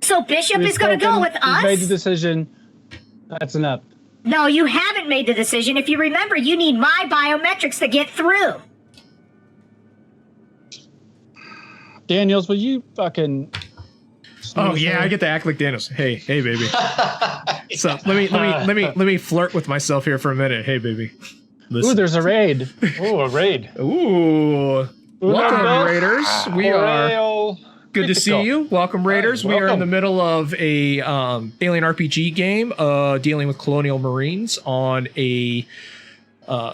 So Bishop is going to go with us? Made the decision. That's enough. No, you haven't made the decision. If you remember, you need my biometrics to get through. Daniels, will you fucking... Oh yeah, I get to act like Daniels. Hey baby. So let me flirt with myself here for a minute. Hey baby. Listen. Ooh, there's a raid. Ooh, a raid. Ooh. Welcome, Raiders. We are good to see you. Welcome, Raiders. We are in the middle of a alien RPG game dealing with colonial marines on a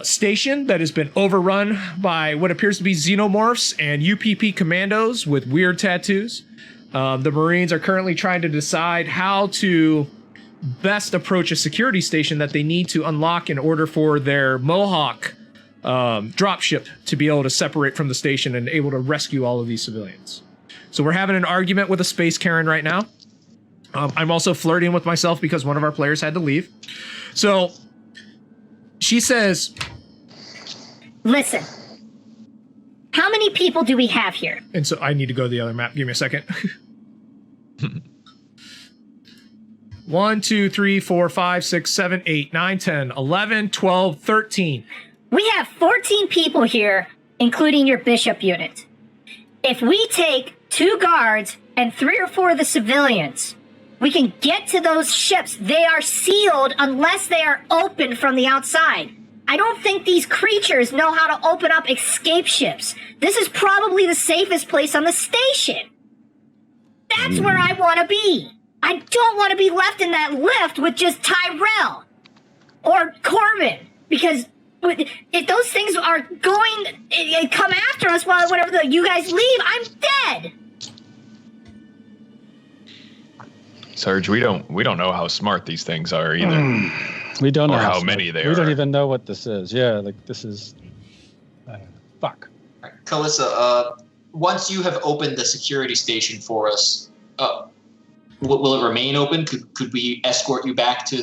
station that has been overrun by what appears to be xenomorphs and UPP commandos with weird tattoos. The Marines are currently trying to decide how to best approach a security station that they need to unlock in order for their Mohawk dropship to be able to separate from the station and able to rescue all of these civilians. So we're having an argument with a space Karen right now. I'm also flirting with myself because one of our players had to leave. So she says, listen, how many people do we have here? And so I need to go to the other map. Give me a second. 1, 2, 3, 4, 5, 6, 7, 8, 9, 10, 11, 12, 13. We have 14 people here, including your bishop unit. If we take 2 guards and 3 or 4 of the civilians, we can get to those ships. They are sealed unless they are open from the outside. I don't think these creatures know how to open up escape ships. This is probably the safest place on the station. That's where I want to be. I don't want to be left in that lift with just Tyrell or Corbin, because if those things are going and come after us while whenever you guys leave, I'm dead. Sarge, we don't know how smart these things are either. We don't know or how many they are. We don't even know what this is. Yeah, like this is fuck. Kalissa, once you have opened the security station for us, will it remain open? Could we escort you back to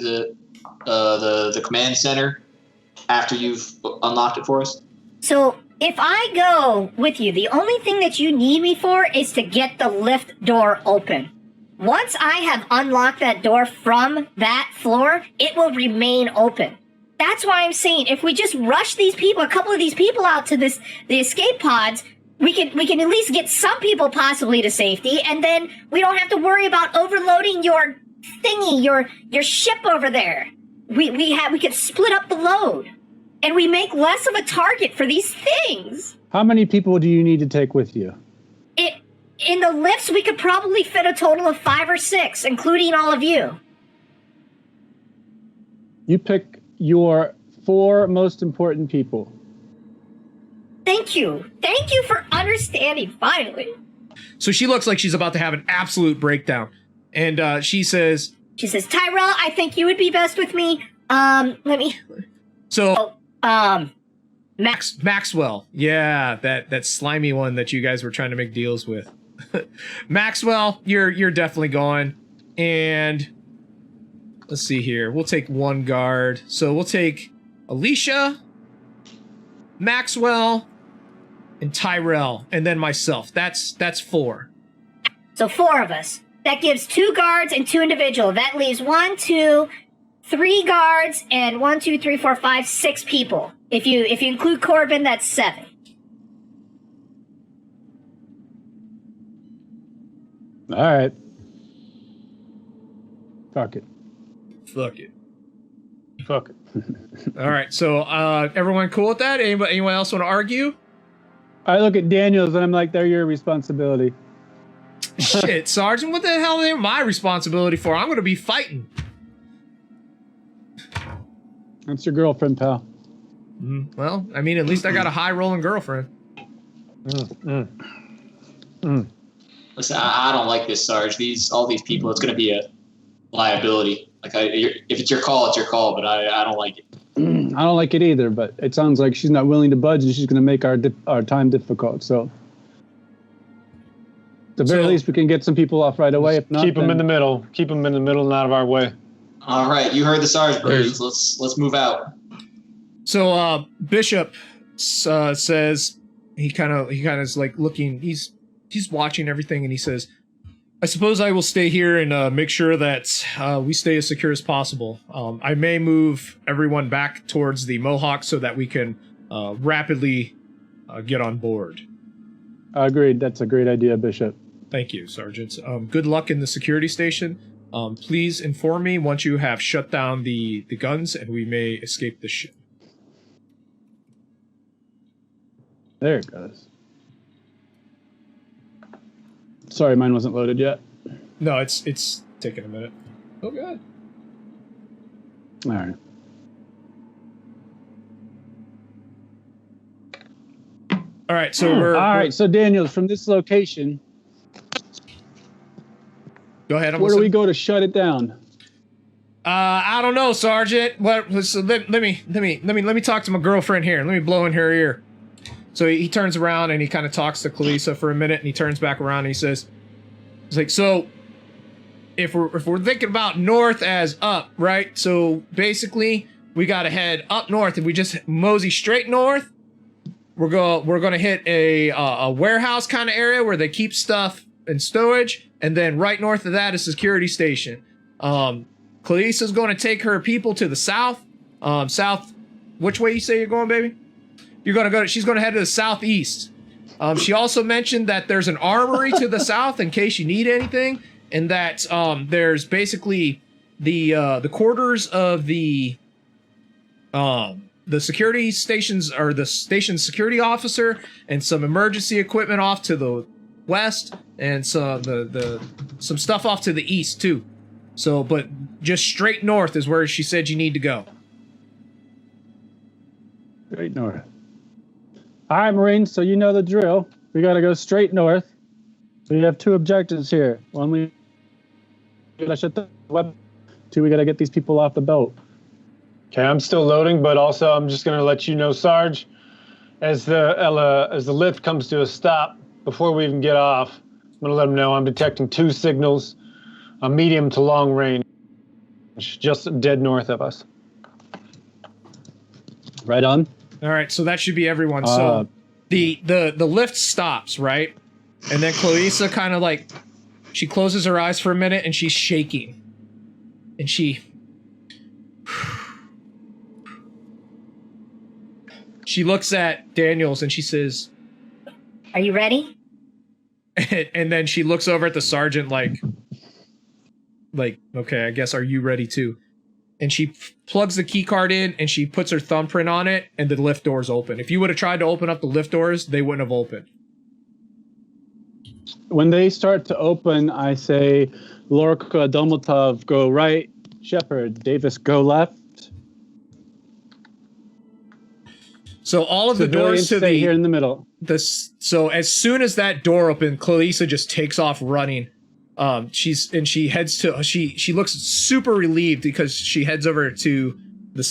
the command center after you've unlocked it for us? So if I go with you, the only thing that you need me for is to get the lift door open. Once I have unlocked that door from that floor, it will remain open. That's why I'm saying if we just rush these people, a couple of these people out to the escape pods, we can at least get some people possibly to safety, and then we don't have to worry about overloading your thingy, your ship over there. We could split up the load, and we make less of a target for these things. How many people do you need to take with you? In the lifts, we could probably fit a total of 5 or 6, including all of you. You pick your 4 most important people. Thank you. Thank you for understanding, finally. So she looks like she's about to have an absolute breakdown. And she says, Tyrell, I think you would be best with me. Maxwell. Yeah, that slimy one that you guys were trying to make deals with. Maxwell, you're definitely going. And let's see here. We'll take 1 guard. So we'll take Alicia, Maxwell, and Tyrell, and then myself. That's 4. So 4 of us. That gives 2 guards and 2 individual. That leaves 1, 2, 3 guards and 1, 2, 3, 4, 5, 6 people. If you include Corbin, that's 7. All right. Fuck it. Fuck it. Fuck it. All right. So everyone cool with that? Anyone else want to argue? I look at Daniels and I'm like, they're your responsibility. Shit, Sergeant, what the hell are my responsibility for? I'm going to be fighting. That's your girlfriend, pal. Well, I mean, at least I got a high-rolling girlfriend. Listen, I don't like this, Sarge. All these people, it's going to be a liability. Like, if it's your call, it's your call. But I don't like it. I don't like it either. But it sounds like she's not willing to budge, and she's going to make our time difficult. So, at the very least, we can get some people off right away. If not, keep them in the middle. Keep them in the middle and out of our way. All right, you heard the Sarge, brothers. Let's move out. So Bishop says he kind of is like looking. He's watching everything, and he says, I suppose I will stay here and make sure that we stay as secure as possible. I may move everyone back towards the Mohawk so that we can rapidly get on board. Agreed. That's a great idea, Bishop. Thank you, Sergeant. Good luck in the security station. Please inform me once you have shut down the guns and we may escape the ship. There it goes. Sorry, mine wasn't loaded yet. No, it's taking a minute. Oh, God. All right. All right, so so Daniels, from this location, go ahead. Where do we go to shut it down? I don't know, Sergeant. Let me talk to my girlfriend here. Let me blow in her ear. So he turns around and he kind of talks to Kalisa for a minute, and he turns back around and he says, "He's like, so if we're thinking about north as up, right? So basically, we got to head up north. If we just mosey straight north, we're gonna hit a warehouse kind of area where they keep stuff in stowage, and then right north of that is a security station. Kalisa's going to take her people to the south. South. Which way you say you're going, baby? She's going to head to the southeast. She also mentioned that there's an armory to the south in case you need anything, and that there's basically the quarters of the security stations, or the station's security officer, and some emergency equipment off to the west, and some some stuff off to the east too. So, but just straight north is where she said you need to go. Straight north. All right, Marines, so you know the drill. We got to go straight north. So you have 2 objectives here. 1, we got to shut the web. 2, we got to get these people off the boat. Okay, I'm still loading, but also I'm just going to let you know, Sarge, as the lift comes to a stop, before we even get off, I'm going to let them know I'm detecting 2 signals, a medium to long range, just dead north of us. Right on. All right, so that should be everyone. So the lift stops, right? And then Clarissa kind of like, she closes her eyes for a minute and she's shaking. And she she looks at Daniels and she says, Are you ready? and then she looks over at the sergeant like, okay, I guess, are you ready too? And she plugs the key card in and she puts her thumbprint on it and the lift doors open. If you would have tried to open up the lift doors, they wouldn't have opened. When they start to open, I say, Lorca, Domotov, go right. Shepard, Davis, go left. So all of the Civilians doors to stay here in the middle. So as soon as that door opened, Clarissa just takes off running. She heads to she looks super relieved because she heads over to the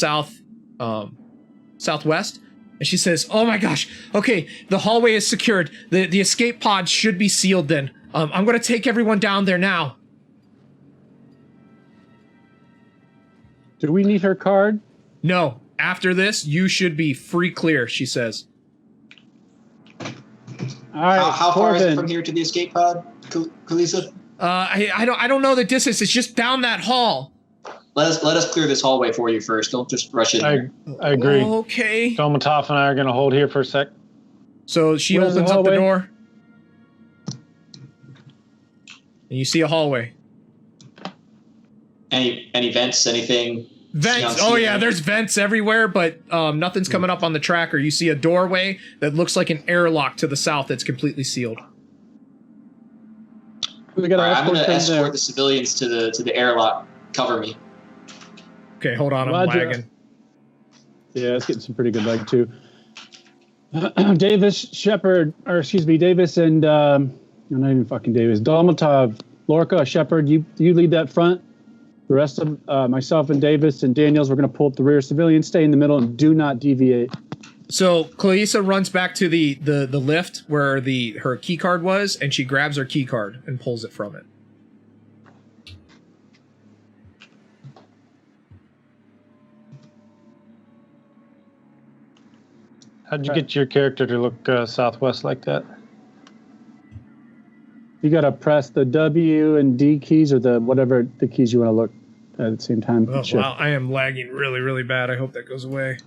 southwest, and she says, "Oh my gosh, okay, the hallway is secured. The escape pod should be sealed then. I'm gonna take everyone down there now." Do we need her card? No, after this, you should be free clear, she says. All right. How far is it Corbin. from here to the escape pod, Kalisa? I don't know the distance. It's just down that hall. Let us clear this hallway for you first. Don't just rush in there. I agree. Okay. Domotov and I are going to hold here for a sec. So she Where's the opens up the hallway? door. And you see a hallway. Any vents? Anything? Vents. Beyond Oh yeah, ceiling? there's vents everywhere, but nothing's coming up on the tracker. You see a doorway that looks like an airlock to the south that's completely sealed. We got All right, I'm going to them escort there. the civilians to the airlock. Cover me. Okay, hold on, I'm Roger. lagging. Yeah, it's getting some pretty good leg too. Davis, Shepard, or excuse me, Davis and not even fucking Davis. Dolmatov, Lorca, Shepard, you lead that front. The rest of myself and Davis and Daniels, we're gonna pull up the rear. Civilians stay in the middle and do not deviate. So Clarissa runs back to the lift where her key card was, and she grabs her key card and pulls it from it. How'd you get your character to look southwest like that? You gotta press the W and D keys or the whatever the keys you want to look at the same time. Oh, Sure. wow, I am lagging really, really bad. I hope that goes away.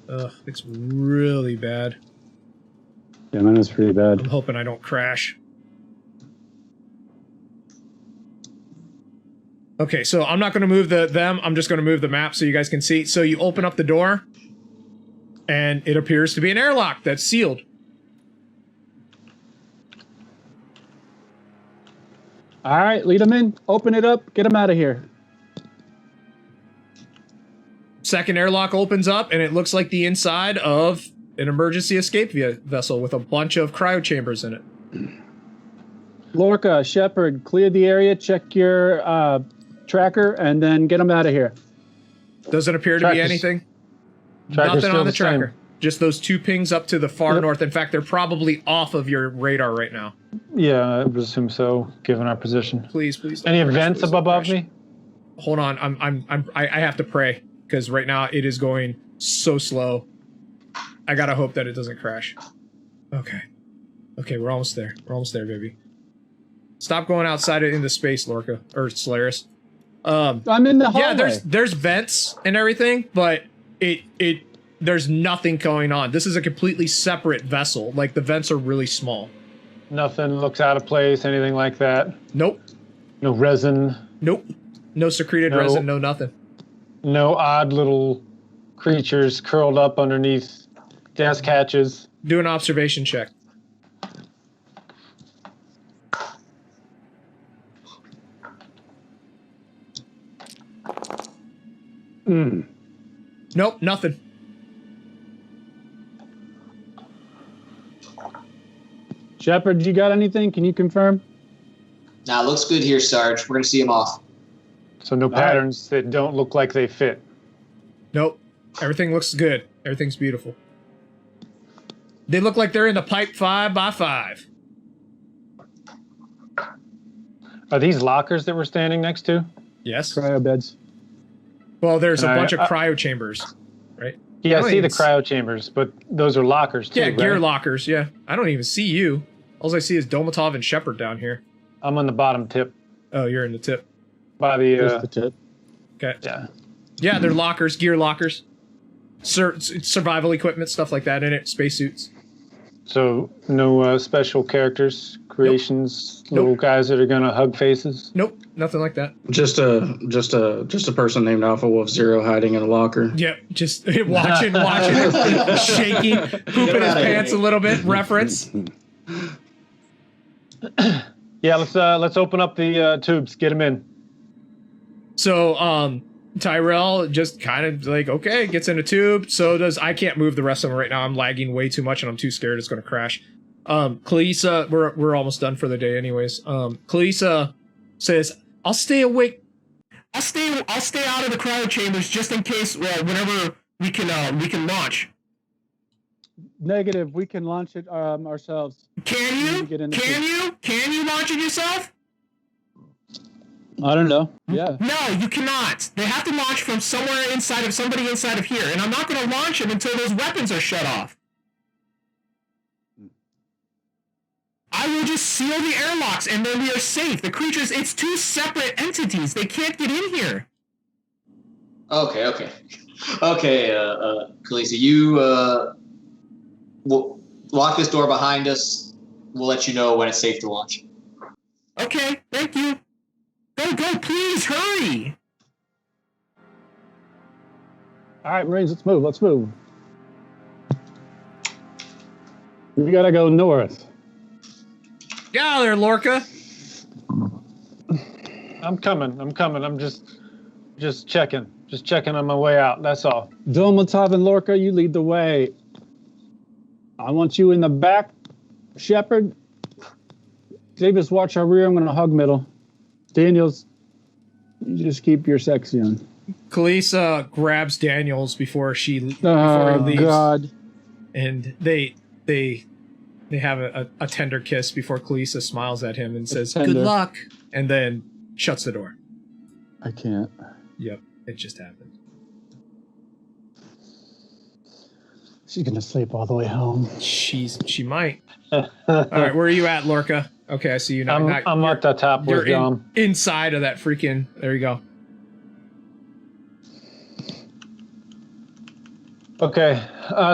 Ugh, it's really bad. Yeah, mine was pretty bad. I'm hoping I don't crash. Okay, so I'm not going to move them. I'm just going to move the map so you guys can see. So you open up the door, and it appears to be an airlock that's sealed. All right, lead them in. Open it up. Get them out of here. Second airlock opens up, and it looks like the inside of an emergency escape vessel with a bunch of cryo chambers in it. Lorca, Shepard, clear the area. Check your tracker, and then get them out of here. Doesn't appear to be Tracker's- anything. Tracker's Nothing still on the the same. tracker. Just those two pings up to the far Yep. north. In fact, they're probably off of your radar right now. Yeah, I would assume so, given our position. Please, please. don't Any crash, events please don't above crash. me? Hold on, I have to pray because right now it is going so slow. I gotta hope that it doesn't crash. Okay, we're almost there. We're almost there, baby. Stop going outside into space, Lorca or Solaris. I'm in the hallway. Yeah, there's vents and everything, but there's nothing going on. This is a completely separate vessel. Like the vents are really small. Nothing looks out of place, anything like that. Nope, No resin, nope. No secreted No. resin, no nothing. no odd little creatures curled up underneath desk hatches. Do an observation check. Nope, nothing. Shepard, you got anything? Can you confirm? Nah, looks good here, Sarge. We're gonna see him off. So no right. patterns that don't look like they fit. Nope. Everything looks good. Everything's beautiful. They look like they're in the pipe 5x5. Are these lockers that we're standing next to? Yes. Cryo beds. Well, there's a Can I- bunch of cryo chambers, right? Yeah, I don't see even the cryo chambers, but those are lockers too, Yeah, gear right? lockers. Yeah. I don't even see you. All I see is Domatov and Shepard down here. I'm on the bottom tip. Oh, you're in the tip. By the, Just the tip. Okay. yeah. Yeah, they're lockers, gear lockers, survival equipment, stuff like that in it, spacesuits. So no special characters, creations, Nope. little guys that are gonna hug faces. Nope, nothing like that. Just a person named Alpha Wolf Zero hiding in a locker. Yep, just watching, shaking, pooping his pants a little bit. Reference. Yeah, let's open up the tubes. Get them in. So, Tyrell just kind of like, okay, gets in a tube. So does, I can't move the rest of them right now. I'm lagging way too much and I'm too scared it's going to crash. Kalisa, we're almost done for the day anyways. Kalisa says, I'll stay awake. I'll stay out of the cryo chambers just in case, whenever we can launch. Negative. We can launch it ourselves. Can you launch it yourself? I don't know. Yeah. No, you cannot. They have to launch from somewhere inside of somebody inside of here, and I'm not going to launch them until those weapons are shut off. I will just seal the airlocks, and then we are safe. The creatures, it's two separate entities. They can't get in here. Okay. Khaleesi, you we'll lock this door behind us. We'll let you know when it's safe to launch. Okay, thank you. Go, please, hurry. All right, Marines, let's move. We gotta go north. Get out of there, Lorca. I'm coming. I'm just checking on my way out. That's all. Dolmatov and Lorca, you lead the way. I want you in the back. Shepard, Davis, watch our rear. I'm gonna hug middle. Daniels, you just keep your sexy on. Kalisa grabs Daniels before he leaves. God. And they have a tender kiss before Kalisa smiles at him and says, "Good luck," and then shuts the door. I can't. Yep, it just happened. She's gonna sleep all the way home. She might. All right, where are you at, Lorca? Okay, I see you now. I'm at the top with Dom. Inside of that freaking. There you go. Okay,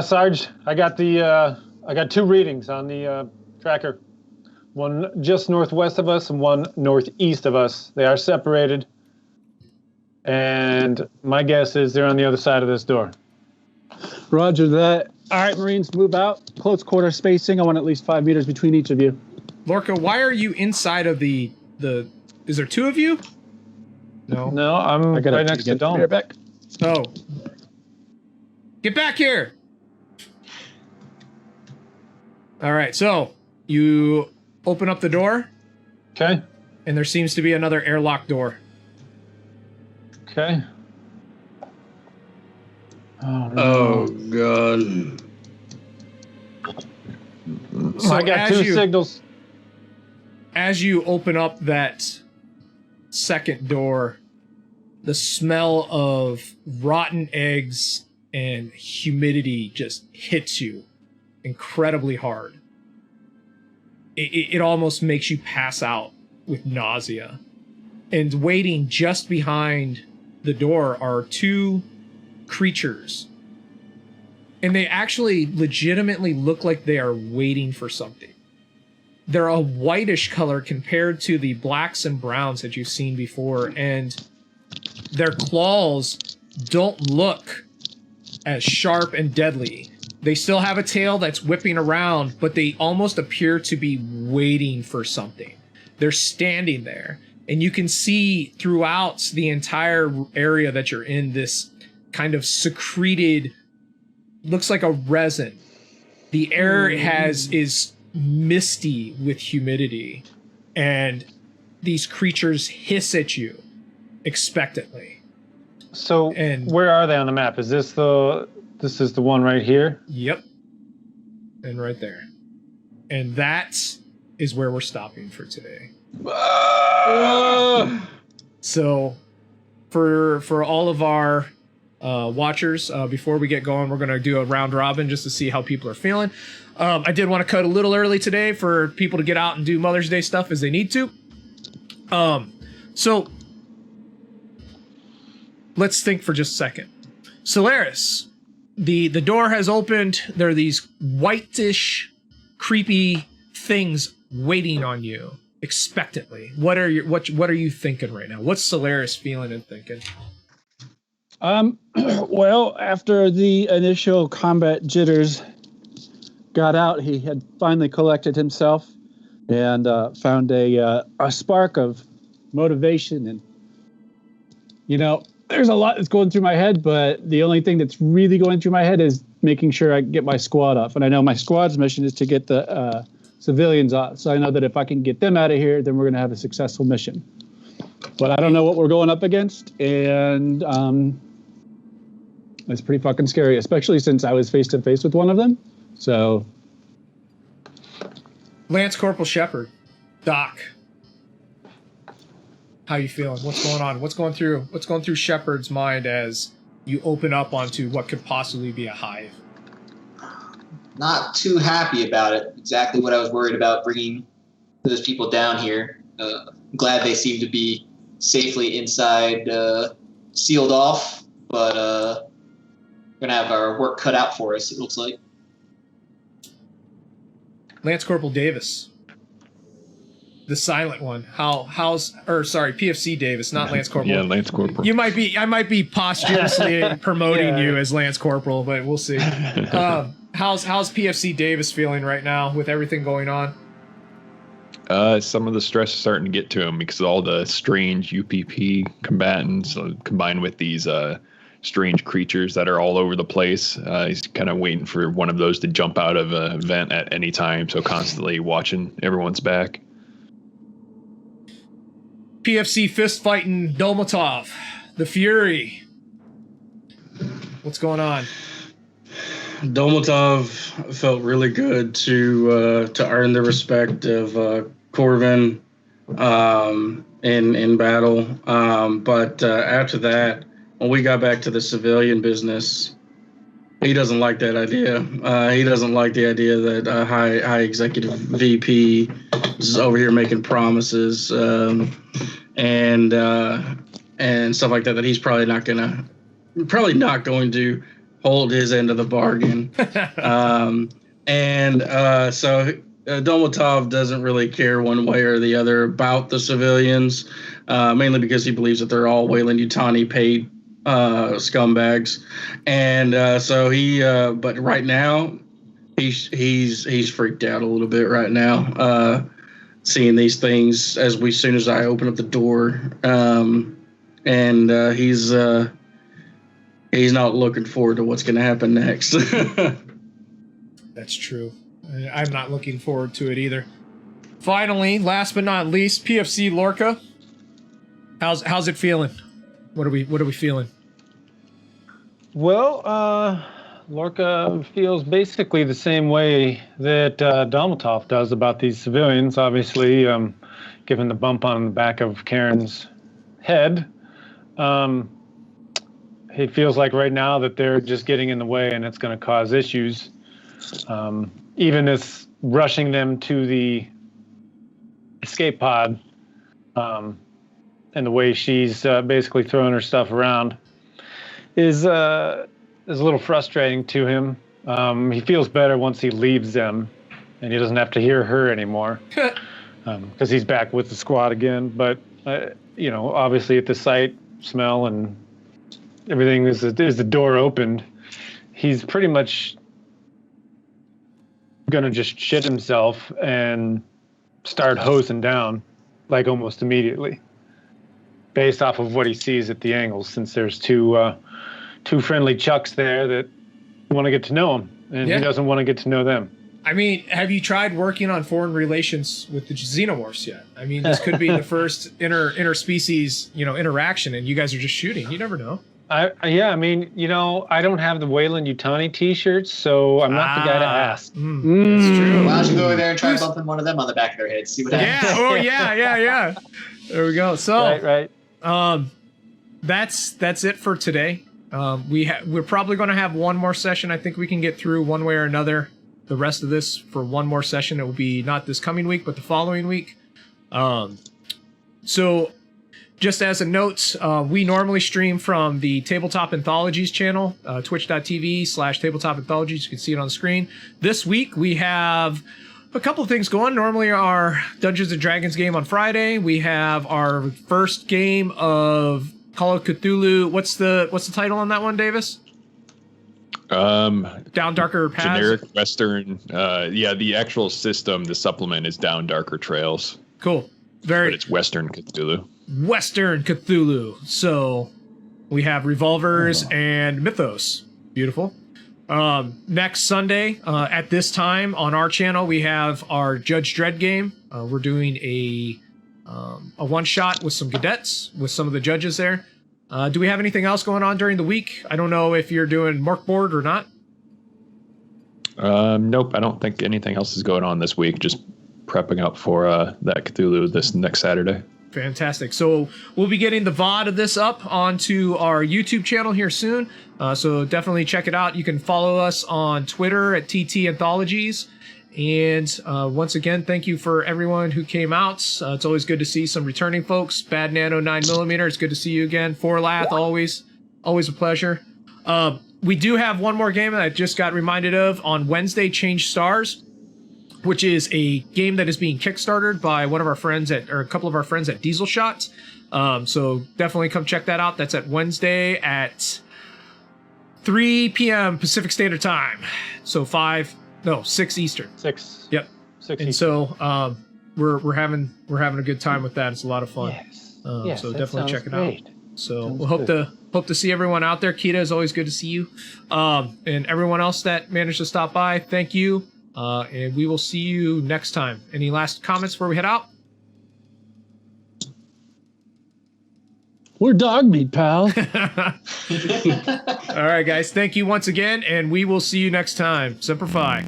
Sarge, I got two readings on the tracker. One just northwest of us and one northeast of us. They are separated, and my guess is they're on the other side of this door. Roger that. All right, Marines, move out. Close quarter spacing. I want at least 5 meters between each of you. Lorca, why are you inside of the? Is there two of you? No, I'm right next to Dom. Right back. Oh. Get back here! All right, so you open up the door. Okay. And there seems to be another airlock door. Okay. Oh, no. Oh God. So I got two signals. As you open up that second door, the smell of rotten eggs and humidity just hits you incredibly hard. It almost makes you pass out with nausea. And waiting just behind the door are two creatures. And they actually legitimately look like they are waiting for something. They're a whitish color compared to the blacks and browns that you've seen before, and their claws don't look as sharp and deadly. They still have a tail that's whipping around, but they almost appear to be waiting for something. They're standing there, and you can see throughout the entire area that you're in this kind of secreted, looks like a resin. The air is misty with humidity, and these creatures hiss at you expectantly. So where are they on the map? Is this the one right here? Yep. And right there. And that is where we're stopping for today. So for all of our watchers, before we get going, we're going to do a round robin just to see how people are feeling. I did want to cut a little early today for people to get out and do Mother's Day stuff as they need to. So let's think for just a second. Solaris, the door has opened. There are these whitish, creepy things waiting on you expectantly. What are you thinking right now? What's Solaris feeling and thinking? Well, after the initial combat jitters got out, he had finally collected himself and found a spark of motivation. And, you know, there's a lot that's going through my head, but the only thing that's really going through my head is making sure I get my squad off. And I know my squad's mission is to get the civilians off. So I know that if I can get them out of here, then we're going to have a successful mission. But I don't know what we're going up against. And it's pretty fucking scary, especially since I was face to face with one of them. So, Lance Corporal Shepard, Doc, how you feeling? What's going on? What's going through Shepard's mind as you open up onto what could possibly be a hive? Not too happy about it. Exactly what I was worried about bringing those people down here. Glad they seem to be safely inside, sealed off, but we're going to have our work cut out for us, it looks like. Lance Corporal Davis, the silent one. PFC Davis, not Lance Corporal. Yeah, Lance Corporal. I might be posthumously promoting you as Lance Corporal, but we'll see. How's PFC Davis feeling right now with everything going on? Some of the stress is starting to get to him because of all the strange UPP combatants combined with these strange creatures that are all over the place. He's kind of waiting for one of those to jump out of an event at any time, so constantly watching everyone's back. PFC fist fighting Dolmatov, the Fury. What's going on? Dolmatov felt really good to earn the respect of Corvin in battle. But after that, when we got back to the civilian business, he doesn't like that idea. He doesn't like the idea that a high executive VP is over here making promises and stuff like that. That he's probably not going to hold his end of the bargain. So Dolmatov doesn't really care one way or the other about the civilians, mainly because he believes that they're all Weyland-Yutani paid scumbags. And so he, but right now, he's freaked out a little bit right now, seeing these things as soon as I open up the door. He's not looking forward to what's going to happen next. That's true. I'm not looking forward to it either. Finally, last but not least, PFC Lorca. How's it feeling? What are we feeling? Well, Lorca feels basically the same way that Dolmatov does about these civilians. Obviously, given the bump on the back of Karen's head, he feels like right now that they're just getting in the way and it's going to cause issues. Even this rushing them to the escape pod, and the way she's basically throwing her stuff around is a little frustrating to him. He feels better once he leaves them and he doesn't have to hear her anymore because he's back with the squad again. But, obviously at the sight, smell, and everything is the door opened, he's pretty much gonna just shit himself and start hosing down like almost immediately, based off of what he sees at the angles, since there's two friendly chucks there that want to get to know him, and he doesn't want to get to know them. I mean, have you tried working on foreign relations with the xenomorphs yet? I mean, this could be the first interspecies, interaction, and you guys are just shooting. You never know. I don't have the Weyland-Yutani t-shirts, so I'm not the guy to ask. That's true. Why don't you go over there and try bumping one of them on the back of their head, see what happens? Yeah. Oh, yeah. There we go. So, right. That's it for today. We're probably going to have one more session. I think we can get through one way or another the rest of this for one more session. It will be not this coming week, but the following week. So just as a note, we normally stream from the Tabletop Anthologies channel, twitch.tv/Tabletop Anthologies. You can see it on the screen. This week, we have a couple of things going. Normally, our Dungeons and Dragons game on Friday. We have our first game of Call of Cthulhu. What's the title on that one, Davis? Down Darker Paths. Generic Western. The actual system, the supplement is Down Darker Trails. Cool. But it's Western Cthulhu. Western Cthulhu. So we have Revolvers and Mythos. Beautiful. Next Sunday at this time on our channel, we have our Judge Dredd game. We're doing a one-shot with some cadets, with some of the judges there. Do we have anything else going on during the week? I don't know if you're doing Morkboard or not. Nope, I don't think anything else is going on this week. Just prepping up for that Cthulhu this next Saturday. Fantastic. So we'll be getting the VOD of this up onto our YouTube channel here soon. So definitely check it out. You can follow us on Twitter at TT Anthologies. And once again, thank you for everyone who came out. It's always good to see some returning folks. Bad Nano 9mm, it's good to see you again. Forlath, always a pleasure. We do have one more game that I just got reminded of on Wednesday, Change Stars, which is a game that is being kickstarted by one of our friends a couple of our friends at Diesel Shot. So definitely come check that out. That's at Wednesday at 3 p.m. Pacific Standard Time. So 6 Eastern. 6. Yep. 6 and Eastern. So we're having a good time with that. It's a lot of fun. Yes, so that definitely check it sounds out. So we'll hope to see everyone out there. Kita, is always good to see you. And everyone else that managed to stop by, thank you. And we will see you next time. Any last comments before we head out? We're dog meat, pal. All right, guys. Thank you once again, and we will see you next time. Semper Fi.